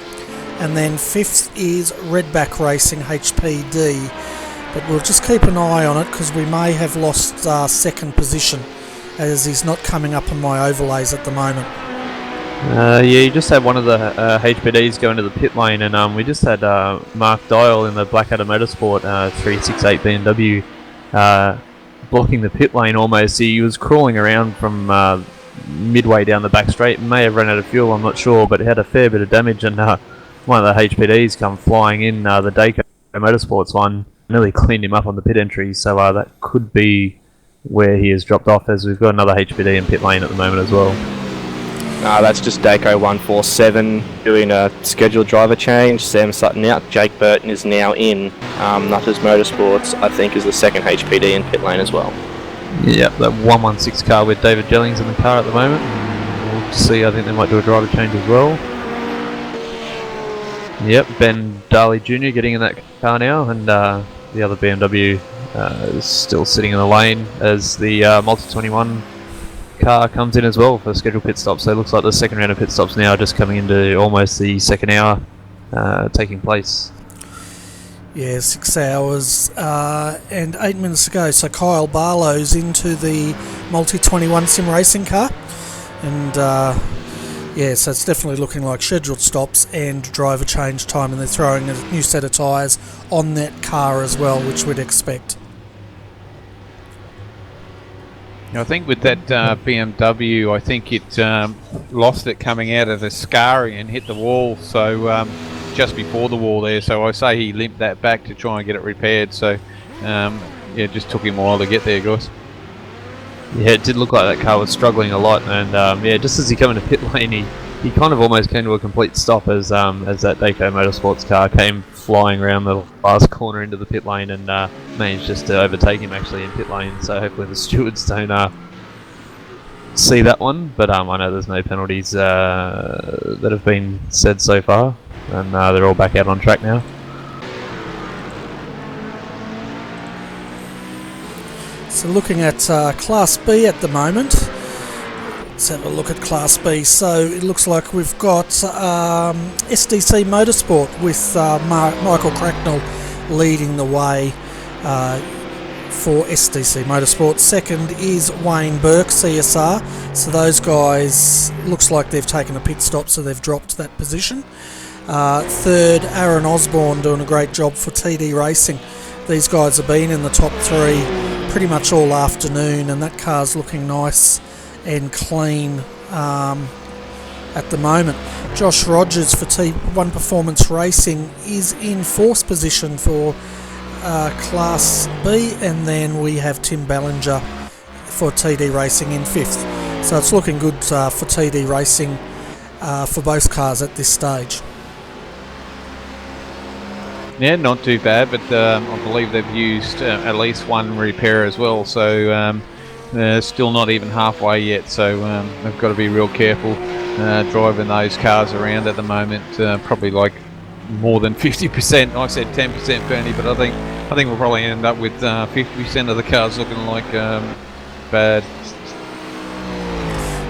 S1: and then 5th is Redback Racing HPD, but we'll just keep an eye on it because we may have lost 2nd position, as he's not coming up on my overlays at the moment.
S5: Yeah, you just had one of the HPDs go into the pit lane, and we just had Mark Dial in the Blackadder Motorsport 368 BMW blocking the pit lane almost. He was crawling around from midway down the back straight, may have run out of fuel, I'm not sure, but it had a fair bit of damage, and one of the HPDs come flying in, the Daco Motorsports one, nearly cleaned him up on the pit entry, so that could be where he has dropped off, as we've got another HPD in pit lane at the moment as well.
S9: That's just Daco 147 doing a scheduled driver change. Sam Sutton out, Jake Burton is now in. Nutters Motorsports, I think, is the 2nd HPD in pit lane as well.
S5: Yep, that 116 car with David Jellings in the car at the moment. We'll see, I think they might do a driver change as well. Yep, Ben Darley Jr. getting in that car now, and the other BMW is still sitting in the lane as the Multi-21 car comes in as well for scheduled pit stops. So it looks like the 2nd round of pit stops now just coming into almost the 2nd hour taking place.
S1: Yeah, 6 hours and 8 minutes to go. So Kyle Barlow's into the Multi-21 Sim Racing car. And yeah, so it's definitely looking like scheduled stops and driver change time. And they're throwing a new set of tyres on that car as well, which we'd expect.
S2: I think with that BMW, I think it lost it coming out of the scarring and hit the wall. So... just before the wall there, so I say he limped that back to try and get it repaired, so yeah, it just took him a while to get there, guys.
S5: Yeah, it did look like that car was struggling a lot, and yeah, just as he came into pit lane, he kind of almost came to a complete stop as that Daco Motorsports car came flying around the last corner into the pit lane, and managed just to overtake him actually in pit lane, so hopefully the stewards don't see that one, but I know there's no penalties that have been said so far. And they're all back out on track now. So looking at Class B at the moment,
S1: Let's have a look at Class B. So it looks like we've got SDC Motorsport with Michael Cracknell leading the way for SDC Motorsport. Second is Wayne Burke, CSR. So those guys, looks like they've taken a pit stop, so they've dropped that position. Third, Aaron Osborne doing a great job for TD Racing. These guys have been in the top three pretty much all afternoon, and that car's looking nice and clean at the moment. Josh Rogers for T1 Performance Racing is in fourth position for Class B, and then we have Tim Ballinger for TD Racing in fifth. So it's looking good for TD Racing for both cars at this stage.
S2: Yeah, not too bad, but I believe they've used at least one repair as well, so they're still not even halfway yet, so they've got to be real careful driving those cars around at the moment. Probably like more than 50%. I said 10%, Bernie, but I think we'll probably end up with 50% of the cars looking like bad.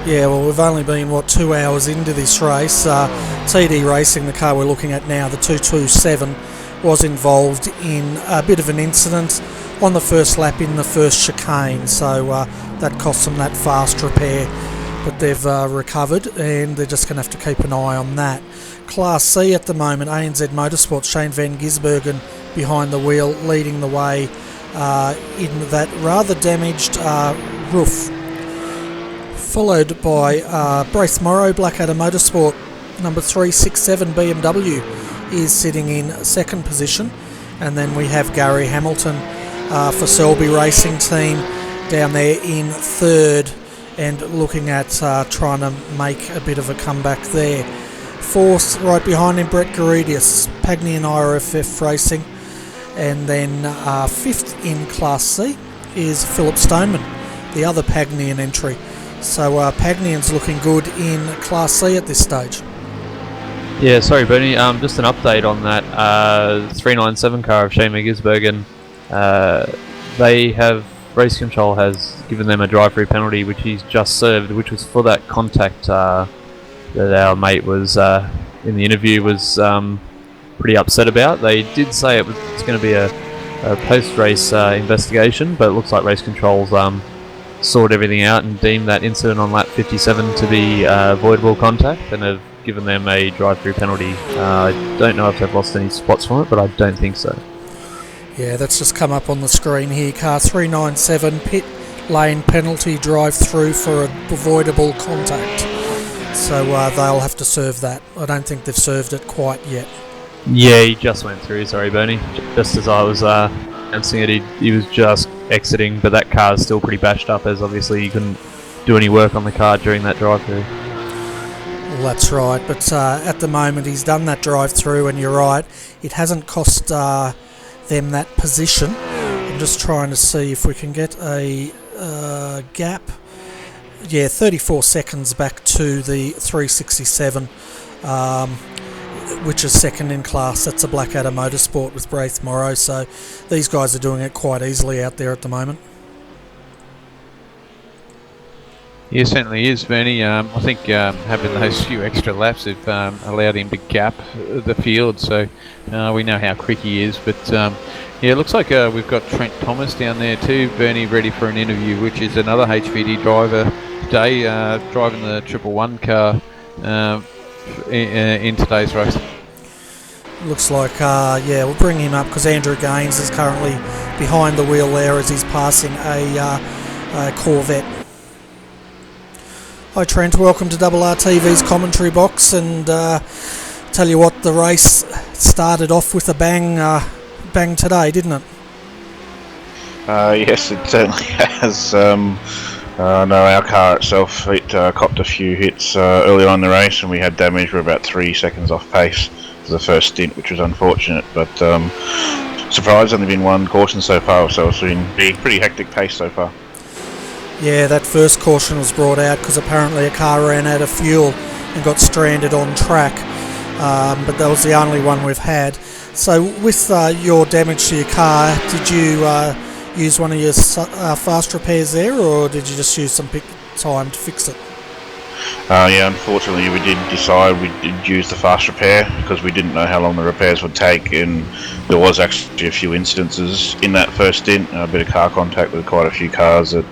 S1: Yeah, well, we've only been, 2 hours into this race. TD Racing, the car we're looking at now, the 227, was involved in a bit of an incident on the first lap in the first chicane, so that cost them that fast repair, but they've recovered, and they're just going to have to keep an eye on that. Class C at the moment, ANZ Motorsport, Shane Van Gisbergen behind the wheel, leading the way in that rather damaged roof, followed by Brace Morrow, Blackadder Motorsport, number 367 BMW is sitting in second position, and then we have Gary Hamilton for Selby Racing Team down there in third, and looking at trying to make a bit of a comeback there. Fourth, right behind him, Brett Garidius, Pagny and IRFF Racing, and then fifth in Class C is Philip Stoneman, the other Pagnian entry. So Pagnian's looking good in Class C at this stage.
S5: Yeah, sorry Bernie, just an update on that 397 car of Shane Gisbergen. They have, Race Control has given them a drive-through penalty which he's just served, which was for that contact that our mate was in the interview was pretty upset about. They did say it's going to be a post-race investigation, but it looks like Race Control's sorted everything out and deemed that incident on lap 57 to be avoidable contact, and have given them a drive-through penalty. I don't know if they've lost any spots from it, but I don't think so.
S1: Yeah, that's just come up on the screen here. Car 397, pit lane penalty drive-through for avoidable contact. So they'll have to serve that. I don't think they've served it quite yet.
S5: Yeah, he just went through, sorry Bernie. Just as I was announcing it, he was just exiting, but that car is still pretty bashed up, as obviously you couldn't do any work on the car during that drive-through.
S1: Well, that's right, but at the moment he's done that drive-through, and you're right, it hasn't cost them that position. I'm just trying to see if we can get a gap. Yeah, 34 seconds back to the 367, which is second in class. That's a Blackadder Motorsport with Braith Morrow, so these guys are doing it quite easily out there at the moment.
S2: Yeah, certainly is, Bernie. I think having those few extra laps have allowed him to gap the field, so we know how quick he is. But yeah, it looks like we've got Trent Thomas down there too, Bernie, ready for an interview, which is another HVD driver today, driving the 111 car in today's race.
S1: Looks like, yeah, we'll bring him up because Andrew Gaines is currently behind the wheel there as he's passing a Corvette. Hi Trent, welcome to RRTV's commentary box, and tell you what, the race started off with a bang today, didn't it?
S11: Yes, it certainly has. No, our car itself, it copped a few hits early on in the race, and we had damage. We're about 3 seconds off pace for the first stint, which was unfortunate, but surprised, only been one caution so far, so it's been a pretty hectic pace so far.
S1: Yeah, that first caution was brought out because apparently a car ran out of fuel and got stranded on track, but that was the only one we've had. So with your damage to your car, did you use one of your fast repairs there, or did you just use some time to fix it?
S11: yeah, unfortunately we did decide we did use the fast repair because we didn't know how long the repairs would take, and there was actually a few incidences in that first stint, a bit of car contact with quite a few cars that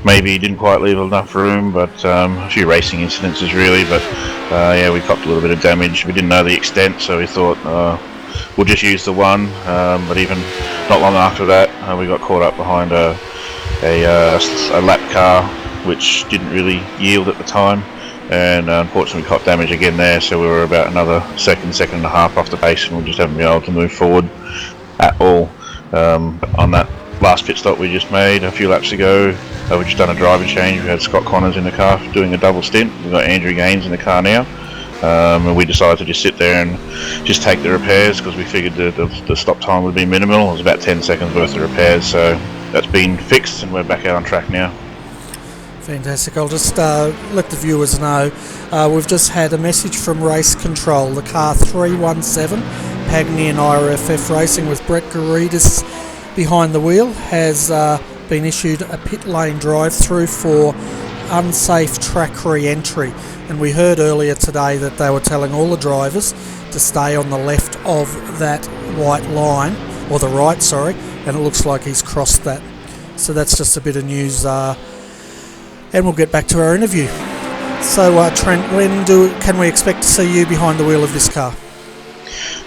S11: maybe didn't quite leave enough room, but a few racing incidences really, but yeah, we copped a little bit of damage. We didn't know the extent, so we thought we'll just use the one, but even not long after that we got caught up behind a lap car which didn't really yield at the time, and unfortunately we copped damage again there, so we were about another second and a half off the pace, and we just haven't been able to move forward at all. On that last pit stop we just made a few laps ago, we've just done a driver change. We had Scott Connors in the car doing a double stint. We've got Andrew Gaines in the car now, and we decided to just sit there and just take the repairs because we figured the stop time would be minimal. It was about 10 seconds worth of repairs, so that's been fixed and we're back out on track now.
S1: Fantastic. I'll just let the viewers know we've just had a message from Race Control. The car 317 Pagny and IRFF Racing with Brett Garidis behind the wheel has been issued a pit lane drive-through for unsafe track re-entry, and we heard earlier today that they were telling all the drivers to stay on the left of that white line, or the right, sorry, and it looks like he's crossed that. So that's just a bit of news, and we'll get back to our interview. So Trent, when can we expect to see you behind the wheel of this car?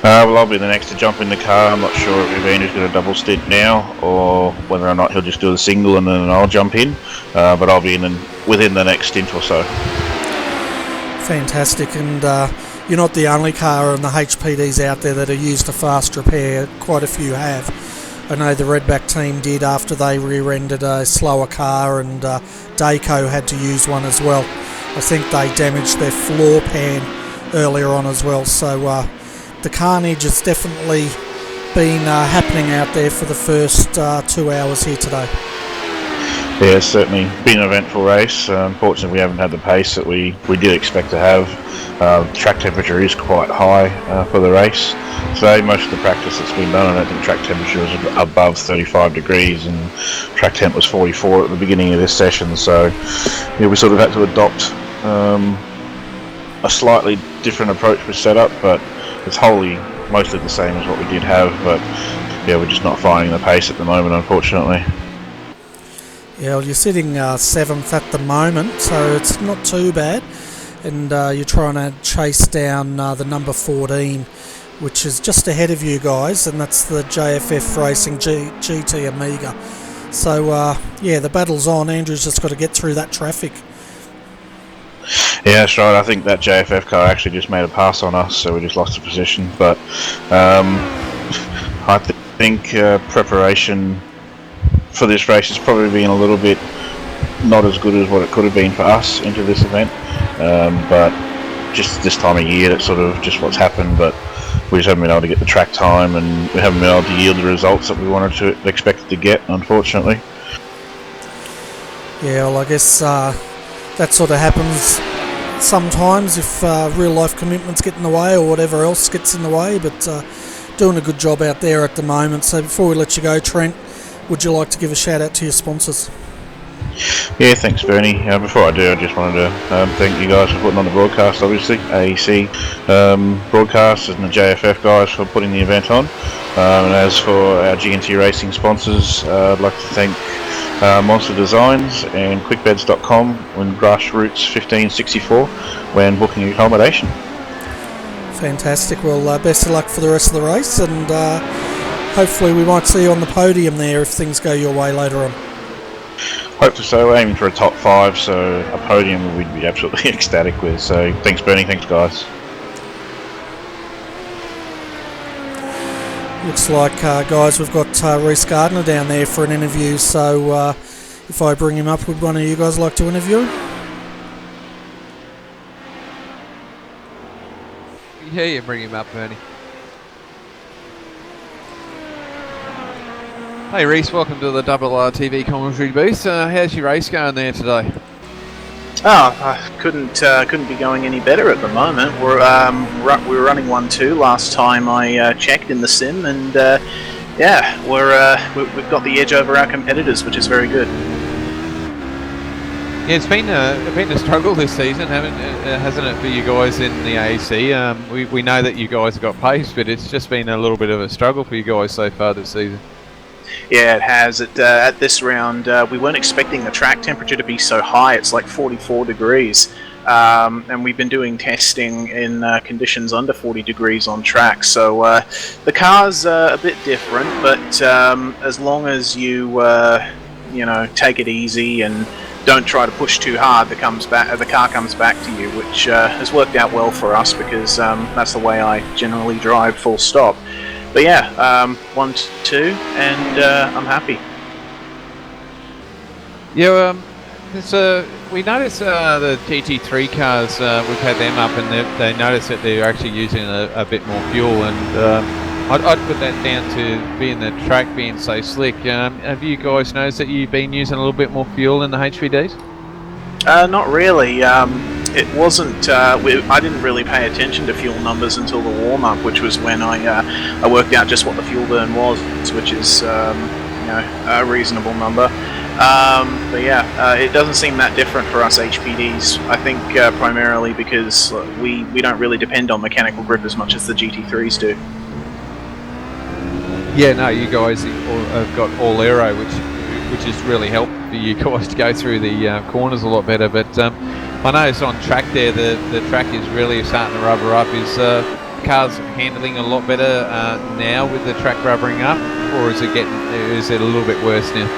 S11: Well, I'll be the next to jump in the car. I'm not sure if Andrew's going to double stint now, or whether or not he'll just do the single and then I'll jump in, but I'll be in within the next stint or so.
S1: Fantastic, and you're not the only car in the HPDs out there that have used a fast repair. Quite a few have. I know the Redback team did after they rear-ended a slower car, and Dayco had to use one as well. I think they damaged their floor pan earlier on as well, so the carnage has definitely been happening out there for the first 2 hours here today.
S11: Yeah, it's certainly been an eventful race. Unfortunately, we haven't had the pace that we did expect to have. Track temperature is quite high for the race. Today, most of the practice that's been done, I don't think track temperature was above 35 degrees, and track temp was 44 at the beginning of this session. So, yeah, we sort of had to adopt a slightly different approach with setup, but it's wholly mostly the same as what we did have. But yeah, we're just not finding the pace at the moment, unfortunately.
S1: Yeah, well, you're sitting 7th at the moment, so it's not too bad. And you're trying to chase down the number 14, which is just ahead of you guys, and that's the JFF Racing GT Amiga. So, yeah, the battle's on. Andrew's just got to get through that traffic.
S11: Yeah, that's right. I think that JFF car actually just made a pass on us, so we just lost the position. But I think preparation for this race has probably been a little bit not as good as what it could have been for us into this event, but just this time of year, that's sort of just what's happened. But we just haven't been able to get the track time, and we haven't been able to yield the results that we expected to get, unfortunately.
S1: Yeah, well, I guess that sort of happens sometimes if real life commitments get in the way or whatever else gets in the way, but doing a good job out there at the moment. So before we let you go, Trent, would you like to give a shout out to your sponsors?
S11: Yeah, thanks Bernie. Before I do, I just wanted to thank you guys for putting on the broadcast, obviously, AEC broadcast and the JFF guys for putting the event on. And as for our GNT Racing sponsors, I'd like to thank Monster Designs and QuickBeds.com and Grassroots 1564 when booking accommodation. Fantastic. Well, best of luck for the rest of the race, and hopefully we might see you on the podium there if things go your way later on. Hopefully so. We're aiming for a top 5, so a podium we'd be absolutely ecstatic with. So thanks Bernie, thanks guys. Looks like, guys, we've got Reece Gardner down there for an interview, so if I bring him up, would one of you guys like to interview him?
S2: Yeah, you bring him up, Bernie. Hey Reece, welcome to the RRTV commentary booth. How's your race going there today?
S12: Oh, I couldn't be going any better at the moment. We were running 1-2 last time I checked in the sim, and yeah, we've got the edge over our competitors, which is very good.
S2: Yeah, it's been a struggle this season, hasn't it, for you guys in the AEC? We know that you guys have got pace, but it's just been a little bit of a struggle for you guys so far this season.
S12: Yeah, it has. At this round, we weren't expecting the track temperature to be so high. It's like 44 degrees. And we've been doing testing in conditions under 40 degrees on track. So the car's a bit different, but as long as you take it easy and don't try to push too hard, the car comes back to you, which has worked out well for us because that's the way I generally drive, full stop. But yeah, 1, 2, and I'm happy.
S2: Yeah, we noticed the GT3 cars, we've had them up, and they noticed that they're actually using a bit more fuel, and I'd put that down to being the track being so slick. Have you guys noticed that you've been using a little bit more fuel in the HPDs?
S12: Not really. It wasn't. I didn't really pay attention to fuel numbers until the warm-up, which was when I worked out just what the fuel burn was, which is a reasonable number. But yeah, it doesn't seem that different for us HPDs. I think primarily because we don't really depend on mechanical grip as much as the GT3s do.
S2: Yeah, no, you guys have got all aero, which has really helped for you guys to go through the corners a lot better. But I noticed on track there, the track is really starting to rubber up. Is cars handling a lot better now with the track rubbering up, or is it a little bit worse now?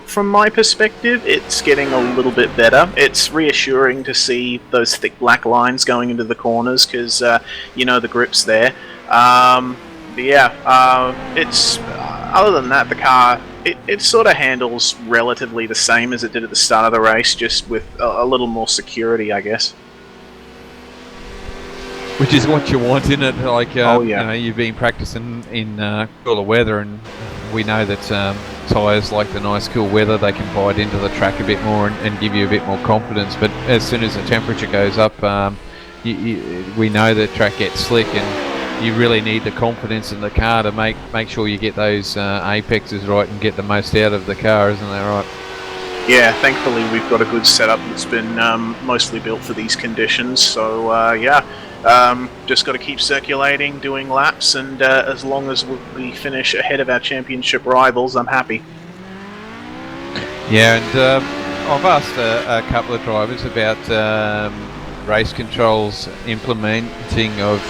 S12: From my perspective, it's getting a little bit better. It's reassuring to see those thick black lines going into the corners because the grip's there. But yeah, it's other than that, the car it sort of handles relatively the same as it did at the start of the race, just with a little more security, I guess.
S2: Which is what you want, isn't it? Like, you've been practicing in cooler weather, and we know that tyres like the nice cool weather, they can bite into the track a bit more and give you a bit more confidence. But as soon as the temperature goes up, we know the track gets slick, and you really need the confidence in the car to make sure you get those apexes right and get the most out of the car, isn't that right?
S12: Yeah, thankfully we've got a good setup that's been mostly built for these conditions. So just got to keep circulating, doing laps, and as long as we finish ahead of our championship rivals, I'm happy.
S2: Yeah, and I've asked a couple of drivers about race controls implementing of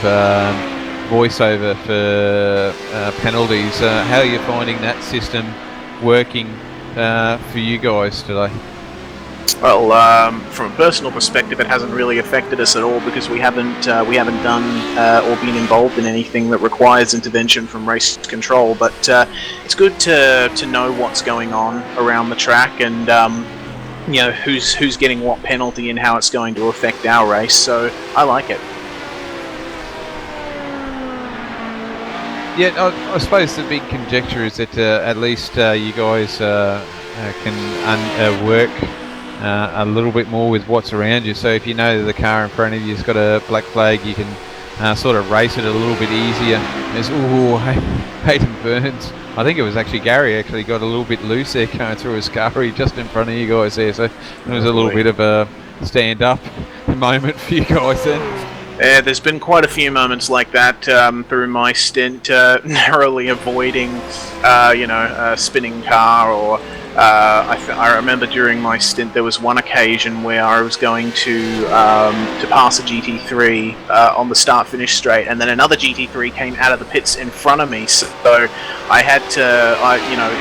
S2: voiceover for penalties. How are you finding that system working for you guys today?
S12: Well, from a personal perspective, it hasn't really affected us at all because we haven't done or been involved in anything that requires intervention from race control. But it's good to know what's going on around the track and who's getting what penalty and how it's going to affect our race. So I like it.
S2: Yeah, I suppose the big conjecture is that at least you guys can work a little bit more with what's around you. So if you know the car in front of you's got a black flag, you can sort of race it a little bit easier. There's Hayden Burns. I think it was actually Gary actually got a little bit loose there going through his car just in front of you guys there. So it was a little bit of a stand-up moment for you guys then.
S12: Yeah, there's been quite a few moments like that through my stint, narrowly avoiding, a spinning car. Or I remember during my stint there was one occasion where I was going to pass a GT3 on the start-finish straight, and then another GT3 came out of the pits in front of me. So I had to,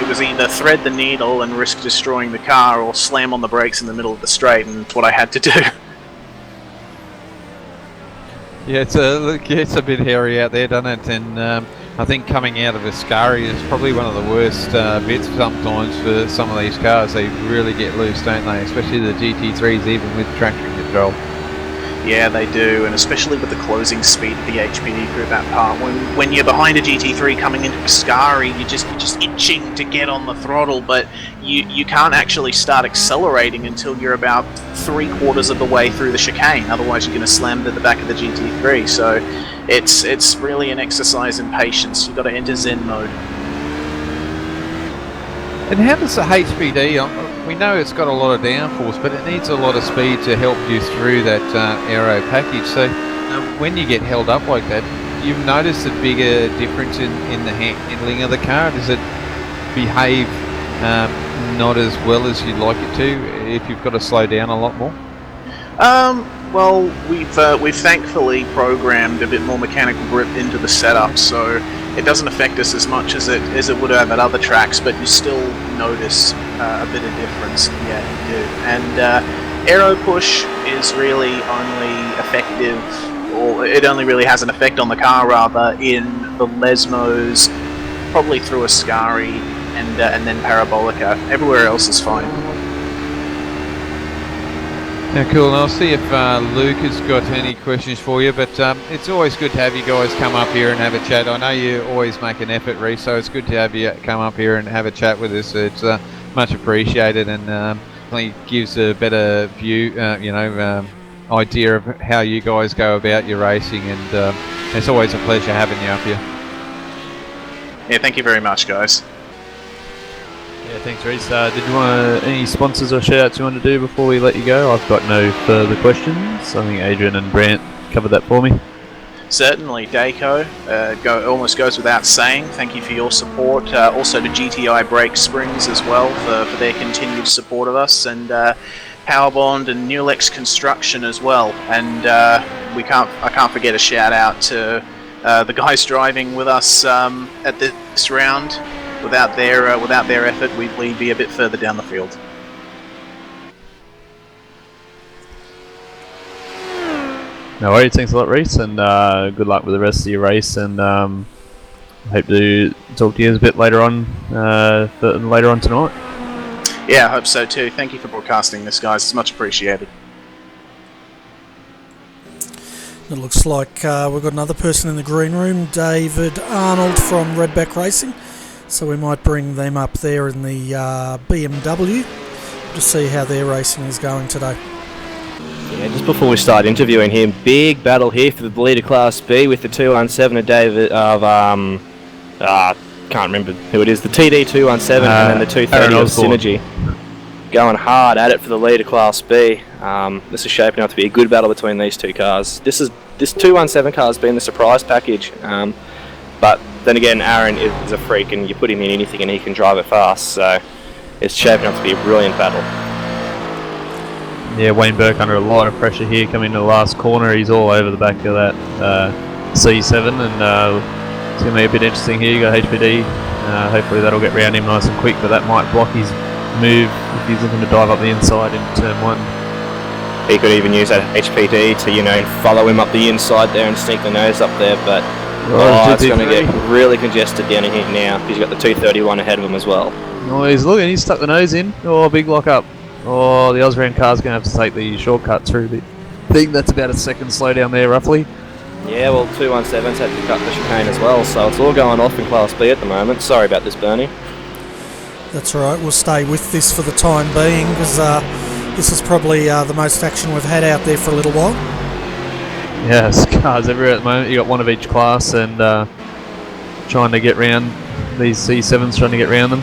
S12: it was either thread the needle and risk destroying the car, or slam on the brakes in the middle of the straight, and that's what I had to do.
S2: Yeah, it's a bit hairy out there, doesn't it? And I think coming out of Ascari is probably one of the worst bits sometimes for some of these cars. They really get loose, don't they? Especially the GT3s, even with traction control.
S12: Yeah, they do, and especially with the closing speed of the HPD through that part. When you're behind a GT3 coming into Ascari, you're just itching to get on the throttle, but you can't actually start accelerating until you're about 3/4 of the way through the chicane. Otherwise, you're going to slam into the back of the GT3. So it's really an exercise in patience. You've got to enter Zen mode.
S2: And how does the HPD? we know it's got a lot of downforce, but it needs a lot of speed to help you through that aero package. So when you get held up like that, you've noticed a bigger difference in the handling of the car. Does it behave not as well as you'd like it to if you've got to slow down a lot more?
S12: Well, we've thankfully programmed a bit more mechanical grip into the setup, so it doesn't affect us as much as it would have at other tracks. But you still notice a bit of difference. Yeah, you do. And aero push is really only effective, or it only really has an effect on the car rather in the Lesmos, probably through Ascari and then Parabolica. Everywhere else is fine.
S2: Yeah, cool. And I'll see if Luke has got any questions for you, but it's always good to have you guys come up here and have a chat. I know you always make an effort, Reece, so it's good to have you come up here and have a chat with us. It's much appreciated, and definitely gives a better view, idea of how you guys go about your racing, and it's always a pleasure having you up here.
S12: Yeah, thank you very much, guys.
S5: Yeah, thanks, Reece. Did you want any sponsors or shout-outs you want to do before we let you go? I've got no further questions. I think Adrian and Brant covered that for me.
S12: Certainly, Dayco almost goes without saying. Thank you for your support. Also to GTI Brake Springs as well for their continued support of us, and Powerbond and Newlex Construction as well. And I can't forget a shout out to the guys driving with us at this round. Without their effort, we'd be a bit further down the field.
S5: No worries, thanks a lot, Reece, and good luck with the rest of your race. And hope to talk to you a bit later on tonight.
S12: Yeah, I hope so too. Thank you for broadcasting this, guys. It's much appreciated.
S1: It looks like we've got another person in the green room, David Arnold from Redback Racing. So we might bring them up there in the BMW to see how their racing is going today.
S9: Yeah, just before we start interviewing him, big battle here for the leader Class B with the 217 of David can't remember who it is, the TD 217 and then the 230 of Synergy. Going hard at it for the leader Class B. This is shaping up to be a good battle between these two cars. This 217 car has been the surprise package, but then again, Aaron is a freak, and you put him in anything and he can drive it fast, so it's shaping up to be a brilliant battle.
S5: Yeah, Wayne Burke under a lot of pressure here coming into the last corner. He's all over the back of that C7, and it's going to be a bit interesting here. You got HPD, hopefully that'll get round him nice and quick, but that might block his move if he's looking to dive up the inside in turn 1.
S9: He could even use that HPD to, follow him up the inside there and sneak the nose up there, but it's going to get really congested down in here now. He's got the 231 ahead of him as well.
S5: Oh, he's stuck the nose in. Oh, big lock up. Oh, the Osram car's going to have to take the shortcut through. I think that's about a second slowdown there, roughly.
S9: Yeah, well, 217's had to cut the chicane as well, so it's all going off in Class B at the moment. Sorry about this, Bernie.
S1: That's all right. We'll stay with this for the time being, because this is probably the most action we've had out there for a little while.
S5: Yeah, there's cars everywhere at the moment. You got one of each class, and trying to get round these C7s, trying to get round them.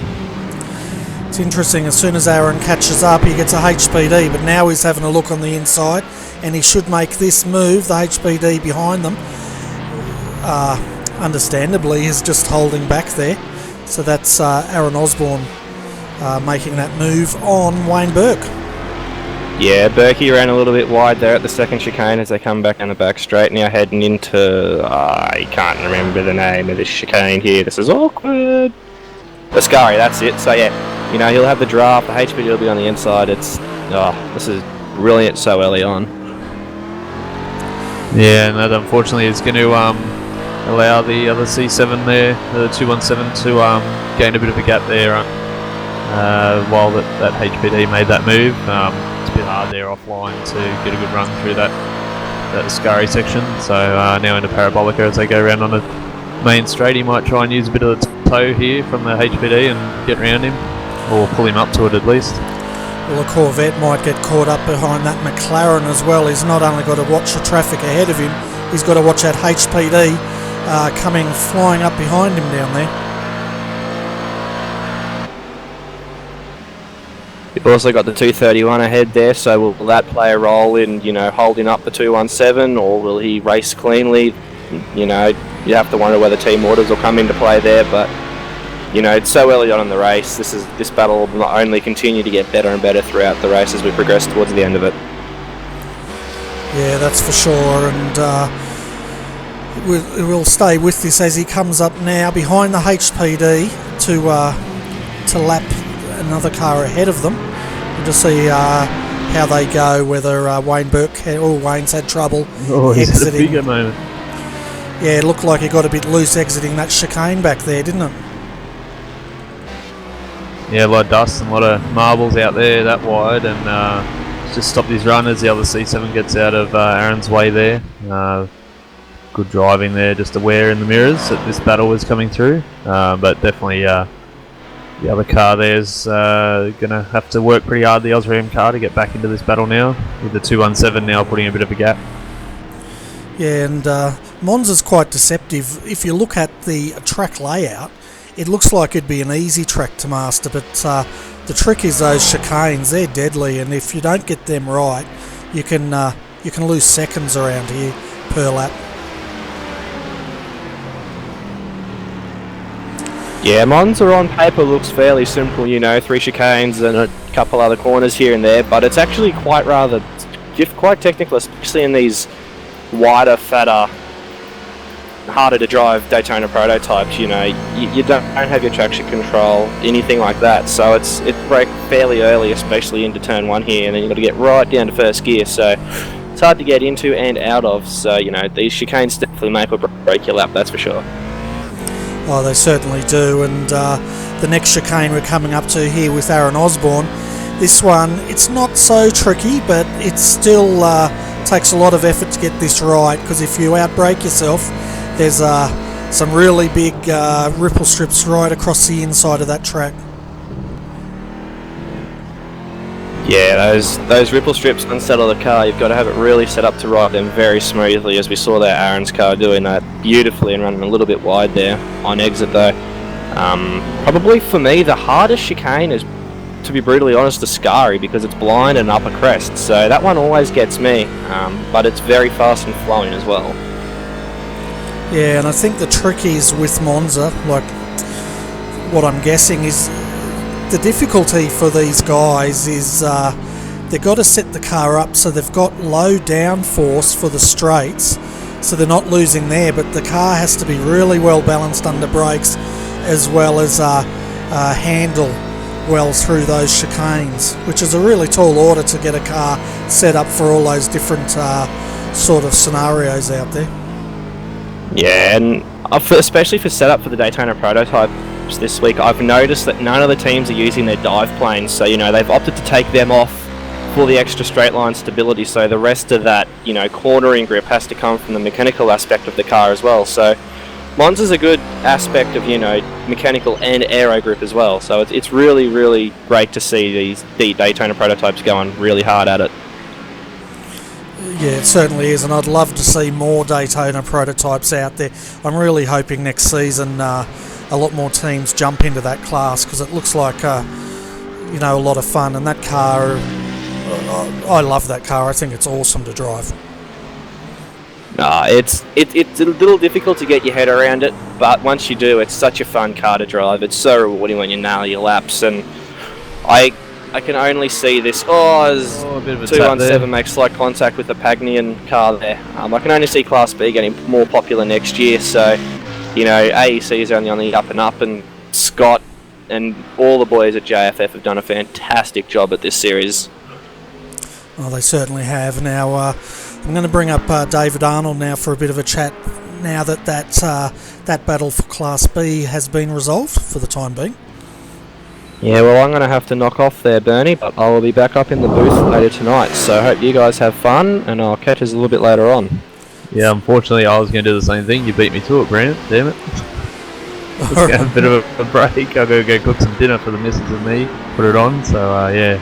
S1: It's interesting, as soon as Aaron catches up, he gets a HPD, but now he's having a look on the inside, and he should make this move. The HPD behind them, understandably, is just holding back there. So that's Aaron Osborne making that move on Wayne Burke.
S9: Yeah, Berkey ran a little bit wide there at the second chicane as they come back down the back straight. Now heading into, I can't remember the name of this chicane here. This is awkward. Ascari, that's it. So yeah, he'll have the draft. The HPD will be on the inside. This is brilliant so early on.
S5: Yeah, and that unfortunately is going to allow the other C7 there, the 217, to gain a bit of a gap there while that HPD made that move. It's a bit hard there offline to get a good run through that Ascari section. So now into Parabolica as they go around on the main straight. He might try and use a bit of the toe here from the HPD and get round him, or pull him up to it at least.
S1: Well, the Corvette might get caught up behind that McLaren as well. He's not only got to watch the traffic ahead of him, he's got to watch that HPD coming flying up behind him down there.
S9: You've also got the 231 ahead there, so will that play a role in, you know, holding up the 217, or will he race cleanly? You know, you have to wonder whether team orders will come into play there, but, you know, it's so early on in the race. This battle will not only continue to get better and better throughout the race as we progress towards the end of it.
S1: Yeah, that's for sure, and we'll stay with this as he comes up now behind the HPD to lap another car ahead of them, and to see how they go, whether Wayne's had trouble
S5: He's had a
S1: exiting.
S5: bigger moment.
S1: Yeah, it looked like he got a bit loose exiting that chicane back there, didn't it?
S5: Yeah, a lot of dust and a lot of marbles out there that wide, and just stopped his run as the other C7 gets out of Aaron's way there. Good driving there, just aware in the mirrors that this battle was coming through, but definitely the other car there's going to have to work pretty hard, the Osram car, to get back into this battle now, with the 217 now putting a bit of a gap.
S1: Yeah, and Monza's quite deceptive. If you look at the track layout, it looks like it'd be an easy track to master, but the trick is those chicanes. They're deadly, and if you don't get them right, you can lose seconds around here per lap.
S9: Yeah, Monza on paper looks fairly simple, you know, 3 chicanes and a couple other corners here and there, but it's actually quite technical, especially in these wider, fatter, harder to drive Daytona prototypes. You know, you don't have your traction control, anything like that, so it breaks fairly early, especially into turn 1 here, and then you've got to get right down to first gear, so it's hard to get into and out of, so, you know, these chicanes definitely make or break your lap, that's for sure.
S1: Oh, they certainly do, and the next chicane we're coming up to here with Aaron Osborne, this one, it's not so tricky, but it still takes a lot of effort to get this right, because if you outbrake yourself, there's some really big ripple strips right across the inside of that track.
S9: Yeah, those ripple strips unsettle the car. You've got to have it really set up to ride them very smoothly, as we saw that Aaron's car doing that beautifully and running a little bit wide there on exit though. Probably for me the hardest chicane is, to be brutally honest, the Scari, because it's blind and upper crest, so that one always gets me, but it's very fast and flowing as well.
S1: Yeah, and I think the trick is with Monza, like what I'm guessing is the difficulty for these guys is they've got to set the car up so they've got low downforce for the straights, so they're not losing there, but the car has to be really well balanced under brakes, as well as handle well through those chicanes, which is a really tall order to get a car set up for all those different sort of scenarios out there.
S9: Yeah, and especially for setup for the Daytona prototypes this week, I've noticed that none of the teams are using their dive planes, so, you know, they've opted to take them off for the extra straight line stability, so the rest of that, you know, cornering grip has to come from the mechanical aspect of the car as well. So Monza's a good aspect of, you know, mechanical and aero grip as well, so it's really, really great to see the Daytona prototypes going really hard at it.
S1: Yeah, it certainly is, and I'd love to see more Daytona prototypes out there. I'm really hoping next season a lot more teams jump into that class, because it looks like you know, a lot of fun, and that car, I love that car. I think it's awesome to drive.
S9: It's a little difficult to get your head around it, but once you do, it's such a fun car to drive. It's so rewarding when you nail your laps, and I can only see this. A bit of a 217 makes slight contact with the Pagnian car there. I can only see Class B getting more popular next year, so, you know, AEC is only on the up and up, and Scott and all the boys at JFF have done a fantastic job at this series.
S1: Well, they certainly have. Now, I'm going to bring up David Arnold now for a bit of a chat, now that that battle for Class B has been resolved for the time being.
S9: Yeah, well, I'm going to have to knock off there, Bernie, but I will be back up in the booth later tonight, so I hope you guys have fun, and I'll catch us a little bit later on.
S5: Yeah, unfortunately I was going to do the same thing. You beat me to it, Brandon. Damn it. Let's have a bit of a break. I'll go cook some dinner for the missus and me, put it on, so yeah.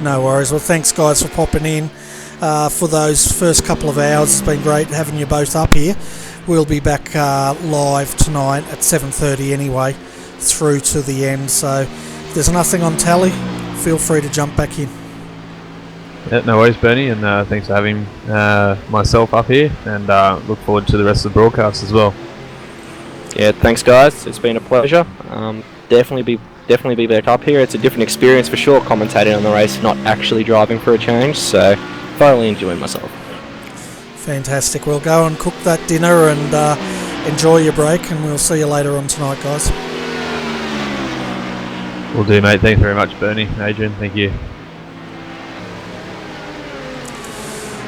S1: No worries. Well, thanks guys for popping in for those first couple of hours. It's been great having you both up here. We'll be back live tonight at 7:30 anyway, through to the end. So if there's nothing on tally, feel free to jump back in.
S5: Yeah, no worries, Bernie, and thanks for having myself up here, and look forward to the rest of the broadcast as well.
S9: Yeah, thanks guys. It's been a pleasure. Definitely be back up here. It's a different experience for sure, commentating on the race, not actually driving for a change. So thoroughly enjoying myself.
S1: Fantastic. We'll go and cook that dinner and enjoy your break, and we'll see you later on tonight, guys.
S5: Will do, mate. Thanks very much, Bernie, Adrian. Thank you.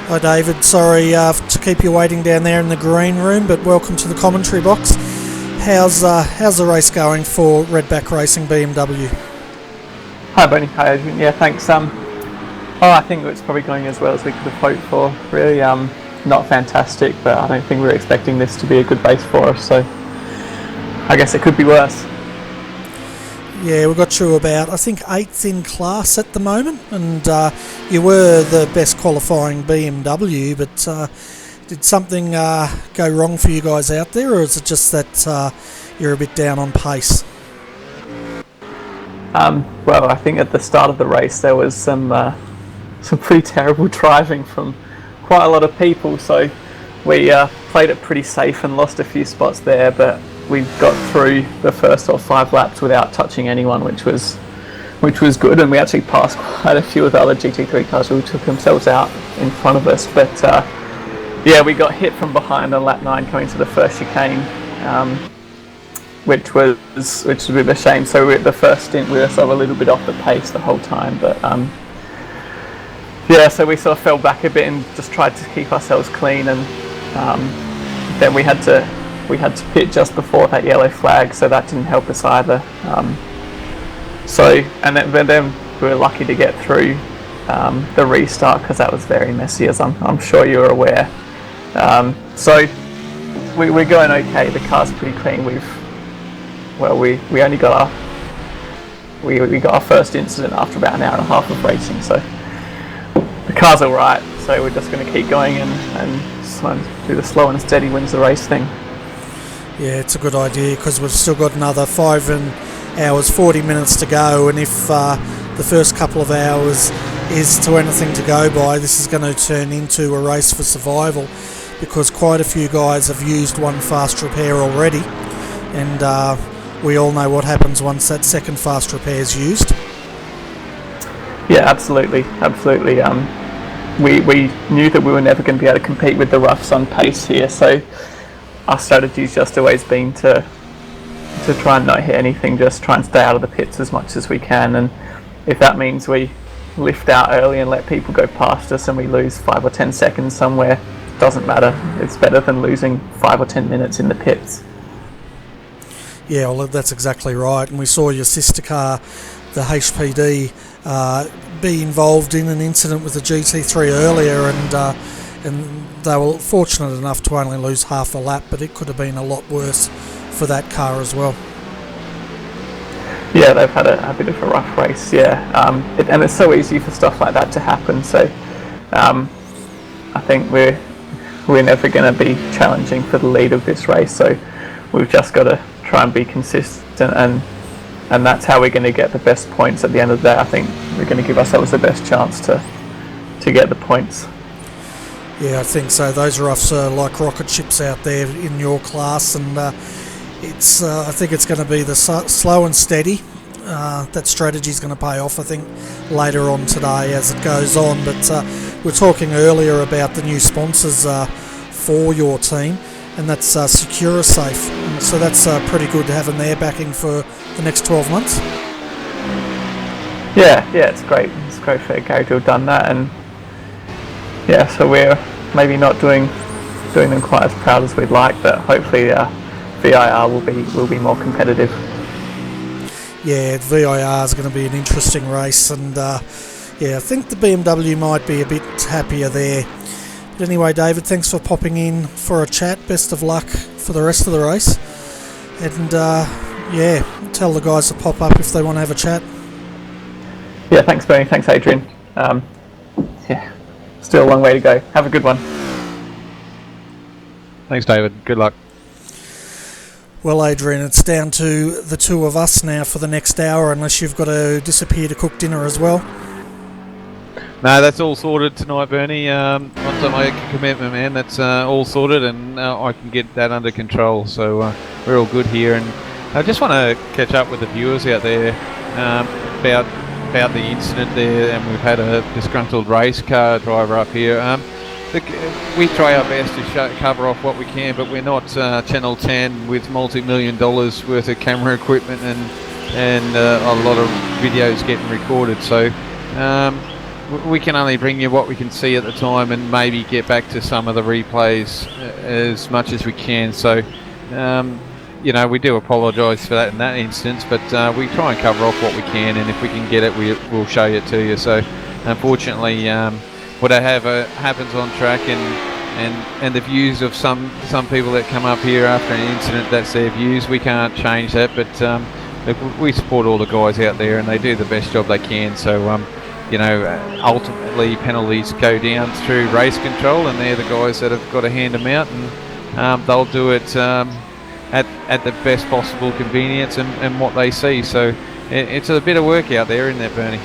S1: Hi David, sorry to keep you waiting down there in the green room, but welcome to the commentary box. How's the race going for Redback Racing BMW?
S13: Hi Bernie, hi Adrian. Yeah, thanks. I think it's probably going as well as we could have hoped for. Really, not fantastic, but I don't think we were expecting this to be a good race for us. So I guess it could be worse.
S1: Yeah, we got you about, I think, 8th in class at the moment, and you were the best qualifying BMW, but did something go wrong for you guys out there, or is it just that you're a bit down on pace?
S13: Well, I think at the start of the race there was some pretty terrible driving from quite a lot of people, so we played it pretty safe and lost a few spots there, but we got through the first 5 laps without touching anyone, which was good, and we actually passed quite a few of the other GT3 cars who took themselves out in front of us. But yeah, we got hit from behind on lap 9 coming to the first chicane, which was a bit of a shame. So the first stint we were sort of a little bit off the pace the whole time, but yeah, so we sort of fell back a bit and just tried to keep ourselves clean, and then we had to pit just before that yellow flag, so that didn't help us either. Then we were lucky to get through the restart, because that was very messy, as I'm sure you're aware. So we're going okay. The car's pretty clean. We only got our first incident after about an hour and a half of racing, so the car's all right. So we're just going to keep going and do the slow and steady wins the race thing.
S1: Yeah, it's a good idea, because we've still got another 5 hours 40 minutes to go, and if the first couple of hours is to anything to go by, this is going to turn into a race for survival, because quite a few guys have used one fast repair already, and we all know what happens once that second fast repair is used.
S13: Yeah, absolutely. We knew that we were never going to be able to compete with the roughs on pace here, so our strategy's just always been to try and not hit anything, just try and stay out of the pits as much as we can, and if that means we lift out early and let people go past us and we lose 5 or 10 seconds somewhere, doesn't matter. It's better than losing 5 or 10 minutes in the pits.
S1: Yeah, well, that's exactly right, and we saw your sister car, the HPD, be involved in an incident with the GT3 earlier, and they were fortunate enough to only lose half a lap, but it could have been a lot worse for that car as well.
S13: Yeah, they've had a bit of a rough race, yeah, and it's so easy for stuff like that to happen, so I think we're never going to be challenging for the lead of this race, so we've just got to try and be consistent, and that's how we're going to get the best points at the end of the day. I think we're going to give ourselves the best chance to get the points.
S1: Yeah, I think so. Those roughs are like rocket ships out there in your class, and it's I think it's going to be the slow and steady. That strategy is going to pay off, I think, later on today as it goes on. But we're talking earlier about the new sponsors for your team, and that's SecuraSafe. And so that's pretty good having their backing for the next 12 months.
S13: Yeah, it's great. It's great for Gary to have done that, and yeah, so we're maybe not doing them quite as proud as we'd like, but hopefully VIR will be more competitive.
S1: Yeah, VIR is going to be an interesting race, and yeah, I think the BMW might be a bit happier there. But anyway, David, thanks for popping in for a chat. Best of luck for the rest of the race, and yeah, tell the guys to pop up if they want to have a chat.
S13: Yeah, thanks Bernie, thanks Adrian. Yeah, still a long way to go. Have a good one.
S5: Thanks David, good luck.
S1: Well, Adrian, it's down to the two of us now for the next hour, unless you've got to disappear to cook dinner as well.
S2: No, that's all sorted tonight, Bernie. Once I make a commitment, man, that's all sorted, and I can get that under control. So we're all good here, and I just want to catch up with the viewers out there about the incident there, and we've had a disgruntled race car driver up here. We try our best to cover off what we can, but we're not Channel 10 with multi-million dollars worth of camera equipment and a lot of videos getting recorded. So we can only bring you what we can see at the time, and maybe get back to some of the replays as much as we can. So you know, we do apologise for that in that instance, but we try and cover off what we can, and if we can get it, we'll show it to you. So unfortunately, whatever happens on track, and the views of some people that come up here after an incident, that's their views. We can't change that, but look, we support all the guys out there, and they do the best job they can. So you know, ultimately penalties go down through race control, and they're the guys that have got to hand them out, and they'll do it at the best possible convenience and what they see. So it's a bit of work out there, isn't it, Bernie?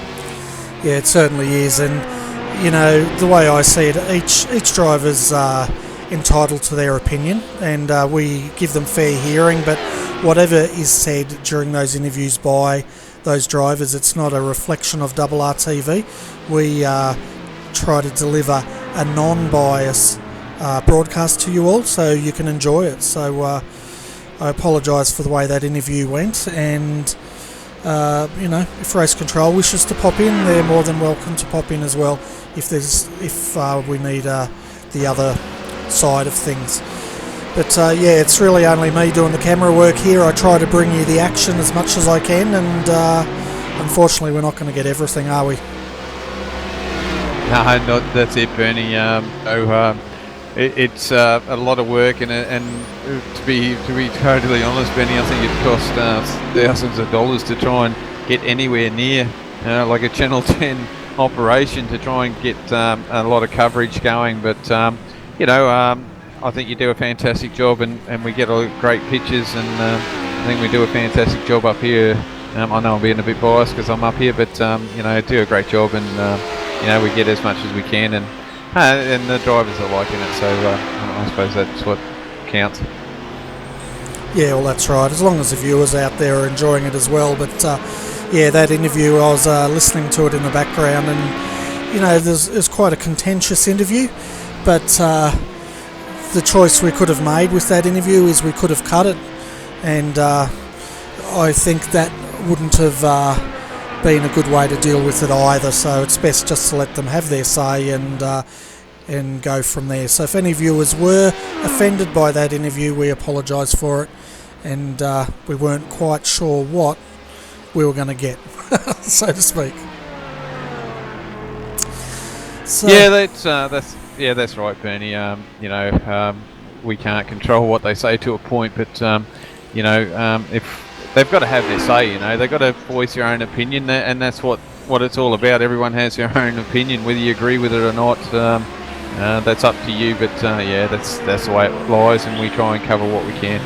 S1: Yeah, it certainly is, and you know, the way I see it, each driver's entitled to their opinion, and we give them fair hearing, but whatever is said during those interviews by those drivers, it's not a reflection of RRTV. We try to deliver a non-biased broadcast to you all, so you can enjoy it. So I apologise for the way that interview went, and you know, if Race Control wishes to pop in, they're more than welcome to pop in as well if we need the other side of things. But yeah, it's really only me doing the camera work here. I try to bring you the action as much as I can, and unfortunately we're not going to get everything, are we?
S2: No, that's it, Bernie. It's a lot of work, and to be totally honest, Benny, I think it cost thousands of dollars to try and get anywhere near like a Channel 10 operation to try and get a lot of coverage going. But you know, I think you do a fantastic job, and we get great pictures, and I think we do a fantastic job up here. I know I'm being a bit biased because I'm up here, but you know, do a great job, and you know, we get as much as we can, and the drivers are liking it, so I suppose that's what counts.
S1: Yeah, well, that's right, as long as the viewers out there are enjoying it as well. But yeah, that interview, I was listening to it in the background, and you know, there's quite a contentious interview, but the choice we could have made with that interview is we could have cut it, and I think that wouldn't have been a good way to deal with it either. So it's best just to let them have their say and go from there. So if any viewers were offended by that interview, we apologise for it, and we weren't quite sure what we were going to get, so to speak. So
S2: yeah, that's right, Bernie. You know, we can't control what they say to a point, but you know, if they've got to have their say, you know, they've got to voice their own opinion, and that's what it's all about. Everyone has their own opinion, whether you agree with it or not. That's up to you, but yeah, that's the way it lies, and we try and cover what we can.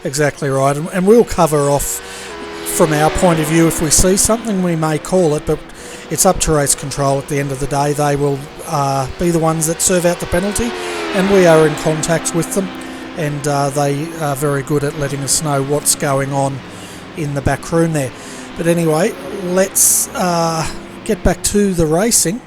S1: Exactly right, and we'll cover off from our point of view. If we see something, we may call it, but it's up to Race Control at the end of the day. They will be the ones that serve out the penalty, and we are in contact with them, and they are very good at letting us know what's going on in the back room there. But anyway, let's get back to the racing.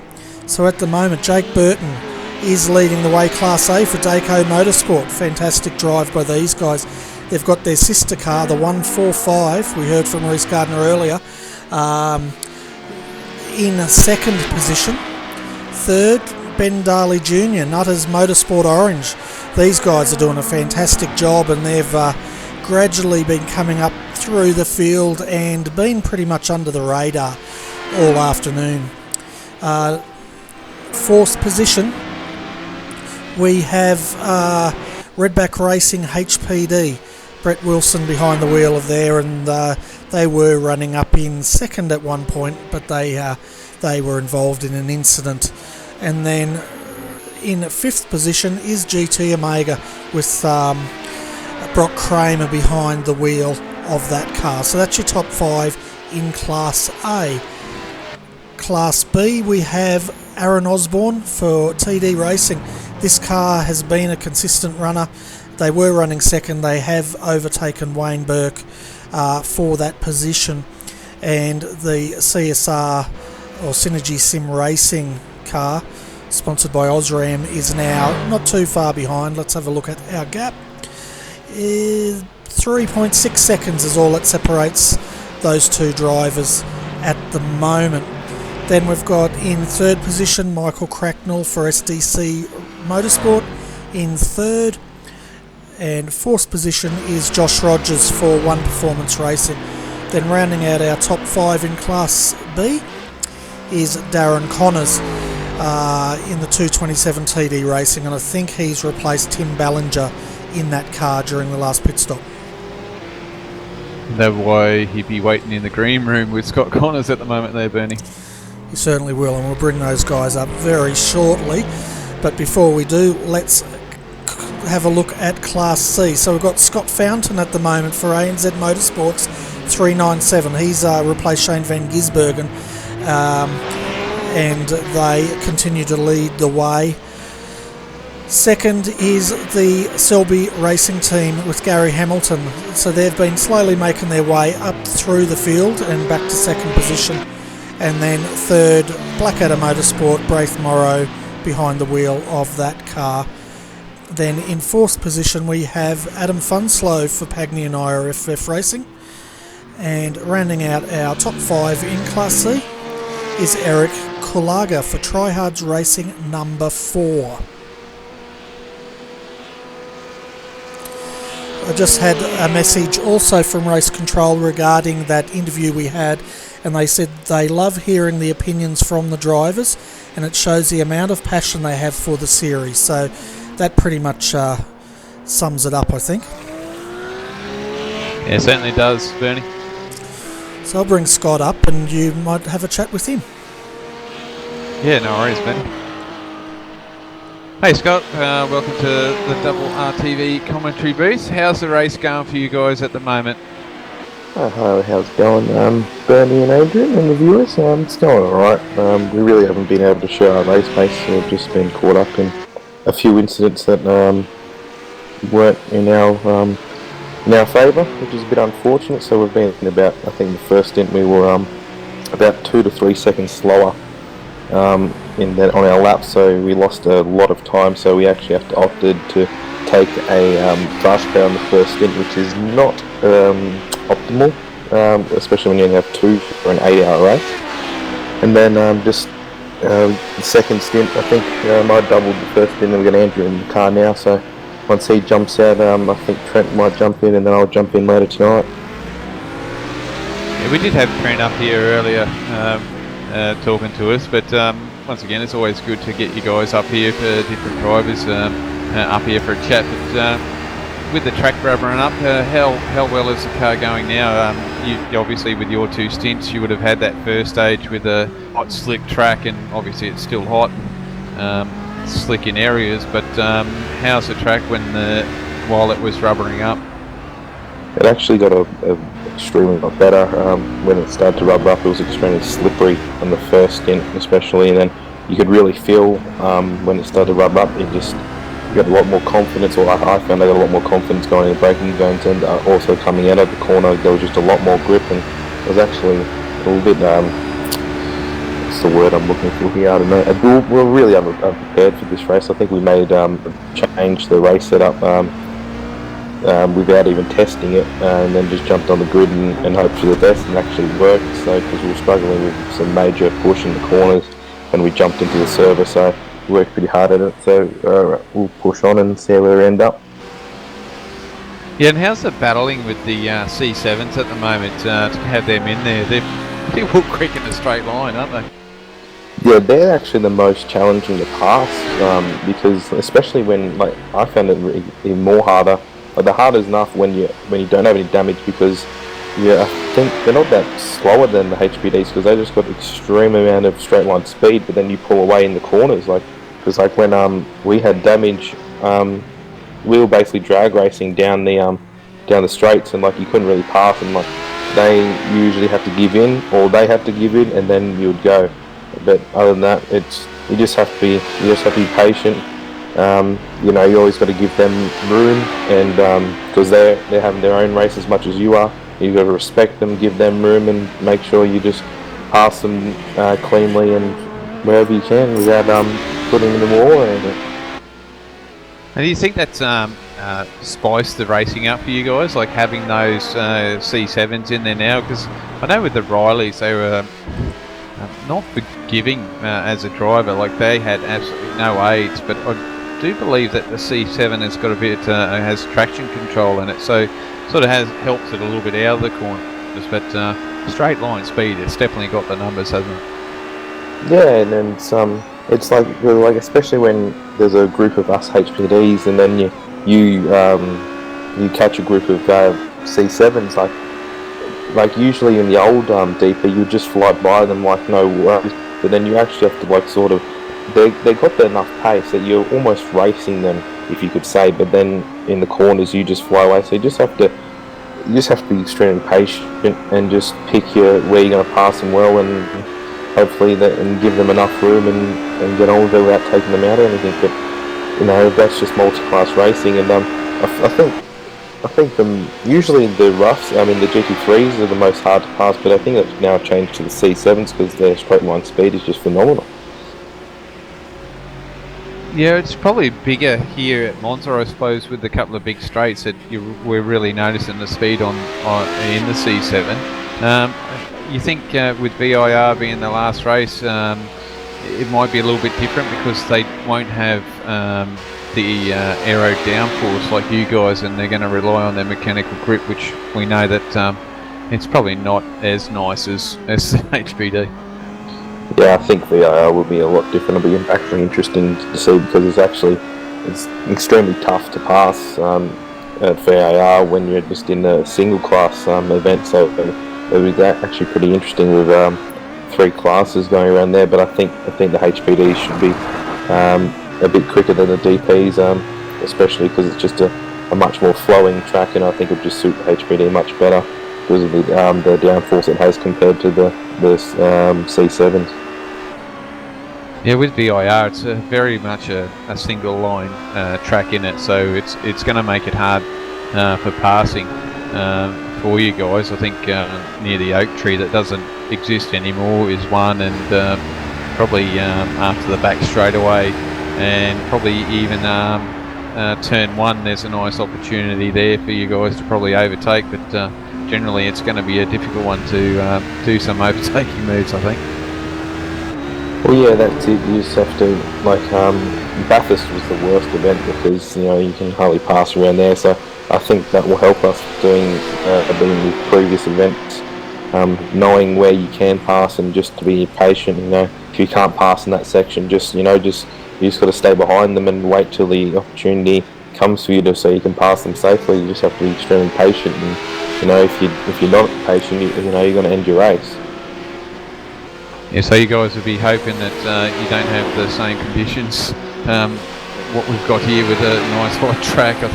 S1: So at the moment, Jake Burton is leading the way Class A for Dayco Motorsport. Fantastic drive by these guys. They've got their sister car, the 145, we heard from Reece Gardner earlier, in a second position. Third, Ben Darley Jr., Nutters Motorsport Orange. These guys are doing a fantastic job, and they've gradually been coming up through the field and been pretty much under the radar all afternoon. Fourth position, we have Redback Racing HPD. Brett Wilson behind the wheel of there, and they were running up in second at one point, but they were involved in an incident. And then in fifth position is GT Omega with Brock Kramer behind the wheel of that car. So that's your top 5 in Class A. Class B, we have Aaron Osborne for TD Racing. This car has been a consistent runner. They were running second. They have overtaken Wayne Burke for that position. And the CSR or Synergy Sim Racing car, sponsored by Osram, is now not too far behind. Let's have a look at our gap. 3.6 seconds is all that separates those two drivers at the moment. Then we've got in third position Michael Cracknell for SDC Motorsport in third, and fourth position is Josh Rogers for One Performance Racing. Then rounding out our top 5 in Class B is Darren Connors in the 227 TD Racing, and I think he's replaced Tim Ballinger in that car during the last pit stop.
S2: That's why he'd be waiting in the green room with Scott Connors at the moment there, Bernie.
S1: He certainly will, and we'll bring those guys up very shortly. But before we do, let's have a look at Class C. So we've got Scott Fountain at the moment for ANZ Motorsports 397. He's replaced Shane Van Gisbergen, and they continue to lead the way. Second is the Selby Racing team with Gary Hamilton. So they've been slowly making their way up through the field and back to second position. And then third, Blackadder Motorsport, Braith Morrow behind the wheel of that car. Then in fourth position we have Adam Funslow for Pagny and IRFF Racing. And rounding out our top 5 in Class C is Eric Kulaga for Tryhards Racing number 4. I just had a message also from Race Control regarding that interview we had, and they said they love hearing the opinions from the drivers, and it shows the amount of passion they have for the series. So that pretty much sums it up, I think.
S2: Yeah, it certainly does, Bernie.
S1: So I'll bring Scott up and you might have a chat with him.
S2: Yeah, no worries, Bernie. Hey Scott, welcome to the Double RTV commentary booth. How's the race going for you guys at the moment?
S14: Oh, hello, how's it going? Bernie and Adrian and the viewers, it's going alright. We really haven't been able to show our race pace, we've just been caught up in a few incidents that weren't in our favour, which is a bit unfortunate. So we've been in about, I think the first stint we were about 2 to 3 seconds slower in that on our lap, so we lost a lot of time. So we actually have to opted to take a fast car on the first stint, which is not optimal, especially when you only have 2 for an 8-hour race. And then the second stint, I think I doubled the first stint, and we've got Andrew in the car now, so once he jumps out, I think Trent might jump in, and then I'll jump in later tonight.
S2: Yeah, we did have Trent up here earlier talking to us, but once again it's always good to get you guys up here for different drivers up here for a chat. But with the track rubbering up, how well is the car going now? You obviously with your 2 stints you would have had that first stage with a hot slick track, and obviously it's still hot and slick in areas, but how's the track while it was rubbering up?
S14: It actually got extremely lot better. When it started to rubber up, it was extremely slippery on the first stint especially, and then you could really feel when it started to rub up, you got a lot more confidence, or I found I got a lot more confidence going in the braking zones, and also coming out of the corner there was just a lot more grip, and it was actually a little bit, what's the word I'm looking for here, I don't know, we're really unprepared for this race. I think we made change the race setup without even testing it, and then just jumped on the grid and hoped for the best, and actually worked. So because we were struggling with some major push in the corners, and we jumped into the server, so we worked pretty hard at it. So we'll push on and see where we end up.
S2: Yeah, and how's the battling with the C7s at the moment to have them in there? They're pretty well quick in a straight line, aren't they?
S14: Yeah, they're actually the most challenging to pass, because especially when, like, I found it even more harder. Like, the hardest enough when you don't have any damage, because I think they're not that slower than the HPDs, because they just got extreme amount of straight line speed, but then you pull away in the corners, because when we had damage we were basically drag racing down the straights, and like you couldn't really pass, and like they usually have to give in, or they have to give in, and then you would go. But other than that, you just have to be patient. You always got to give them room, and because they're having their own race as much as you are, you've got to respect them, give them room, and make sure you just pass them cleanly and wherever you can without putting them in the wall or anything.
S2: And do you think that's spiced the racing up for you guys, like having those C7s in there now? Because I know with the Rileys, they were not forgiving as a driver, like they had absolutely no aids, but I do believe that the C7 has got a bit, has traction control in it, so sort of has helped it a little bit out of the corners, but straight line speed, it's definitely got the numbers, hasn't it?
S14: Yeah, and then it's like especially when there's a group of us HPDs, and then you catch a group of C7s, like usually in the old DP you just fly by them like no worries, but then you actually have to like sort of they got enough pace that you're almost racing them, if you could say, but then in the corners you just fly away, so you just have to be extremely patient and just pick where you're going to pass them well, and hopefully and give them enough room and get on with it without taking them out or anything. But that's just multi-class racing, and I think usually the roughs, the GT3s are the most hard to pass, but I think it's now changed to the C7s because their straight line speed is just phenomenal.
S2: Yeah, it's probably bigger here at Monza, I suppose, with a couple of big straights that we're really noticing the speed on in the C7. You think with VIR being the last race, it might be a little bit different because they won't have the aero downforce like you guys, and they're going to rely on their mechanical grip, which we know that it's probably not as nice as HPD.
S14: Yeah, I think VIR will be a lot different. It'll be actually interesting to see because it's extremely tough to pass at VIR when you're just in a single class event. So it'll be actually pretty interesting with 3 classes going around there. But I think the HPD should be a bit quicker than the DPs, especially because it's just a much more flowing track, and I think it'll just suit the HPD much better because of the downforce it has compared to the C7s.
S2: Yeah, with VIR, it's very much a single line track in it, so it's going to make it hard for passing for you guys. I think near the oak tree that doesn't exist anymore is one, and probably after the back straightaway, and probably even turn 1, there's a nice opportunity there for you guys to probably overtake, but generally it's going to be a difficult one to do some overtaking moves, I think.
S14: Well, yeah, that's it. You just have to, Bathurst was the worst event because, you can hardly pass around there, so I think that will help us doing the previous events, knowing where you can pass and just to be patient, if you can't pass in that section, you just got to stay behind them and wait till the opportunity comes for you so you can pass them safely. You just have to be extremely patient, and, if you're not patient, you're going to end your race.
S2: Yeah, so you guys would be hoping that you don't have the same conditions what we've got here with a nice hot track. I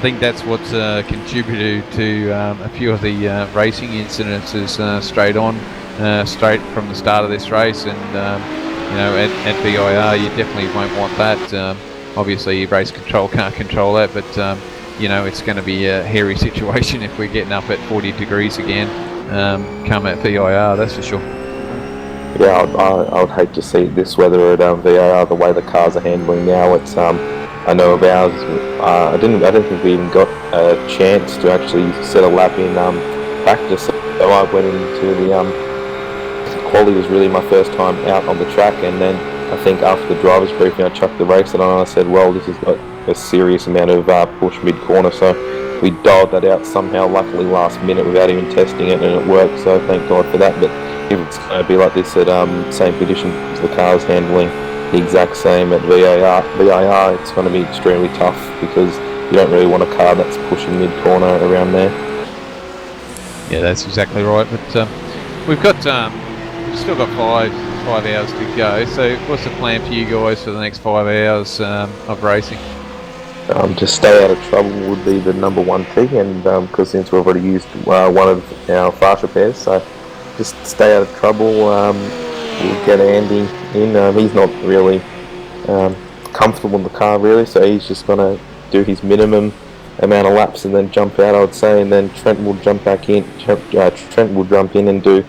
S2: think that's what's contributed to a few of the racing incidences straight from the start of this race, and at VIR you definitely won't want that. Obviously race control can't control that, but it's going to be a hairy situation if we're getting up at 40 degrees again come at VIR, that's for sure.
S14: Yeah, I would hate to see this weather at VIR the way the cars are handling now. It's I know of ours. I don't think we even got a chance to actually set a lap in practice. So I went into the quali was really my first time out on the track, and then I think after the drivers briefing I chucked the race on and I said, well, this has got a serious amount of push mid corner, so we dialed that out somehow, luckily last minute without even testing it, and it worked, so thank God for that. But if it's going to be like this at same conditions, the car's handling the exact same at VIR, it's going to be extremely tough because you don't really want a car that's pushing mid corner around there.
S2: Yeah, that's exactly right. But we've still got five hours to go. So what's the plan for you guys for the next 5 hours of racing?
S14: Just stay out of trouble would be the number one thing, and because since we've already used one of our fast repairs, so just stay out of trouble. We'll get Andy in. He's not really comfortable in the car really, so he's just going to do his minimum amount of laps and then jump out, I would say, and then Trent will jump back in. Trent will jump in and do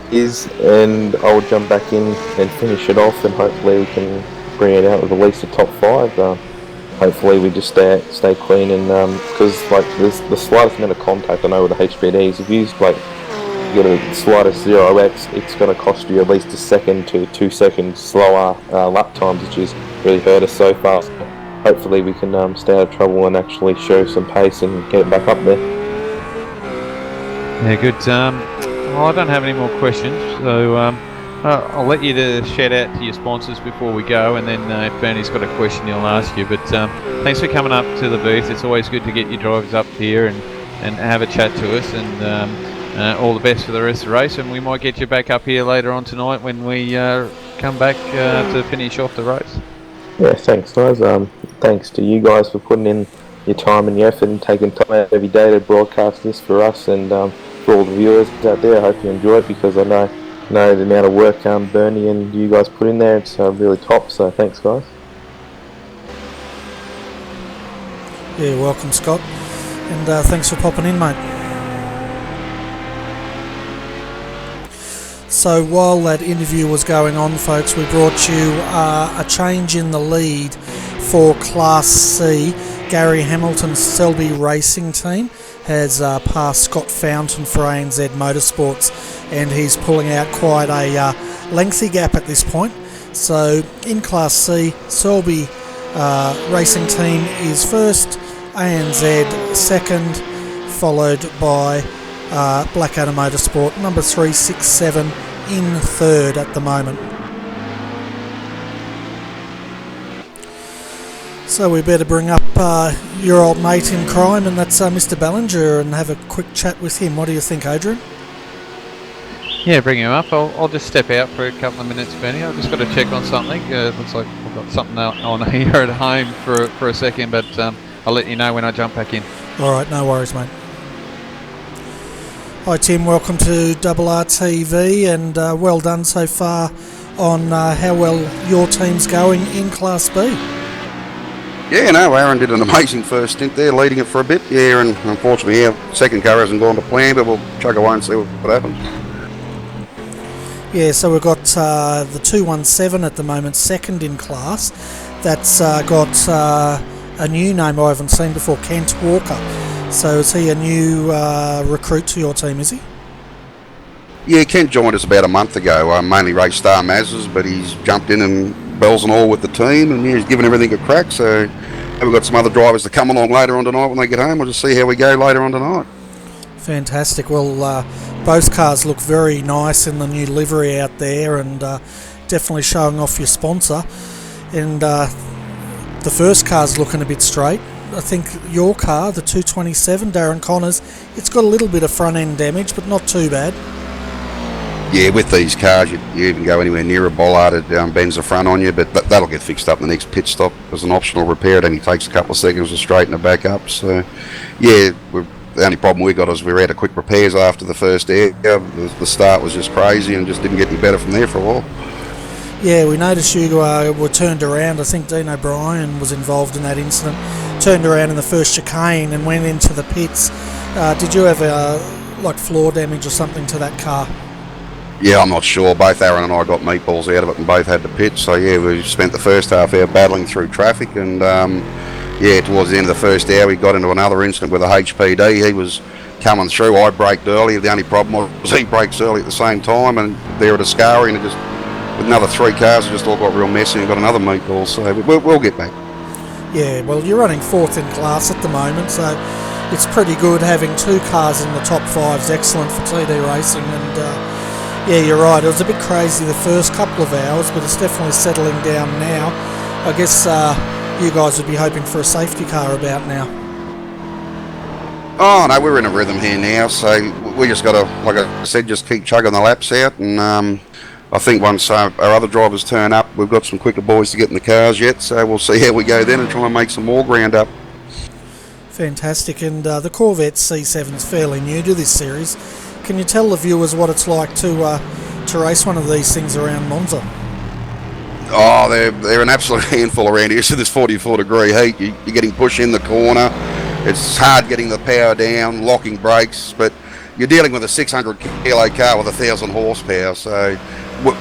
S14: his, and I'll jump back in and finish it off, and hopefully we can bring it out with at least a top 5. Hopefully we just stay clean, and because like the slightest amount of contact I know with the HPDs, if you get a slightest 0x, it's going to cost you at least a second to 2 seconds slower lap times, which has really hurt us so far. Hopefully we can stay out of trouble and actually show some pace and get it back up there.
S2: Yeah, good. I don't have any more questions, so I'll let you to shout out to your sponsors before we go, and then if Bernie's got a question he'll ask you. But thanks for coming up to the booth. It's always good to get your drivers up here and have a chat to us, and all the best for the rest of the race, and we might get you back up here later on tonight when we come back to finish off the race.
S14: Yeah, thanks guys. Thanks to you guys for putting in your time and your effort and taking time out every day to broadcast this for us, and for all the viewers out there. I hope you enjoy it, because I know the amount of work Bernie and you guys put in there. It's really top, so thanks guys.
S1: Yeah, welcome Scott, and thanks for popping in, mate. So while that interview was going on, folks, we brought you a change in the lead for Class C. Gary Hamilton's Selby Racing team has passed Scott Fountain for ANZ Motorsports, and he's pulling out quite a lengthy gap at this point. So in Class C, Selby Racing team is first, ANZ second, followed by Blackadder Motorsport, number 3, 6, 7 in third at the moment. So we better bring up your old mate in crime, and that's Mr. Ballinger, and have a quick chat with him. What do you think, Adrian?
S2: Yeah, bring him up. I'll just step out for a couple of minutes, Benny. I've just got to check on something. It looks like I've got something on here at home for a second, but I'll let you know when I jump back in.
S1: All right, no worries, mate. Hi Tim, welcome to RRTV, and well done so far on how well your team's going in Class B.
S15: Yeah, no, Aaron did an amazing first stint there, leading it for a bit. Yeah, and unfortunately our second car hasn't gone to plan, but we'll chug away and see what happens.
S1: Yeah, so we've got the 217 at the moment, second in class. That's got a new name I haven't seen before, Kent Walker. So is he a new recruit to your team, is he?
S15: Yeah, Kent joined us about a month ago. Mainly raced Star Mazzas, but he's jumped in and bells and all with the team, and yeah, he's given everything a crack. So we've got some other drivers to come along later on tonight when they get home. We'll just see how we go later on tonight.
S1: Fantastic. Well, both cars look very nice in the new livery out there, and definitely showing off your sponsor. And the first car's looking a bit straight. I think your car, the 227, Darren Connors, it's got a little bit of front end damage, but not too bad.
S15: Yeah, with these cars, you even go anywhere near a bollard, it bends the front on you, but that'll get fixed up in the next pit stop as an optional repair. It only takes a couple of seconds to straighten it back up. So, yeah, the only problem we got is we had a quick repairs after the first air. The start was just crazy and just didn't get any better from there for a while.
S1: Yeah, we noticed you were turned around. I think Dean O'Brien was involved in that incident. Turned around in the first chicane and went into the pits. Did you have like floor damage or something to that car?
S15: Yeah, I'm not sure. Both Aaron and I got meatballs out of it and both had to pit. So yeah, we spent the first half hour battling through traffic, and yeah, towards the end of the first hour we got into another incident with a HPD. He was coming through. I braked early. The only problem was he brakes early at the same time, and there at Ascari, and it just with another 3 cars, it just all got real messy and got another meatball. So we'll get back.
S1: Yeah, well, you're running 4th in class at the moment, so it's pretty good having 2 cars in the top 5's excellent for TD Racing. And yeah, you're right, it was a bit crazy the first couple of hours, but it's definitely settling down now. I guess you guys would be hoping for a safety car about now.
S15: Oh no, we're in a rhythm here now, so we just got to, like I said, just keep chugging the laps out, and I think once our other drivers turn up, we've got some quicker boys to get in the cars yet, so we'll see how we go then and try and make some more ground up.
S1: Fantastic, and the Corvette C7 is fairly new to this series. Can you tell the viewers what it's like to race one of these things around Monza?
S15: Oh, they're an absolute handful around here. So this 44-degree heat, you're getting pushed in the corner. It's hard getting the power down, locking brakes, but you're dealing with a 600-kilo car with 1,000 horsepower. So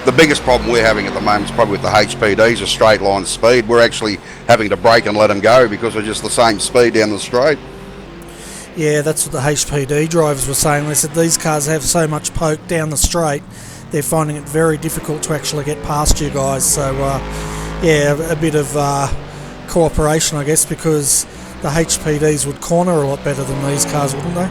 S15: the biggest problem we're having at the moment is probably with the HPDs, a straight line speed. We're actually having to brake and let them go because we're just the same speed down the straight.
S1: Yeah, that's what the HPD drivers were saying. They said these cars have so much poke down the straight, they're finding it very difficult to actually get past you guys. So, yeah, a bit of cooperation, I guess, because the HPDs would corner a lot better than these cars, wouldn't they?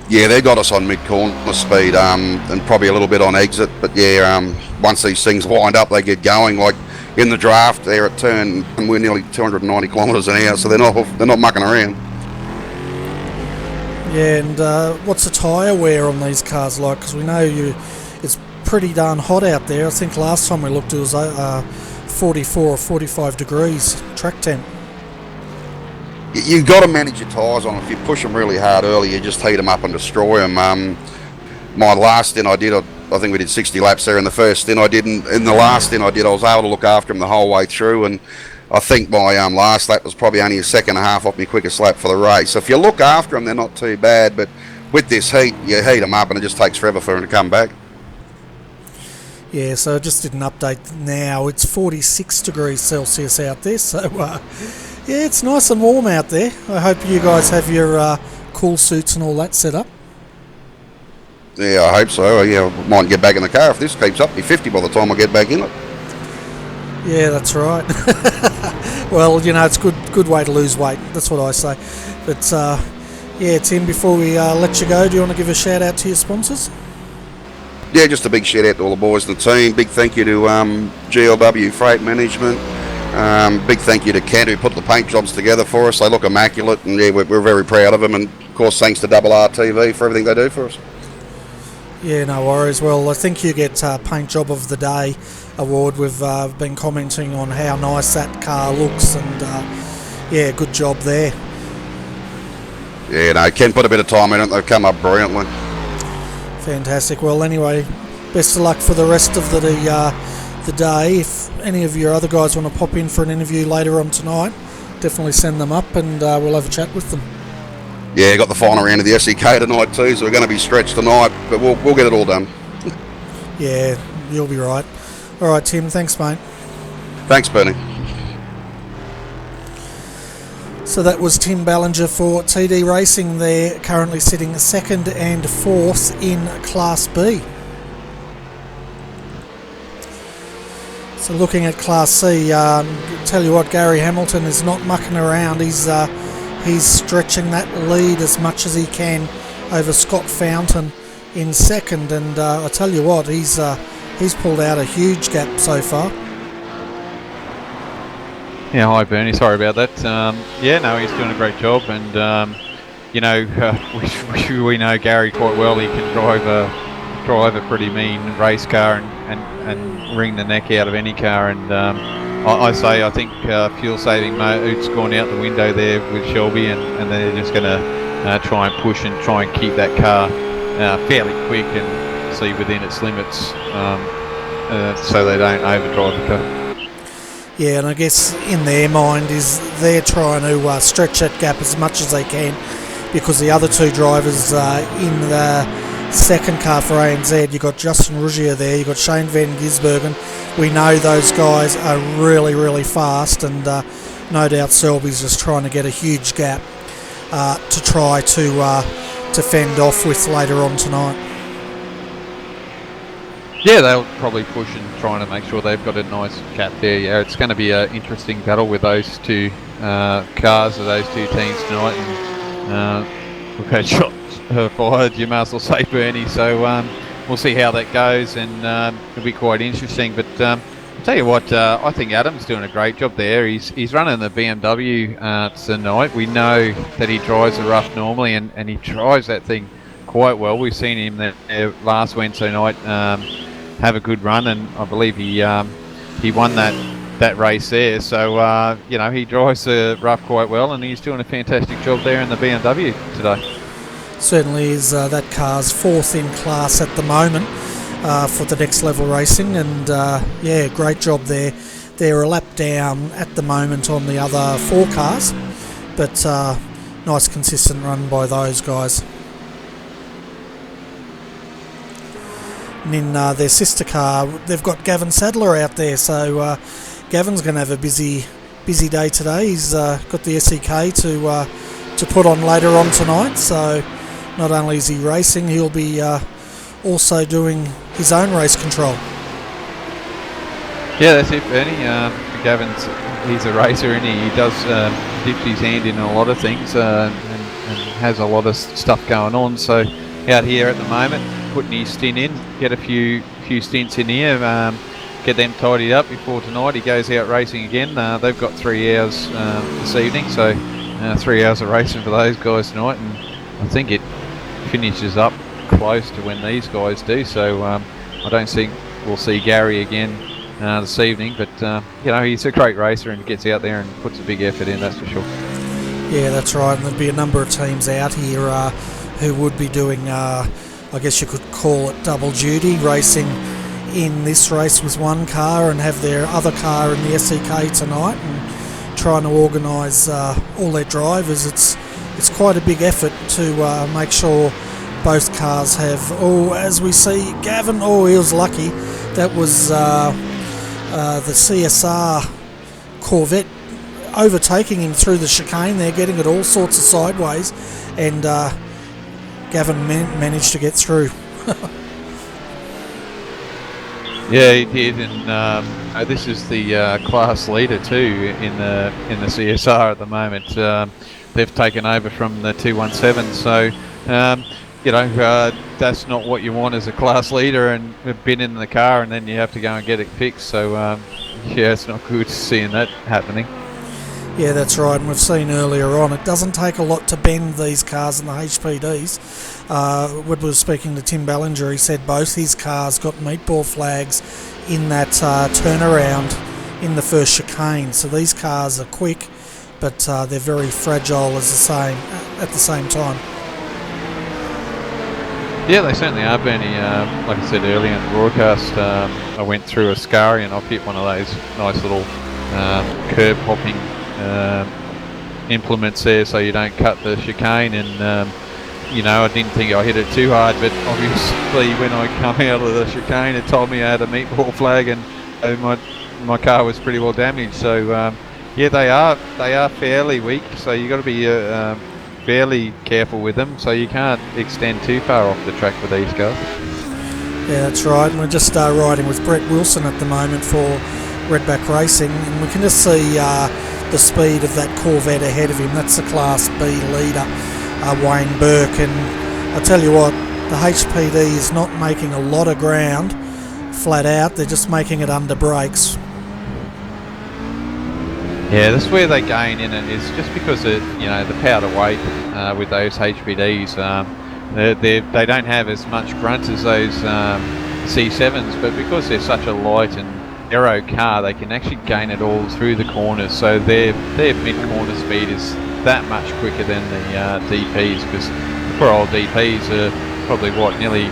S15: Yeah, they got us on mid-corner speed and probably a little bit on exit. But, yeah, once these things wind up, they get going. Like in the draft, they're at turn, and we're nearly 290 kilometres an hour, so they're not mucking around. Yeah,
S1: and what's the tyre wear on these cars like? Because we know it's pretty darn hot out there. I think last time we looked it was 44 or 45 degrees track temp.
S15: You've got to manage your tyres on. If you push them really hard early, you just heat them up and destroy them. My last stint I did, I think we did 60 laps there. In the first stint I did, in the last stint I did, I was able to look after them the whole way through, and I think my last lap was probably only a second and a half off my quickest lap for the race. So if you look after them, they're not too bad, but with this heat, you heat them up and it just takes forever for them to come back.
S1: Yeah, so I just did an update now. It's 46 degrees Celsius out there, so yeah, it's nice and warm out there. I hope you guys have your cool suits and all that set up.
S15: Yeah, I hope so. Yeah, I might get back in the car if this keeps up. Be 50 by the time I get back in it.
S1: Yeah, that's right. Well, you know, it's a good way to lose weight. That's what I say. But yeah, Tim, before we let you go, do you want to give a shout out to your sponsors?
S15: Yeah, just a big shout out to all the boys in the team. Big thank you to GLW Freight Management. Big thank you to Kent who put the paint jobs together for us. They look immaculate, and yeah, we're very proud of them. And of course, thanks to RRTV for everything they do for us.
S1: Yeah, no worries. Well, I think you get Paint Job of the Day award. We've been commenting on how nice that car looks, and yeah, good job there.
S15: Yeah, no, Ken put a bit of time in it. They've come up brilliantly.
S1: Fantastic. Well, anyway, best of luck for the rest of the day. If any of your other guys want to pop in for an interview later on tonight, definitely send them up and we'll have a chat with them.
S15: Yeah, got the final round of the SEK tonight too, so we're going to be stretched tonight, but we'll get it all done.
S1: Yeah, you'll be right. All right, Tim, thanks, mate.
S15: Thanks, Bernie.
S1: So that was Tim Ballinger for TD Racing. They're currently sitting second and fourth in Class B. So looking at Class C, tell you what, Gary Hamilton is not mucking around. He's stretching that lead as much as he can over Scott Fountain in second, and I tell you what, he's pulled out a huge gap so far.
S2: Yeah, hi Bernie, sorry about that. Yeah, no, he's doing a great job, and you know, we know Gary quite well. He can drive a pretty mean race car and wring the neck out of any car, and I think fuel saving mode's gone out the window there with Shelby, and they're just going to try and push and try and keep that car fairly quick and see within its limits, so they don't overdrive the car.
S1: Yeah, and I guess in their mind is they're trying to stretch that gap as much as they can, because the other two drivers in the second car for ANZ, you've got Justin Ruggier there, you've got Shane Van Gisbergen. We know those guys are really, really fast, and no doubt Selby's just trying to get a huge gap to try to fend off with later on tonight.
S2: Yeah, they'll probably push and trying to make sure they've got a nice gap there. Yeah, it's going to be an interesting battle with those two cars of those two teams tonight, and we've had shots fired, you might as well say, Bernie, so we'll see how that goes, and it'll be quite interesting. But I'll tell you what, I think Adam's doing a great job there. He's running the BMW tonight. We know that he drives the rough normally, and he drives that thing quite well. We've seen him there last Wednesday night have a good run, and I believe he won that that race there. So you know, he drives the rough quite well, and he's doing a fantastic job there in the BMW today.
S1: Certainly is. That car's fourth in class at the moment for the next level racing, and yeah, great job there. They're a lap down at the moment on the other 4 cars, but nice consistent run by those guys. And in their sister car, they've got Gavin Sadler out there, so Gavin's going to have a busy day today. He's got the SEK to put on later on tonight, so not only is he racing, he'll be also doing his own race control.
S2: Yeah, that's it, Bernie. Gavin's, he's a racer, and he does dips his hand in a lot of things and has a lot of stuff going on. So out here at the moment, putting his stint in, get a few stints in here, get them tidied up before tonight. He goes out racing again. They've got 3 hours this evening, so 3 hours of racing for those guys tonight, and I think it finishes up close to when these guys do. So I don't think we'll see Gary again this evening, but you know, he's a great racer and gets out there and puts a big effort in, that's for sure.
S1: Yeah, that's right, and there'll be a number of teams out here who would be doing, I guess you could call it double duty, racing in this race with one car and have their other car in the SEK tonight, and trying to organise all their drivers. It's quite a big effort to make sure both cars have, as we see Gavin, he was lucky. That was the CSR Corvette overtaking him through the chicane there, getting it all sorts of sideways, and Gavin managed to get through.
S2: Yeah, he did, and this is the class leader too in the CSR at the moment. They've taken over from the 217, so you know, that's not what you want as a class leader, and have been in the car and then you have to go and get it fixed. So yeah, it's not good seeing that happening.
S1: Yeah, that's right, and we've seen earlier on, it doesn't take a lot to bend these cars in the HPDs. When we were speaking to Tim Ballinger, he said both his cars got meatball flags in that turnaround in the first chicane. So these cars are quick, but they're very fragile at the same time.
S2: Yeah, they certainly are, Bernie. Like I said earlier in the broadcast, I went through Ascari and I've hit one of those nice little curb hopping implements there, so you don't cut the chicane, and you know, I didn't think I hit it too hard, but obviously when I come out of the chicane it told me I had a meatball flag, and my car was pretty well damaged. So yeah, they are fairly weak, so you got to be fairly careful with them, so you can't extend too far off the track with these cars.
S1: Yeah, that's right, and we're just riding with Brett Wilson at the moment for Redback Racing, and we can just see the speed of that Corvette ahead of him. That's the Class B leader, Wayne Burke, and I tell you what, the HPD is not making a lot of ground flat out, they're just making it under brakes.
S2: Yeah, that's where they gain in it, is just because of, you know, the power to weight with those HPDs. They don't have as much grunt as those C7s, but because they're such a light and narrow car, they can actually gain it all through the corners. So their mid-corner speed is that much quicker than the DPs, because the poor old DPs are probably nearly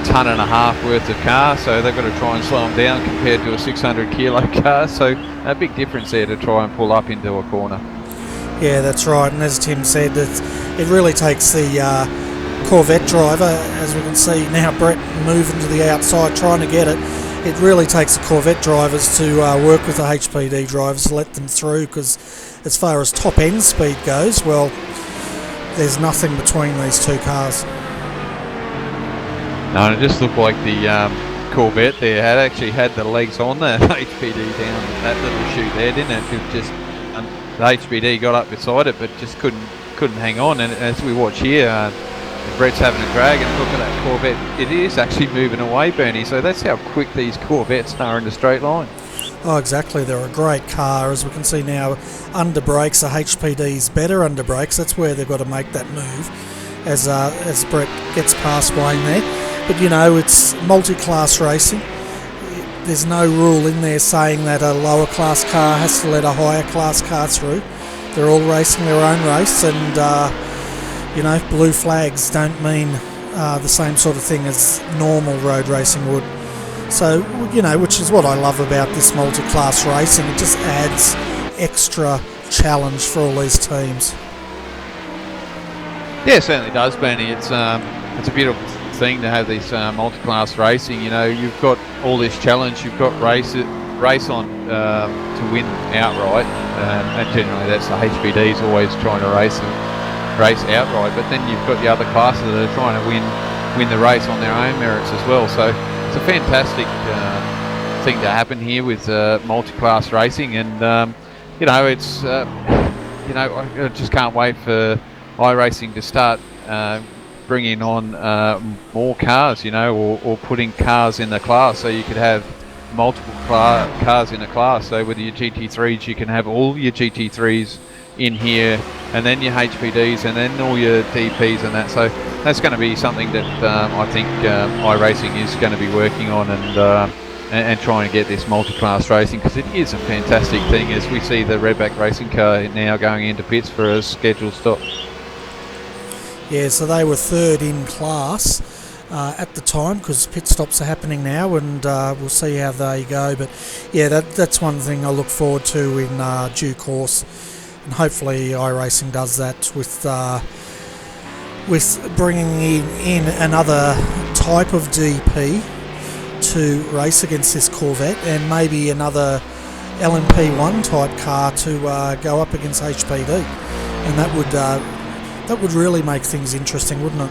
S2: ton and a half worth of car, so they've got to try and slow them down compared to a 600 kilo car. So a big difference there to try and pull up into a corner. Yeah, that's right, and as Tim said, it really takes the Corvette driver, as we can see now Brett moving to the outside trying to get it. It really takes the Corvette drivers to work with the HPD drivers to let them through, because as far as top end speed goes, well, there's nothing between these two cars. No, it just looked like the Corvette there had actually had the legs on the HPD down that little chute there, didn't it? It just the HPD got up beside it, but just couldn't hang on. And as we watch here, Brett's having a drag, and look at that Corvette. It is actually moving away, Bernie. So that's how quick these Corvettes are in a straight line. Oh, exactly. They're a great car. As we can see now, under brakes, the HPD's better under brakes. That's where they've got to make that move as Brett gets past Wayne there. But, you know, it's multi-class racing.
S1: there's no rule in there saying that a lower class car has to let a higher class car through. They're all racing their own race, and blue flags don't mean the same sort of thing as normal road racing would. So, which is what I love about this multi-class racing. It just adds extra challenge for all these teams.
S2: Yeah, it certainly does, Benny. It's a beautiful thing to have this multi-class racing. You've got all this challenge. You've got race on to win outright, and generally that's the HPDs always trying to race outright. But then you've got the other classes that are trying to win the race on their own merits as well. So it's a fantastic thing to happen here with multi-class racing, and it's I just can't wait for iRacing to start bringing on more cars, or putting cars in the class, so you could have multiple cars in a class. So with your GT3s, you can have all your GT3s in here, and then your HPDs, and then all your DPs and that. So that's going to be something that I think iRacing is going to be working on, and trying to get this multi-class racing, because it is a fantastic thing, as we see the Redback racing car now going into pits for a scheduled stop.
S1: Yeah, so they were third in class at the time, because pit stops are happening now, and we'll see how they go. But yeah, that's one thing I look forward to in due course, and hopefully iRacing does that with bringing in another type of DP to race against this Corvette, and maybe another LMP1 type car to go up against HPD, and that would really make things interesting, wouldn't it?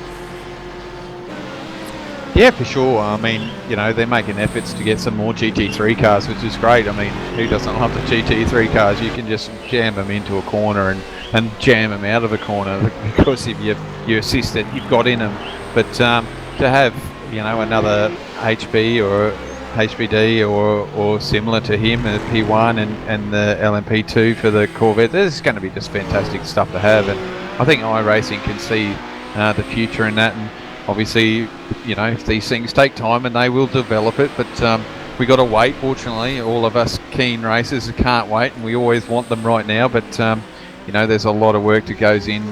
S2: Yeah, for sure. I mean, they're making efforts to get some more GT3 cars, which is great. I mean, who doesn't love the GT3 cars? You can just jam them into a corner and jam them out of a corner because of your assist that you've got in them. But to have another HB or HBD or similar to him, the P1 and the LMP2 for the Corvette, this is going to be just fantastic stuff to have. And I think iRacing can see the future in that. And obviously, if these things take time, and they will develop it, but we got to wait. Fortunately, all of us keen racers can't wait, and we always want them right now. But there's a lot of work that goes in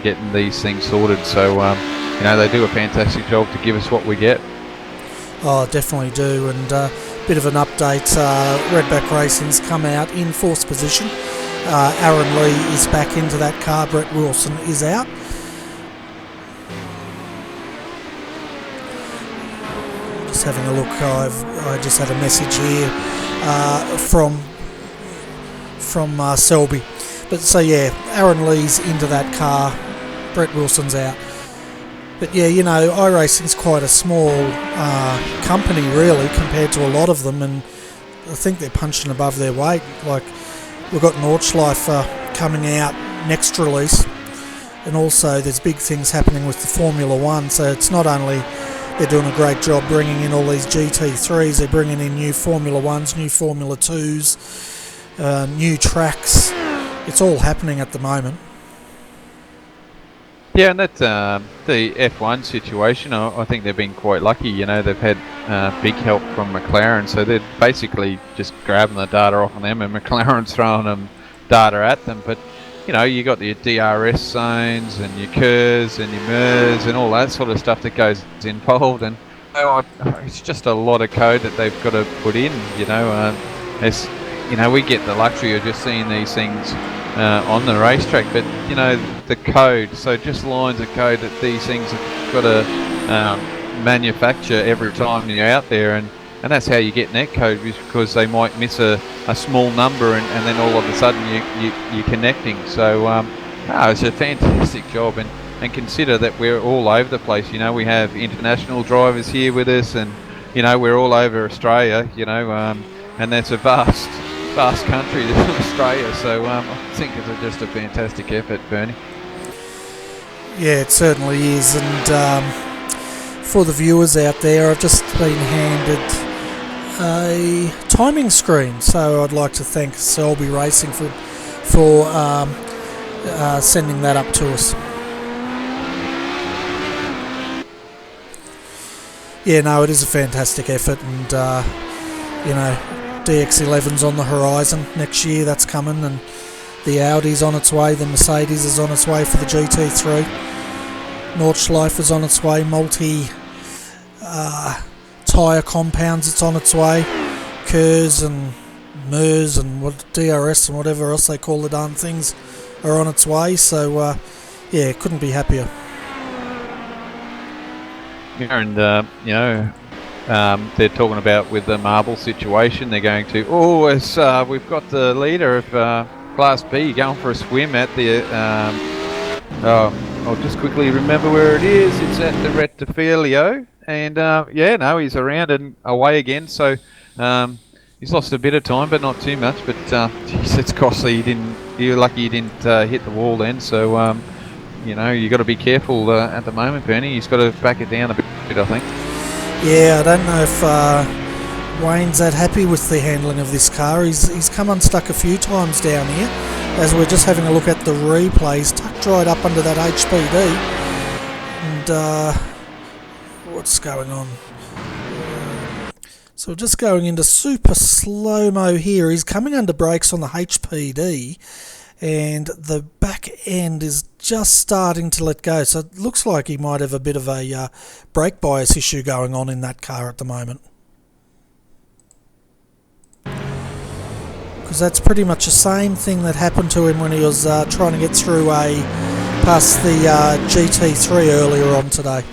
S2: getting these things sorted. So they do a fantastic job to give us what we get.
S1: Oh, definitely do. And bit of an update, Redback Racing's come out in fourth position. Aaron Lee is back into that car. Brett Wilson is out. Just having a look, I just had a message here from Selby. But so yeah, Aaron Lee's into that car. Brett Wilson's out. But yeah, iRacing's quite a small company really compared to a lot of them, and I think they're punching above their weight. Like, we've got Nordschleife coming out next release, and also there's big things happening with the Formula 1, so it's not only they're doing a great job bringing in all these GT3s, they're bringing in new Formula 1s, new Formula 2s, new tracks. It's all happening at the moment.
S2: Yeah, and that's the F1 situation. I think they've been quite lucky. They've had big help from McLaren, so they're basically just grabbing the data off of them, and McLaren's throwing them data at them. But you got your DRS zones and your KERS and your MERS and all that sort of stuff that goes involved, and it's just a lot of code that they've got to put in. We get the luxury of just seeing these things on the racetrack, but the code, so just lines of code that these things have got to manufacture every time you're out there, and that's how you get netcode, because they might miss a small number, and then all of a sudden you're connecting. So it's a fantastic job, and consider that we're all over the place. We have international drivers here with us, and we're all over Australia, and that's a vast country, Australia. So I think it's just a fantastic effort, Bernie.
S1: Yeah, it certainly is. And for the viewers out there, I've just been handed a timing screen, so I'd like to thank Selby Racing for sending that up to us. Yeah, no, it is a fantastic effort, and you know, DX11's on the horizon next year. That's coming, and the Audi's on its way. The Mercedes is on its way for the GT3. Nordschleife is on its way. Multi tyre compounds, it's on its way. Kers and MERS and what DRS and whatever else they call the darn things are on its way. So yeah, couldn't be happier.
S2: Yeah, and they're talking about with the marble situation, they're going to, we've got the leader of Class B going for a swim at the, I'll just quickly remember where it is. It's at the Rettifilio, and he's around and away again, so he's lost a bit of time, but not too much, but geez, it's costly. You're lucky he didn't hit the wall then, so you got to be careful at the moment, Bernie. He's got to back it down a bit, I think.
S1: Yeah, I don't know if Wayne's that happy with the handling of this car. He's come unstuck a few times down here. As we're just having a look at the replays, tucked right up under that HPD. And what's going on? So we're just going into super slow-mo here. He's coming under brakes on the HPD, and the back end is just starting to let go. So it looks like he might have a bit of a brake bias issue going on in that car at the moment. Because that's pretty much the same thing that happened to him when he was trying to get through past the GT3 earlier on today.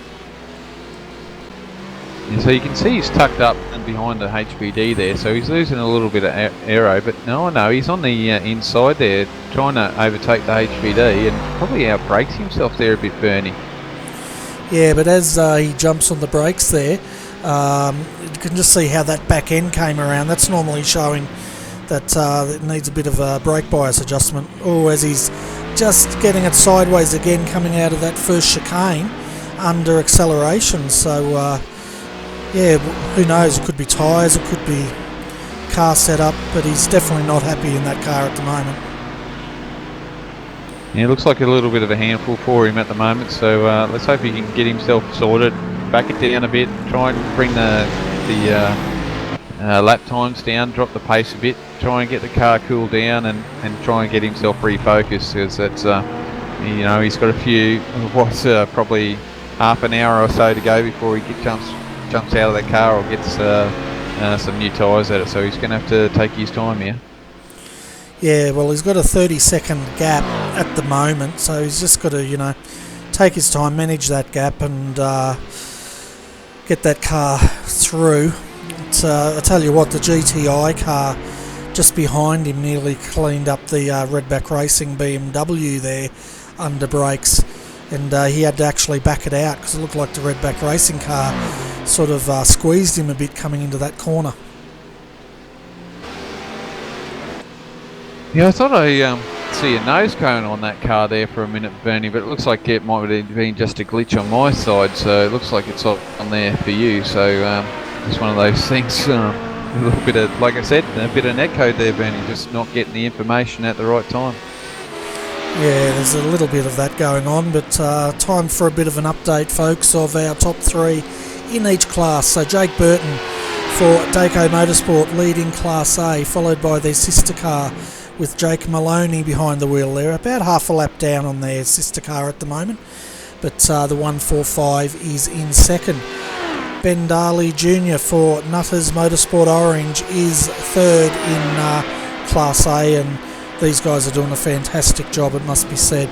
S2: Yeah, so you can see he's tucked up and behind the HPD there, so he's losing a little bit of aero, but no, he's on the inside there trying to overtake the HPD and probably outbrakes himself there a bit, Bernie.
S1: Yeah, but as he jumps on the brakes there, you can just see how that back end came around. That's normally showing that it needs a bit of a brake bias adjustment. Oh, as he's just getting it sideways again, coming out of that first chicane under acceleration. So yeah, who knows, it could be tyres, it could be car setup, but he's definitely not happy in that car at the moment.
S2: Yeah, it looks like a little bit of a handful for him at the moment, so let's hope he can get himself sorted, back it down a bit, try and bring the lap times down, drop the pace a bit, try and get the car cooled down and try and get himself refocused, because that's, he's got a few, probably half an hour or so to go before he jumps out of that car or gets some new tyres at it, so he's going to have to take his time here.
S1: Yeah, well, he's got a 30-second gap at the moment, so he's just got to, take his time, manage that gap, and get that car through. I tell you what, the GTI car just behind him nearly cleaned up the Redback Racing BMW there under brakes, and he had to actually back it out because it looked like the Redback Racing car sort of squeezed him a bit coming into that corner.
S2: Yeah, I thought I see a nose cone on that car there for a minute, Bernie, but it looks like it might have been just a glitch on my side, so it looks like it's on there for you, so it's one of those things, a little bit of, like I said, a bit of netcode there, Bernie, just not getting the information at the right time.
S1: Yeah, there's a little bit of that going on, but time for a bit of an update, folks, of our top three in each class. So Jake Burton for Dayco Motorsport leading Class A, followed by their sister car with Jake Maloney behind the wheel there, about half a lap down on their sister car at the moment, but the 145 is in second. Ben Darley Jr. for Nutters Motorsport Orange is third in Class A, and these guys are doing a fantastic job, it must be said.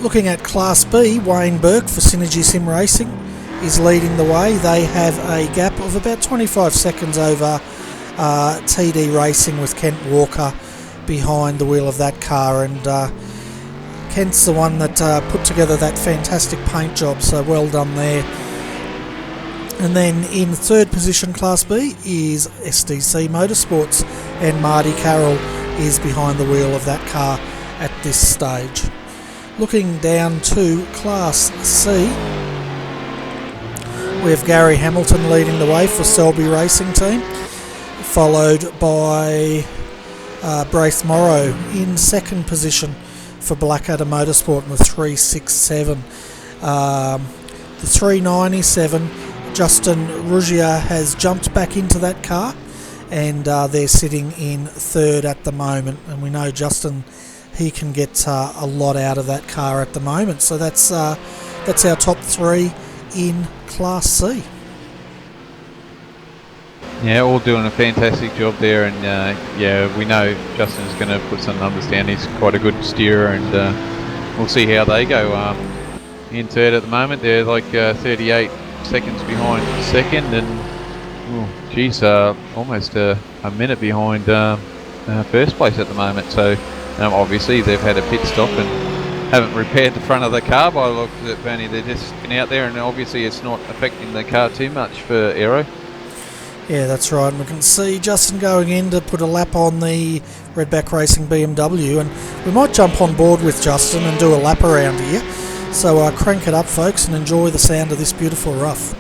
S1: Looking at Class B, Wayne Burke for Synergy Sim Racing is leading the way. They have a gap of about 25 seconds over TD Racing with Kent Walker behind the wheel of that car, and Kent's the one that put together that fantastic paint job, so well done there. And then in third position, Class B, is SDC Motorsports, and Marty Carroll is behind the wheel of that car at this stage. Looking down to Class C, we have Gary Hamilton leading the way for Selby Racing Team, followed by Braith Morrow in second position for Blackadder Motorsport with 367. The 397, Justin Ruggier has jumped back into that car, and they're sitting in third at the moment. And we know Justin, he can get a lot out of that car at the moment. So that's our top three in Class C.
S2: Yeah, all doing a fantastic job there, and we know Justin's going to put some numbers down. He's quite a good steerer, and we'll see how they go. In third at the moment, they're like 38 seconds behind second, and almost a minute behind first place at the moment. So obviously they've had a pit stop and haven't repaired the front of the car by the look of it, Bernie. They've just been out there, and obviously it's not affecting the car too much for Aero.
S1: Yeah, that's right. And we can see Justin going in to put a lap on the Redback Racing BMW, and we might jump on board with Justin and do a lap around here. So crank it up, folks, and enjoy the sound of this beautiful rough.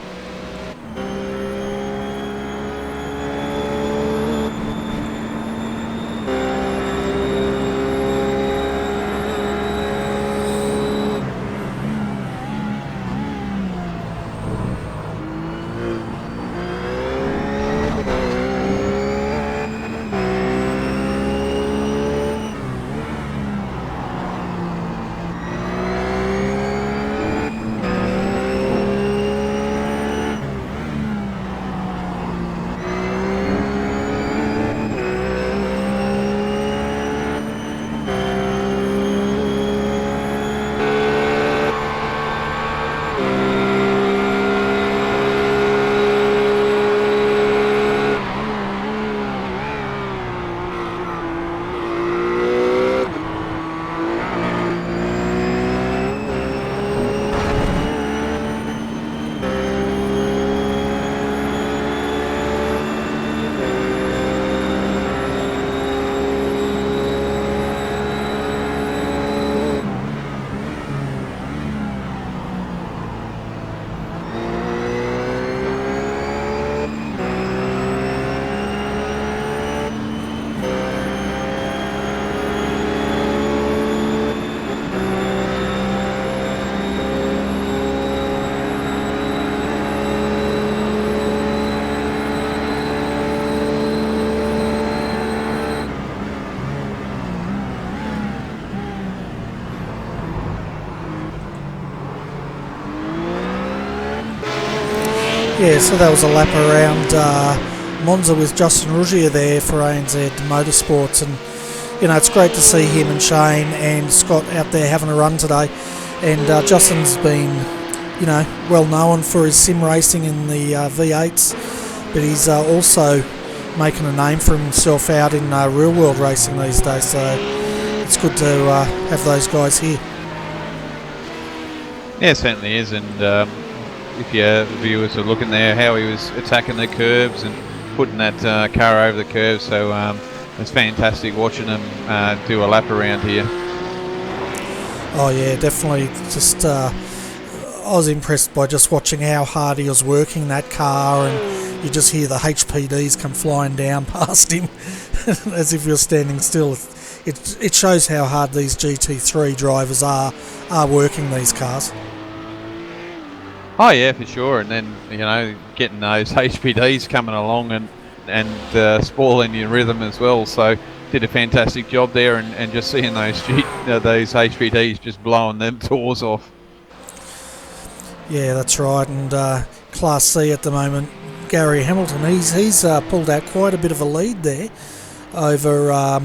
S1: Yeah, so that was a lap around Monza with Justin Ruggier there for ANZ Motorsports, and it's great to see him and Shane and Scott out there having a run today. And Justin's been, well known for his sim racing in the V8s, but he's also making a name for himself out in real world racing these days. So it's good to have those guys here.
S2: Yeah, it certainly is, and if your viewers are looking there, how he was attacking the curbs and putting that car over the curves, so it's fantastic watching him do a lap around here.
S1: Oh yeah, definitely. Just I was impressed by just watching how hard he was working that car, and you just hear the HPDs come flying down past him as if you're standing still. It shows how hard these GT3 drivers are working these cars.
S2: Oh yeah, for sure, and then getting those HPDs coming along and spoiling your rhythm as well. So did a fantastic job there, and just seeing those HPDs just blowing them doors off.
S1: Yeah, that's right. And Class C at the moment, Gary Hamilton, he's pulled out quite a bit of a lead there over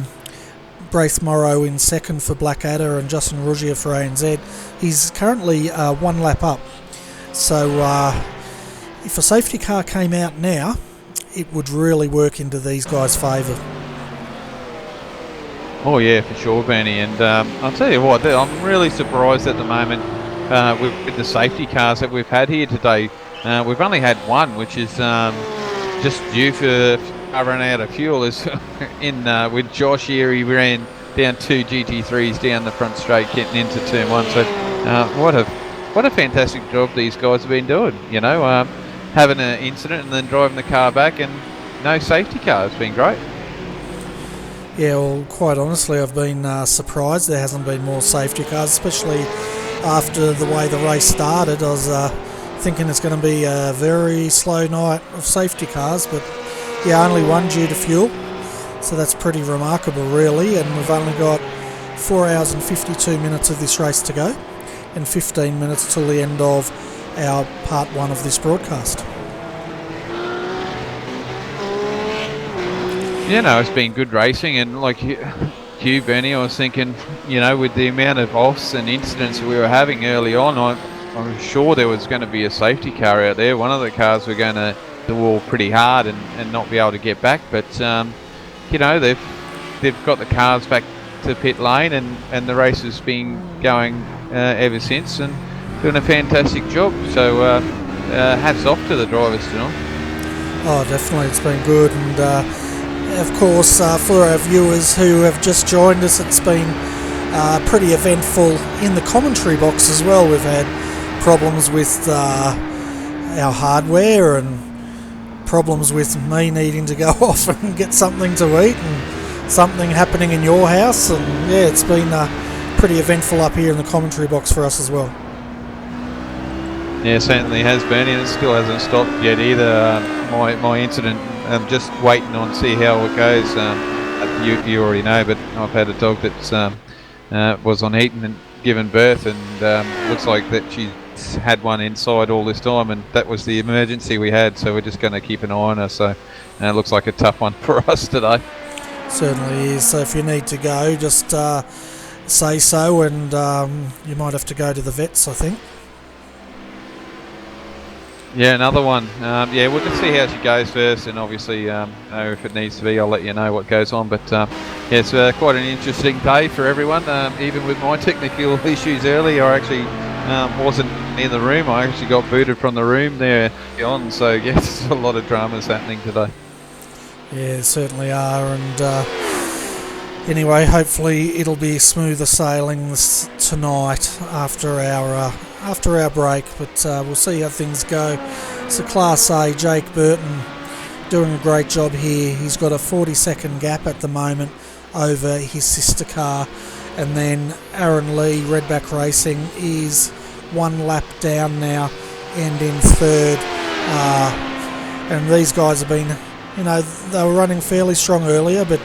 S1: Braith Morrow in second for Blackadder and Justin Ruggier for ANZ. He's currently one lap up. So if a safety car came out now, it would really work into these guys' favour.
S2: Oh yeah, for sure, Bernie. And I'll tell you what, I'm really surprised at the moment with the safety cars that we've had here today. We've only had one, which is just due for running out of fuel. Is in with Josh here, he ran down two GT3s down the front straight, getting into turn one. So what a fantastic job these guys have been doing. Having an incident and then driving the car back, and no safety car. It's been great.
S1: Yeah, well, quite honestly, I've been surprised there hasn't been more safety cars, especially after the way the race started. I was thinking it's going to be a very slow night of safety cars, but yeah, only one due to fuel, so that's pretty remarkable really, and we've only got 4 hours and 52 minutes of this race to go, and 15 minutes till the end of our part 1 of this broadcast.
S2: Yeah, no, it's been good racing, and like you, Bernie, I was thinking, with the amount of offs and incidents we were having early on, I'm sure there was going to be a safety car out there. One of the cars were going to the wall pretty hard and not be able to get back, but they've got the cars back to pit lane, and the race has been going ever since, and doing a fantastic job. So hats off to the drivers tonight.
S1: Oh, definitely, it's been good, and of course, for our viewers who have just joined us, it's been pretty eventful in the commentary box as well. We've had problems with our hardware and problems with me needing to go off and get something to eat, and something happening in your house, and yeah, it's been pretty eventful up here in the commentary box for us as well.
S2: Yeah, certainly has been, and it still hasn't stopped yet either. My incident, I'm just waiting on to see how it goes. You already know, but I've had a dog that was on heat and given birth, and looks like that she's had one inside all this time, and that was the emergency we had, so we're just going to keep an eye on her. So it looks like a tough one for us today.
S1: Certainly is. So if you need to go, just say so, and you might have to go to the vets, I think.
S2: Yeah, another one. We'll just see how she goes first, and obviously, if it needs to be, I'll let you know what goes on. But it's quite an interesting day for everyone. Even with my technical issues earlier, I actually wasn't in the room. I actually got booted from the room there on. So yeah, there's a lot of dramas happening today.
S1: Yeah, certainly are, and anyway, hopefully it'll be smoother sailing tonight after our break, but we'll see how things go. So Class A, Jake Burton doing a great job here. He's got a 40-second gap at the moment over his sister car, and then Aaron Lee, Redback Racing, is 1 lap down now and in third. And these guys have been, they were running fairly strong earlier, but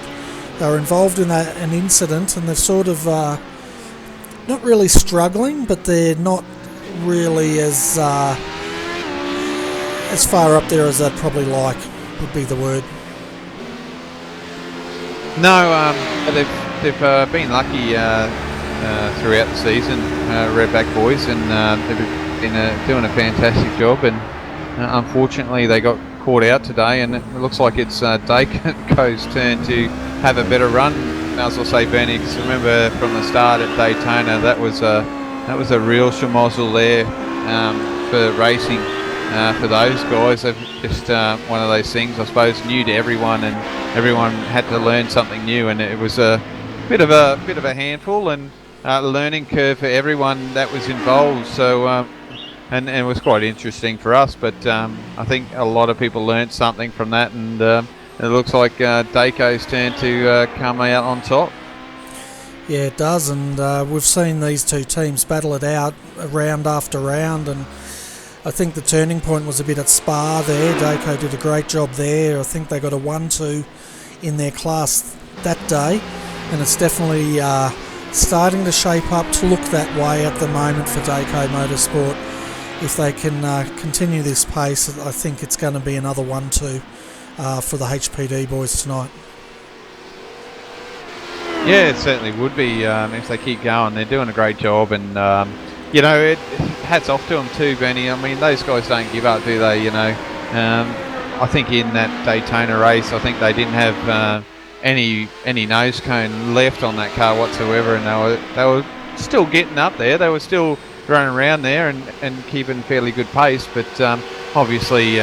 S1: they were involved in an incident, and they've sort of not really struggling, but they're not really as far up there as I'd probably like, would be the word.
S2: No, they've been lucky throughout the season, Redback boys, and they've been doing a fantastic job, and unfortunately they got caught out today, and it looks like it's Daco's turn to have a better run. As I'll say, Bernie, because remember from the start at Daytona, that was a real schmozzle there for racing for those guys. They've just one of those things, I suppose, new to everyone, and everyone had to learn something new, and it was a bit of a handful and learning curve for everyone that was involved. So and it was quite interesting for us, but I think a lot of people learned something from that, and it looks like Daco's turn to come out on top.
S1: Yeah, it does, and we've seen these two teams battle it out round after round, and I think the turning point was a bit at Spa there. Daco did a great job there. I think they got a 1-2 in their class that day, and it's definitely starting to shape up to look that way at the moment for Daco Motorsport. If they can continue this pace, I think it's going to be another 1-2 for the HPD boys tonight.
S2: Yeah, it certainly would be if they keep going. They're doing a great job, and hats off to them too, Benny. I mean, those guys don't give up, do they? I think in that Daytona race, I think they didn't have any nose cone left on that car whatsoever, and they were still getting up there. They were still running around there and keeping fairly good pace, but obviously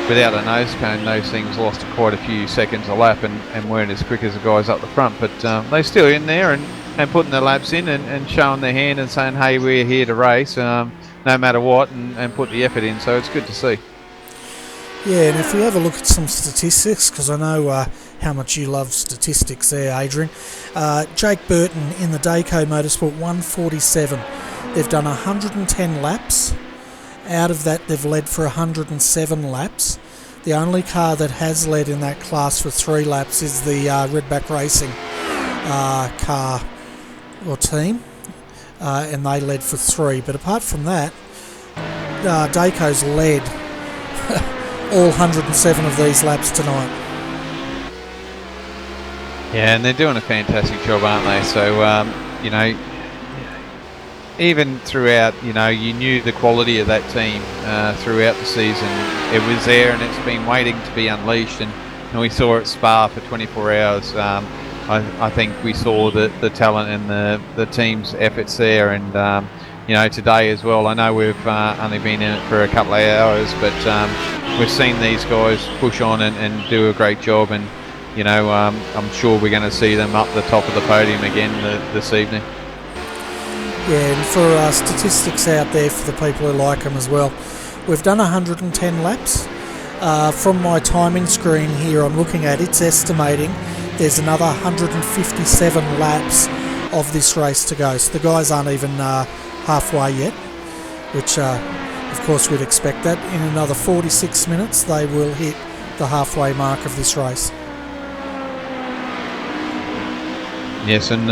S2: without a nose cone, those things lost quite a few seconds a lap and weren't as quick as the guys up the front, but they're still in there and putting their laps in and showing their hand and saying, hey, we're here to race no matter what, and put the effort in, so it's good to see.
S1: Yeah, and if we have a look at some statistics, because I know how much you love statistics there, Adrian. Jake Burton in the Daco Motorsport 147. They've done 110 laps, Out of that, they've led for 107 laps. The only car that has led in that class for 3 laps is the Redback Racing car or team, and they led for 3. But apart from that, Dayco's led all 107 of these laps tonight.
S2: Yeah, and they're doing a fantastic job, aren't they? So, you know, even throughout, you know, you knew the quality of that team throughout the season. It was there and it's been waiting to be unleashed, and we saw it Spa for 24 hours. I think we saw the talent and the team's efforts there, and you know, today as well. I know we've only been in it for a couple of hours, but we've seen these guys push on and do a great job, and you know, I'm sure we're going to see them up the top of the podium again this evening.
S1: Yeah, and for statistics out there for the people who like them as well, we've done 110 laps. From my timing screen here I'm looking at, it's estimating there's another 157 laps of this race to go. So the guys aren't even halfway yet, which of course we'd expect that. In another 46 minutes they will hit the halfway mark of this race.
S2: Yes, and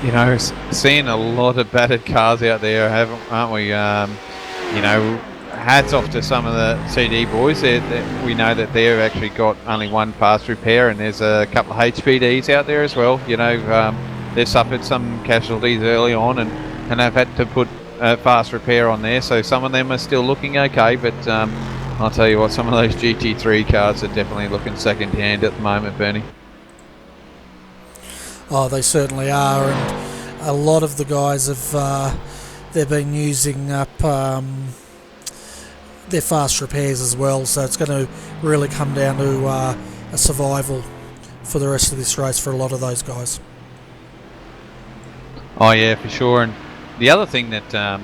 S2: you know, seeing a lot of battered cars out there, aren't we? You know, hats off to some of the CD boys. We know that they've actually got only one fast repair, and there's a couple of HPDs out there as well. You know, they've suffered some casualties early on, and they've had to put a fast repair on there. So some of them are still looking okay, but I'll tell you what, some of those GT3 cars are definitely looking second hand at the moment, Bernie.
S1: Oh, they certainly are, and a lot of the guys have they've been using up their fast repairs as well, so it's going to really come down to a survival for the rest of this race for a lot of those guys.
S2: Oh yeah, for sure. And the other thing that the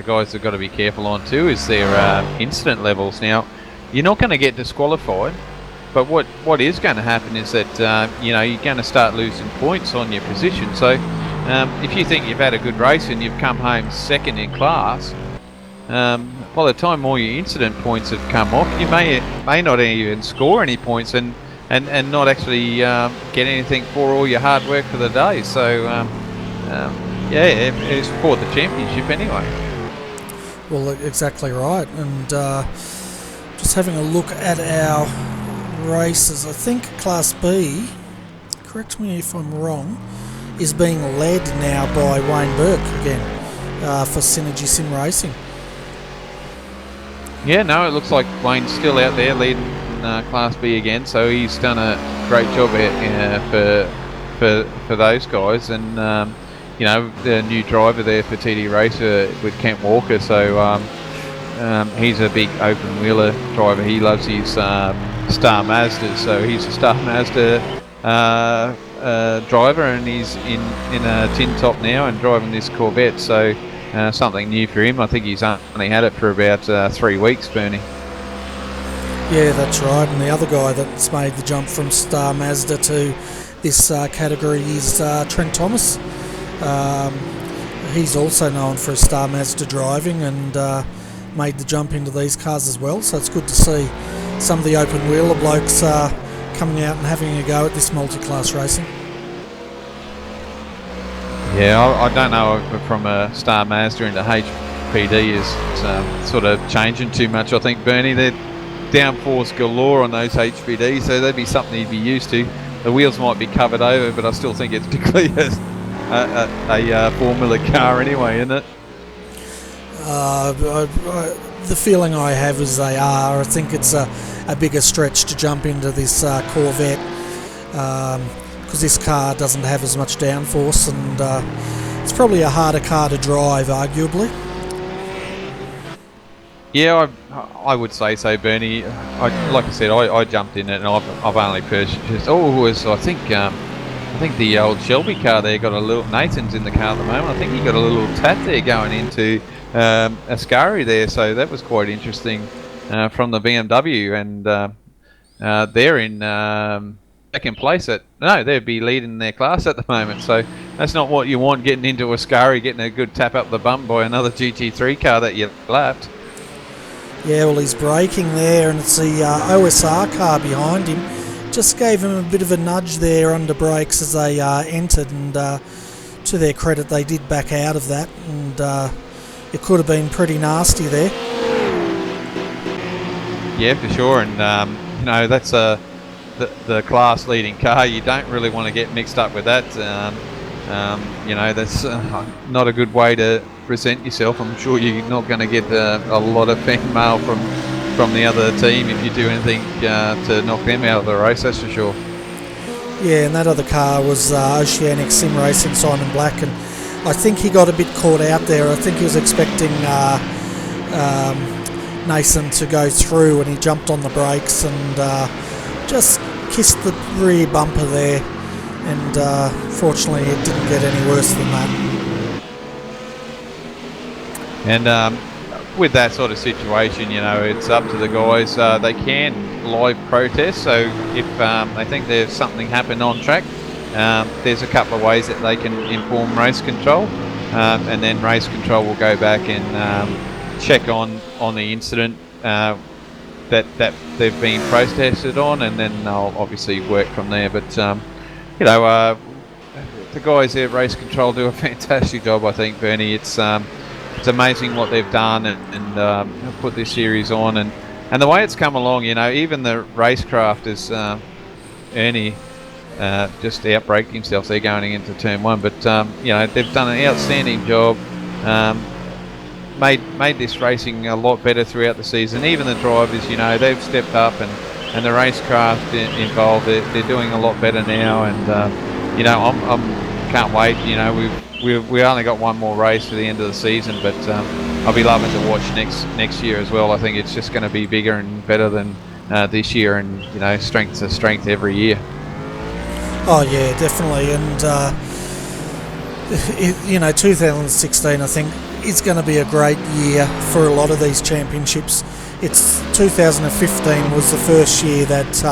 S2: guys have got to be careful on too is their incident levels. Now, you're not going to get disqualified, but what is going to happen is that you know, you're going to start losing points on your position. So if you think you've had a good race and you've come home second in class, by the time all your incident points have come off, you may not even score any points and not actually get anything for all your hard work for the day. So yeah, it's for the championship anyway.
S1: Well, exactly right. And just having a look at our races, I think Class B, correct me if I'm wrong, is being led now by Wayne Burke again for Synergy Sim Racing.
S2: Yeah, no, it looks like Wayne's still out there leading Class B again, so he's done a great job for those guys, and you know, the new driver there for TD Racer with Kent Walker, so he's a big open wheeler driver. He loves his Star Mazda, so he's a Star Mazda driver, and he's in a tin top now and driving this Corvette, so something new for him. I think he's only had it for about 3 weeks, Bernie.
S1: Yeah, that's right. And the other guy that's made the jump from Star Mazda to this category is Trent Thomas. He's also known for his Star Mazda driving and made the jump into these cars as well. So it's good to see some of the open wheeler blokes coming out and having a go at this multi-class racing. Yeah,
S2: I don't know if from a Star Mazda into HPD is sort of changing too much. I think, Bernie, they're downforce galore on those HPDs, so that'd be something you'd be used to. The wheels might be covered over, but I still think it's particularly a Formula car anyway, isn't it?
S1: The feeling I have is they are. I think it's a bigger stretch to jump into this Corvette because this car doesn't have as much downforce, and it's probably a harder car to drive, arguably. Yeah,
S2: I would say so, Bernie. Like I said, I jumped in it, and I've only purchased. I think the old Shelby car there got a little. Nathan's in the car at the moment. I think he got a little tat there going into Ascari there, so that was quite interesting from the BMW, and they're in second place they'd be leading their class at the moment, so that's not what you want, getting into Ascari, getting a good tap up the bump by another GT3 car that you lapped.
S1: Yeah, well, he's braking there, and it's the OSR car behind him. Just gave him a bit of a nudge there under brakes as they entered, and to their credit, they did back out of that, and it could have been pretty nasty there.
S2: Yeah, for sure, and that's the class-leading car. You don't really want to get mixed up with that. That's not a good way to present yourself. I'm sure you're not going to get a lot of fan mail from the other team if you do anything to knock them out of the race, that's for sure.
S1: Yeah, and that other car was Oceanic Sim Racing, Simon Black, and I think he got a bit caught out there. I think he was expecting Nathan to go through, and he jumped on the brakes and just kissed the rear bumper there, and fortunately it didn't get any worse than that.
S2: And with that sort of situation, it's up to the guys. They can live protest, so if they think there's something happened on track, there's a couple of ways that they can inform race control, and then race control will go back and check on the incident that they've been protested on, and then they'll obviously work from there. But the guys there at race control do a fantastic job, I think, Bernie. It's amazing what they've done and put this series on, and the way it's come along. Even the racecraft is Ernie just outbraked himself. They're going into turn one, but they've done an outstanding job. Made this racing a lot better throughout the season. Even the drivers, they've stepped up, and the racecraft involved, they're doing a lot better now, and I'm can't wait. We only got one more race for the end of the season, but I'll be loving to watch next year as well. I think it's just going to be bigger and better than this year, and strength to strength every year.
S1: Oh yeah, definitely, and 2016 I think is going to be a great year for a lot of these championships. 2015 was the first year that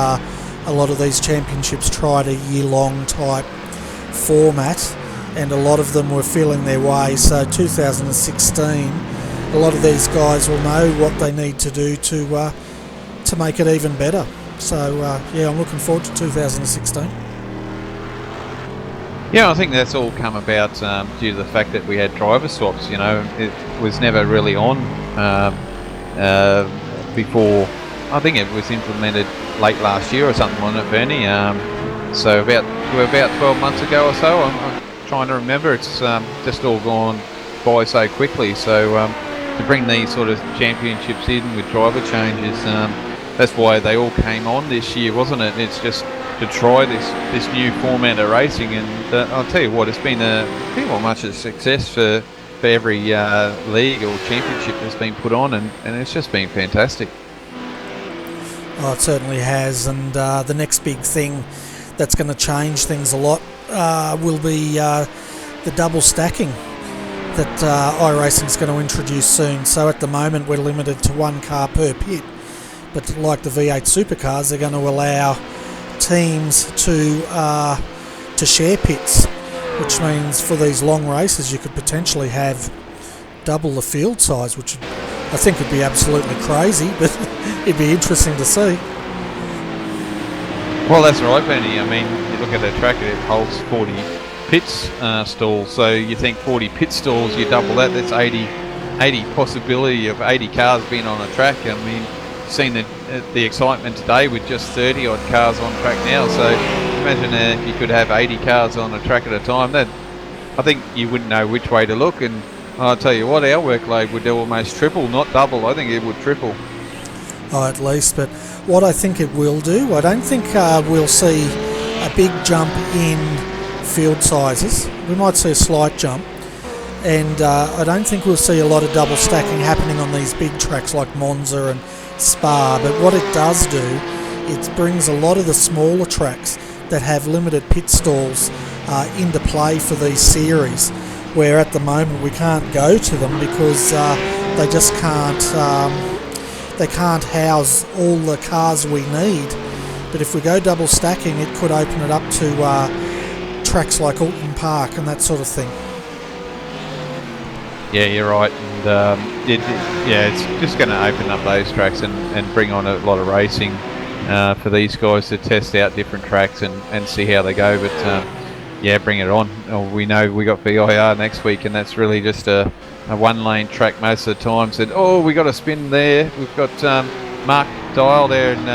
S1: a lot of these championships tried a year-long type format, and a lot of them were feeling their way. So 2016, a lot of these guys will know what they need to do to make it even better. So I'm looking forward to 2016.
S2: Yeah, I think that's all come about due to the fact that we had driver swaps. It was never really on before. I think it was implemented late last year or something, wasn't it, Bernie? So about 12 months ago or so. I'm trying to remember. It's just all gone by so quickly. So to bring these sort of championships in with driver changes, that's why they all came on this year, wasn't it? It's just to try this new format of racing, and I'll tell you what, it's been pretty much a success for every league or championship that's been put on, and it's just been fantastic.
S1: Oh, it certainly has, and the next big thing that's going to change things a lot will be the double stacking that iRacing is going to introduce soon. So at the moment we're limited to one car per pit, but like the V8 supercars, they're going to allow teams to share pits, which means for these long races you could potentially have double the field size, which I think would be absolutely crazy, but it'd be interesting to see.
S2: Well, that's right, Benny. I mean, you look at the track, it holds 40 pits stalls, so you think 40 pit stalls, you double that, that's 80 possibility of 80 cars being on a track. I mean, you've seen the excitement today with just 30 odd cars on track now, so imagine if you could have 80 cars on a track at a time. That, I think you wouldn't know which way to look, and I'll tell you what, our workload would almost triple, not double. I think it would triple.
S1: Oh, at least, but what I think it will do, I don't think we'll see a big jump in field sizes. We might see a slight jump, and I don't think we'll see a lot of double stacking happening on these big tracks like Monza and Spa, but what it does do, it brings a lot of the smaller tracks that have limited pit stalls into play for these series, where at the moment we can't go to them because they just can't house all the cars we need. But if we go double stacking, it could open it up to tracks like Alton Park and that sort of thing.
S2: Yeah, you're right, and Yeah, it's just going to open up those tracks and bring on a lot of racing for these guys to test out different tracks and see how they go. But yeah, bring it on. We know we got VIR next week, and that's really just a one-lane track most of the time. Said, oh, we got a spin there. We've got Mark Dial there in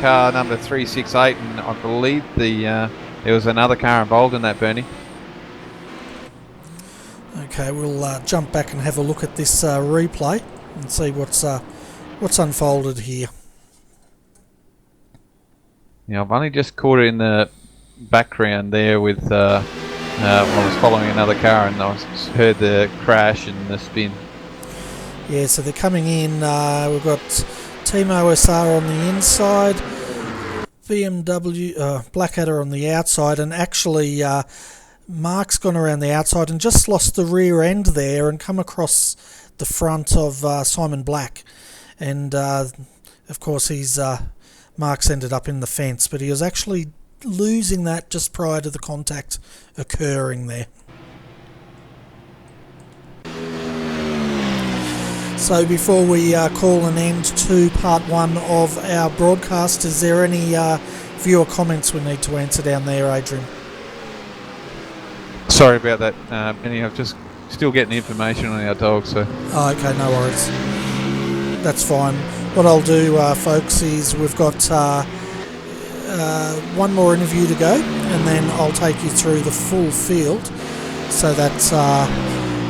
S2: car number 368, and I believe there was another car involved in that, Bernie.
S1: Okay, we'll jump back and have a look at this replay and see what's unfolded here.
S2: Yeah, I've only just caught it in the background there with I was following another car and I heard the crash and the spin.
S1: Yeah, so they're coming in. We've got Team OSR on the inside, BMW Blackadder on the outside, and actually Mark's gone around the outside and just lost the rear end there and come across the front of Simon Black, and of course Mark's ended up in the fence, but he was actually losing that just prior to the contact occurring there. So before we call an end to part one of our broadcast, is there any viewer comments we need to answer down there, Adrian?
S2: Sorry about that, Penny. I'm just still getting information on our dog, so...
S1: Oh, okay, no worries. That's fine. What I'll do, folks, is we've got one more interview to go, and then I'll take you through the full field so that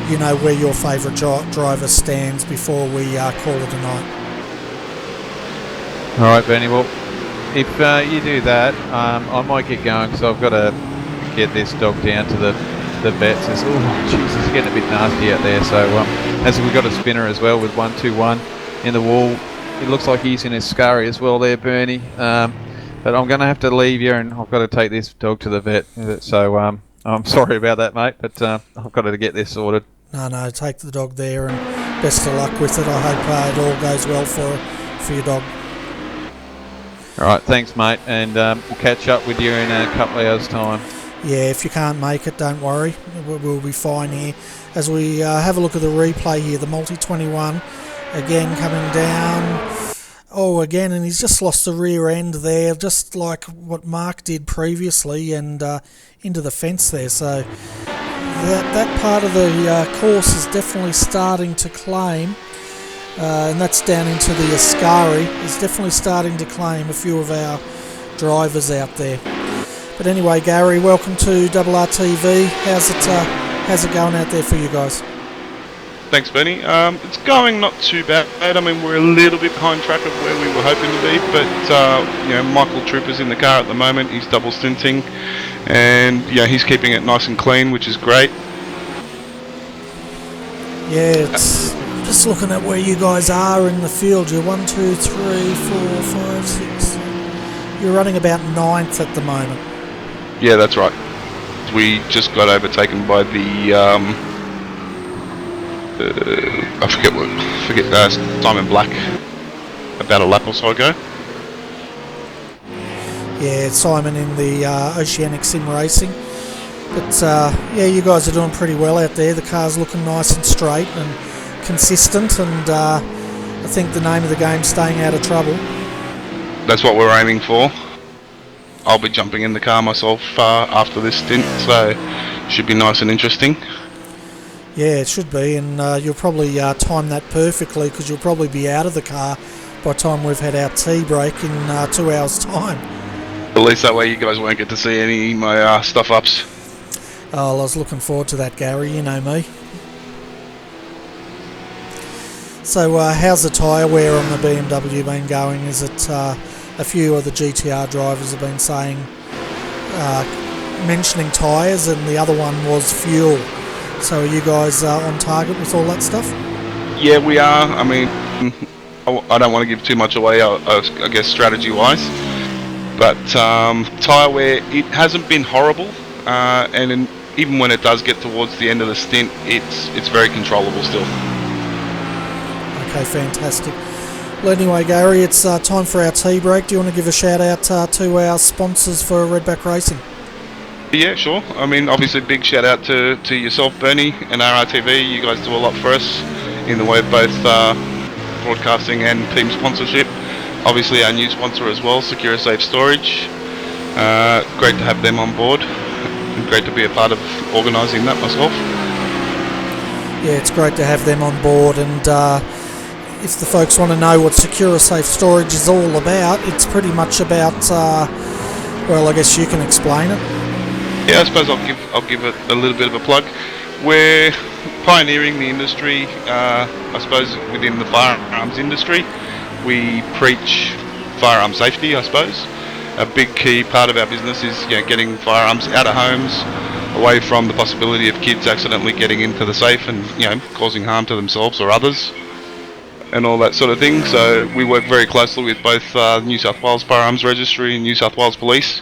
S1: you know where your favourite driver stands before we call it a night.
S2: Alright, Bernie, well, if you do that, I might get going because I've got to get this dog down to the vet. Says, oh, jeez, it's getting a bit nasty out there. So, as we've got a spinner as well with 121 in the wall, it looks like he's in his scurry as well there, Bernie. But I'm going to have to leave you, and I've got to take this dog to the vet. So, I'm sorry about that, mate, but I've got to get this sorted.
S1: No, take the dog there, and best of luck with it. I hope it all goes well for your dog.
S2: Alright, thanks, mate, and we'll catch up with you in a couple of hours' time.
S1: Yeah, if you can't make it, don't worry. We'll be fine here. As we have a look at the replay here, the multi-21 again coming down. Oh, again, and he's just lost the rear end there, just like what Mark did previously, and into the fence there. So that part of the course is definitely starting to claim, and that's down into the Ascari. It's definitely starting to claim a few of our drivers out there. But anyway, Gary, welcome to RRTV. How's it going out there for you guys?
S16: Thanks, Benny. It's going not too bad. I mean, we're a little bit behind track of where we were hoping to be, but you know, Michael Trooper's in the car at the moment. He's double stinting, and yeah, he's keeping it nice and clean, which is great.
S1: Yeah, it's just looking at where you guys are in the field. You're 1, 2, 3, 4, 5, 6. You're running about 9th at the moment.
S16: Yeah, that's right. We just got overtaken by the I forget Simon Black about a lap or so ago.
S1: Yeah, Simon in the Oceanic Sim Racing. But yeah, you guys are doing pretty well out there. The car's looking nice and straight and consistent, and I think the name of the game's staying out of trouble.
S16: That's what we're aiming for. I'll be jumping in the car myself after this stint, so should be nice and interesting.
S1: Yeah, it should be, and you'll probably time that perfectly, because you'll probably be out of the car by the time we've had our tea break in 2 hours' time.
S16: At least that way you guys won't get to see any of my stuff-ups.
S1: Oh, I was looking forward to that, Gary, you know me. So how's the tyre wear on the BMW been going? Is it a few of the GTR drivers have been saying, mentioning tyres, and the other one was fuel. So are you guys on target with all that stuff?
S16: Yeah, we are. I mean, I don't want to give too much away, I guess, strategy-wise. But tyre wear, it hasn't been horrible, and even when it does get towards the end of the stint, it's very controllable still.
S1: Okay, fantastic. Well, anyway, Gary, it's time for our tea break. Do you want to give a shout out to our sponsors for Redback Racing?
S16: Yeah, sure. I mean, obviously, big shout out to yourself, Bernie, and RRTV. You guys do a lot for us. in the way of both broadcasting and team sponsorship. Obviously our new sponsor as well, Secure Safe Storage. Great to have them on board, and great to be a part of organising that myself.
S1: Yeah, it's great to have them on board, and if the folks want to know what Secure Safe Storage is all about, it's pretty much about, well, I guess you can explain it.
S16: Yeah, I suppose I'll give it a little bit of a plug. We're pioneering the industry, I suppose, within the firearms industry. We preach firearm safety, I suppose. A big key part of our business is getting firearms out of homes, away from the possibility of kids accidentally getting into the safe and causing harm to themselves or others, and all that sort of thing. So we work very closely with both New South Wales Firearms Registry and New South Wales Police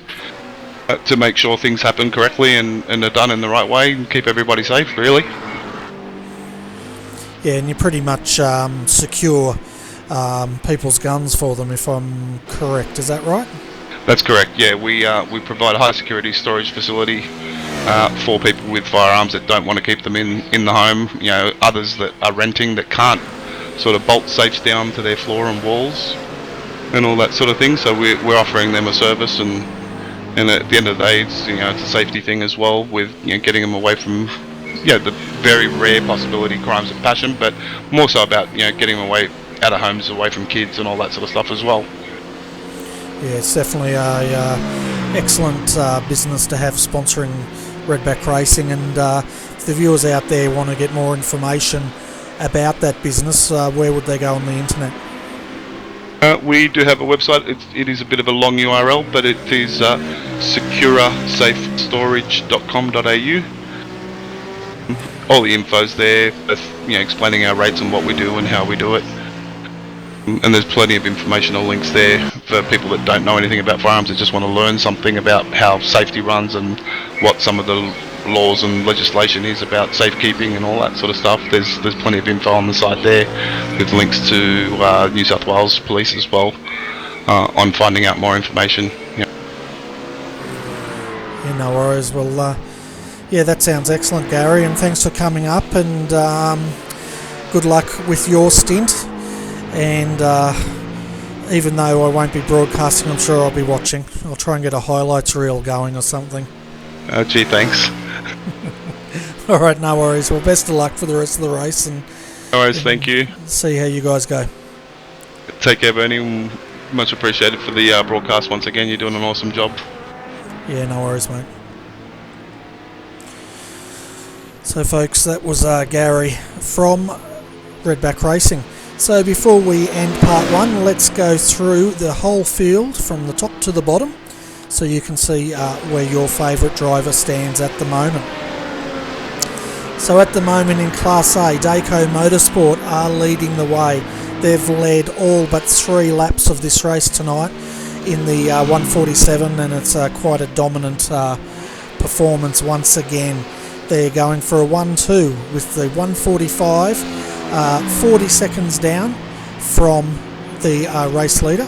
S16: to make sure things happen correctly and are done in the right way and keep everybody safe, really.
S1: Yeah, and you pretty much secure people's guns for them, if I'm correct. Is that right?
S16: That's correct. Yeah, we provide a high security storage facility for people with firearms that don't want to keep them in the home. Others that are renting that can't sort of bolt safes down to their floor and walls and all that sort of thing. So we're offering them a service, and at the end of the day, it's a safety thing as well, with getting them away from the very rare possibility crimes of passion, but more so about getting them away out of homes, away from kids and all that sort of stuff as well.
S1: Yeah, it's definitely a excellent business to have sponsoring Redback Racing, and if the viewers out there want to get more information about that business, where would they go on the internet?
S16: We do have a website. It is a bit of a long URL, but it is securesafestorage.com.au. All the info's there, explaining our rates and what we do and how we do it. And there's plenty of informational links there for people that don't know anything about firearms, that just want to learn something about how safety runs and what some of the laws and legislation is about safekeeping and all that sort of stuff. There's plenty of info on the site there, with links to New South Wales Police as well on finding out more information.
S1: Yeah, no worries. Well, yeah, that sounds excellent, Gary, and thanks for coming up, and good luck with your stint. And even though I won't be broadcasting, I'm sure I'll be watching. I'll try and get a highlights reel going or something.
S16: Gee, thanks.
S1: Alright, no worries. Well, best of luck for the rest of the race. And
S16: no worries, thank you.
S1: See how you guys go.
S16: Take care, Bernie. Much appreciated for the broadcast once again. You're doing an awesome job.
S1: Yeah, no worries, mate. So, folks, that was Gary from Redback Racing. So before we end part one, let's go through the whole field from the top to the bottom, so you can see where your favourite driver stands at the moment. So at the moment in Class A, Dayco Motorsport are leading the way. They've led all but 3 laps of this race tonight in the 147, and it's quite a dominant performance once again. They're going for a 1-2 with the 145. 40 seconds down from the race leader,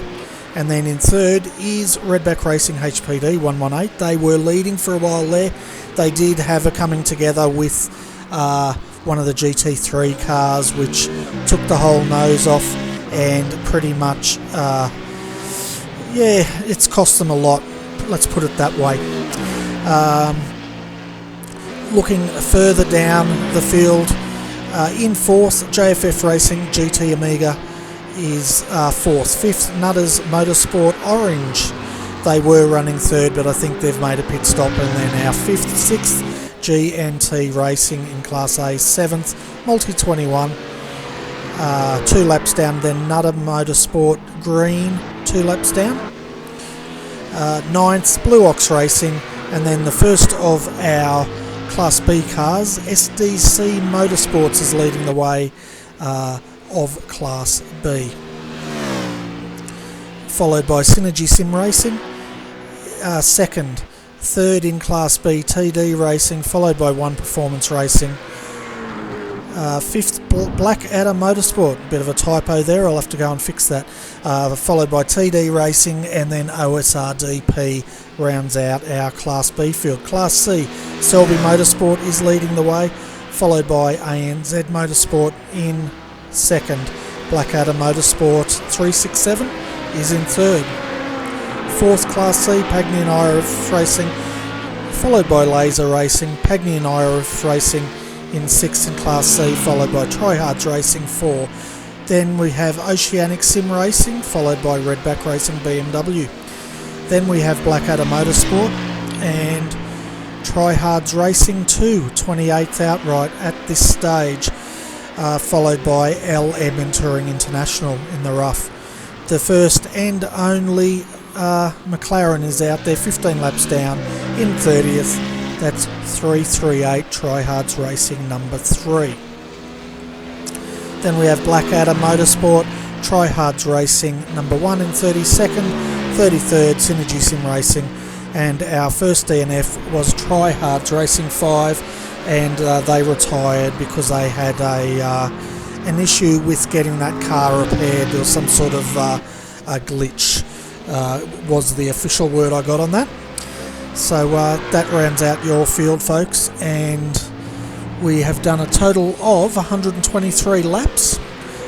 S1: and then in third is Redback Racing HPD 118. They were leading for a while there. They did have a coming together with one of the GT3 cars, which took the whole nose off, and pretty much it's cost them a lot, let's put it that way. Looking further down the field, in fourth, JFF Racing GT Amiga is fourth. Fifth, Nutters Motorsport Orange. They were running third, but I think they've made a pit stop and they're now fifth. Sixth, G&T Racing in Class A. Seventh, Multi 21. 2 laps down. Then Nutter Motorsport Green, 2 laps down. Ninth, Blue Ox Racing, and then the first of our Class B cars, SDC Motorsports, is leading the way of Class B. Followed by Synergy Sim Racing, second. Third in Class B, TD Racing, followed by One Performance Racing. Fifth, Blackadder Motorsport, bit of a typo there, I'll have to go and fix that. Followed by TD Racing, and then OSRDP rounds out our Class B field. Class C, Selby Motorsport is leading the way, followed by ANZ Motorsport in second. Blackadder Motorsport 367 is in third. Fourth, Class C, Pagny and IRF Racing, followed by Laser Racing. Pagny and IRF Racing in sixth in Class C, followed by Tryhards Racing 4. Then we have Oceanic Sim Racing, followed by Redback Racing BMW. Then we have Blackadder Motorsport and Tryhards Racing 2, 28th outright at this stage, followed by LM and Touring International in the rough. The first and only McLaren is out there, 15 laps down in 30th. That's 338 Tryhards Racing number 3. Then we have Blackadder Motorsport, Tryhards Racing number 1 in 32nd, 33rd Synergy Sim Racing, and our first DNF was Tryhards Racing 5, and they retired because they had an issue with getting that car repaired. There was some sort of a glitch, was the official word I got on that. So that rounds out your field, folks, and we have done a total of 123 laps,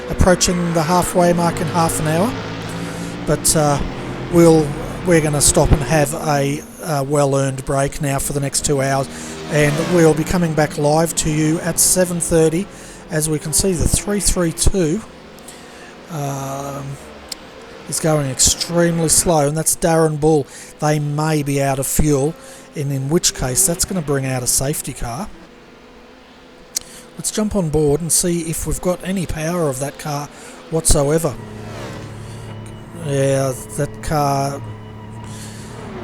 S1: approaching the halfway mark in half an hour. But we're going to stop and have a well-earned break now for the next 2 hours, and we'll be coming back live to you at 7:30. As we can see, the 332 is going extremely slow, and that's Darren Bull. They may be out of fuel, and in which case that's going to bring out a safety car. Let's jump on board and see if we've got any power of that car whatsoever. Yeah, that car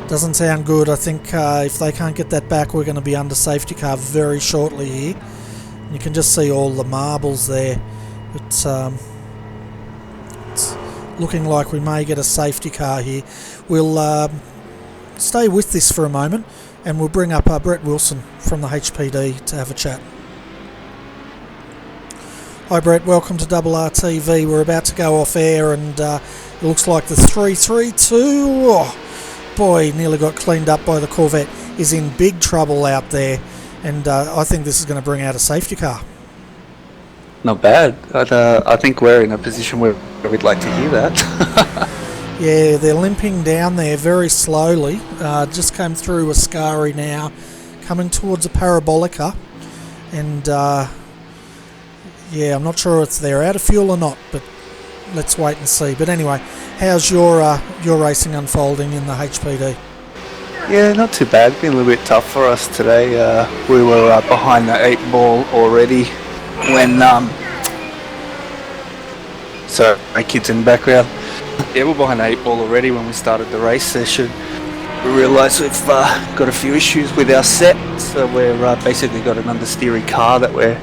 S1: doesn't sound good. I think if they can't get that back, we're going to be under safety car very shortly here. You can just see all the marbles there. It's looking like we may get a safety car here. We'll stay with this for a moment, and we'll bring up Brett Wilson from the HPD to have a chat. Hi Brett, welcome to RRTV. We're about to go off air, and it looks like the 332, oh boy, nearly got cleaned up by the Corvette, is in big trouble out there, and I think this is going to bring out a safety car.
S17: Not bad. I think we're in a position where we'd like to hear that.
S1: Yeah, they're limping down there very slowly. Just came through Ascari now, coming towards a Parabolica, and yeah, I'm not sure if they're out of fuel or not, but let's wait and see. But anyway, how's your racing unfolding in the HPD?
S17: Yeah, not too bad. Been a little bit tough for us today. We were behind the 8 ball already when so my kids in the background. Yeah, we're behind the 8 ball already when we started the race session. We realised we've got a few issues with our set, so we've basically got an understeery car that we're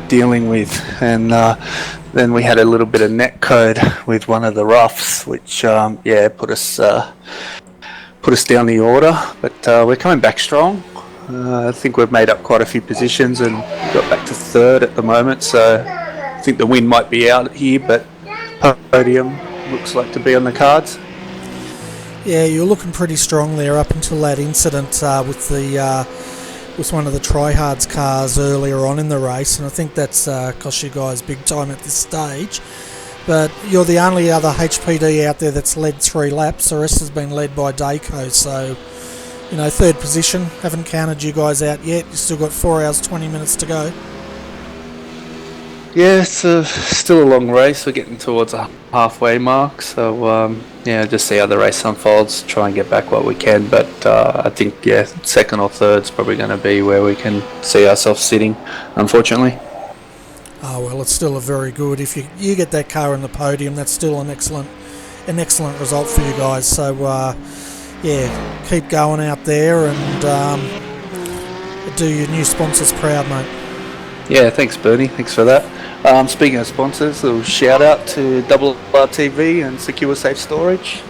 S17: dealing with, and then we had a little bit of net code with one of the roughs, which put us down the order, but we're coming back strong. I think we've made up quite a few positions and got back to third at the moment, so I think the win might be out here, but podium looks like to be on the cards.
S1: Yeah, you're looking pretty strong there up until that incident with one of the Tryhards cars earlier on in the race, and I think that's cost you guys big time at this stage. But you're the only other HPD out there that's led 3 laps. The rest has been led by Dayco, so you know, third position. Haven't counted you guys out yet. You've still got 4 hours 20 minutes to go.
S17: Yeah, it's still a long race. We're getting towards a halfway mark, so just see how the race unfolds, try and get back what we can, but I think second or third's probably going to be where we can see ourselves sitting, unfortunately.
S1: Oh well, it's still a very good. If you get that car in the podium, that's still an excellent result for you guys. So keep going out there and do your new sponsors proud, mate.
S17: Yeah, thanks Bernie, thanks for that. Speaking of sponsors, a little shout out to RRTV and Secure Safe Storage.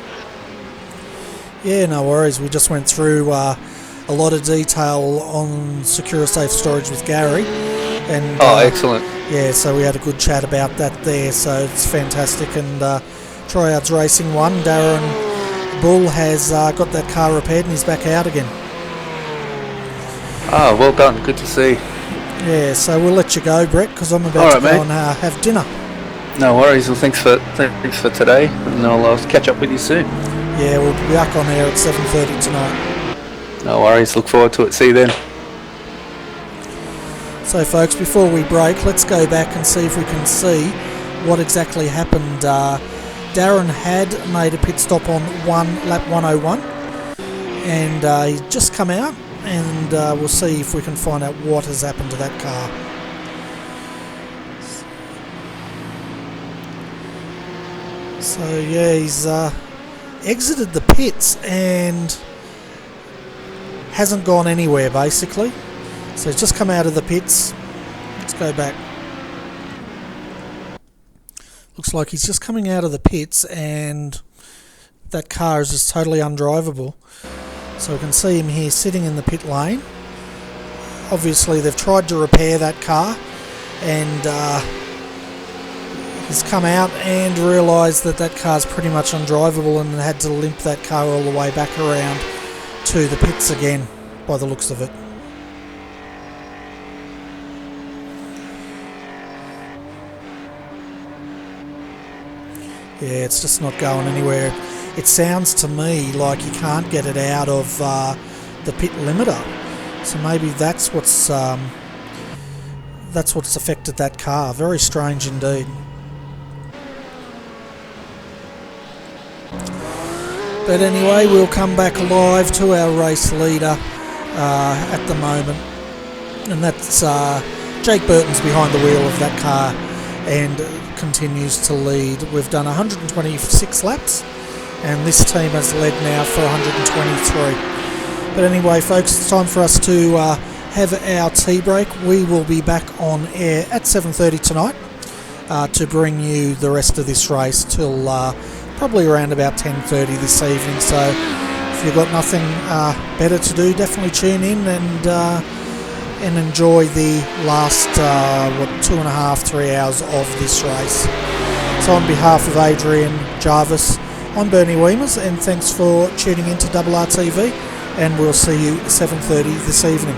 S1: Yeah, no worries. We just went through a lot of detail on Secure Safe Storage with Gary. And
S17: excellent.
S1: Yeah, so we had a good chat about that there, so it's fantastic. And Tryhards Racing 1, Darren Bull has got that car repaired and he's back out again.
S17: Well done, good to see.
S1: Yeah, so we'll let you go, Brett, because I'm about to go and have dinner.
S17: No worries. Well, thanks for today, and I'll catch up with you soon.
S1: Yeah, we'll be back on air at 7:30 tonight.
S17: No worries. Look forward to it. See you then.
S1: So folks, before we break, let's go back and see if we can see what exactly happened. Darren had made a pit stop on lap 101, and he's just come out, and we'll see if we can find out what has happened to that car. So yeah, he's exited the pits and hasn't gone anywhere basically. So he's just come out of the pits. Let's go back. Looks like he's just coming out of the pits and that car is just totally undrivable. So we can see him here sitting in the pit lane. Obviously they've tried to repair that car, and he's come out and realised that that car's pretty much undrivable and had to limp that car all the way back around to the pits again, by the looks of it. Yeah, it's just not going anywhere. It sounds to me like you can't get it out of the pit limiter. So maybe that's what's affected that car. Very strange indeed. But anyway, we'll come back live to our race leader at the moment, and that's Jake Burton's behind the wheel of that car and continues to lead. We've done 126 laps, and this team has led now for 123. But anyway, folks, it's time for us to have our tea break. We will be back on air at 7:30 tonight to bring you the rest of this race till probably around about 10:30 this evening. So if you've got nothing better to do, definitely tune in and enjoy the last 2.5-3 hours of this race. So on behalf of Adrian Jarvis, I'm Bernie Weemers, and thanks for tuning in to RRTV, and we'll see you at 7:30 this evening.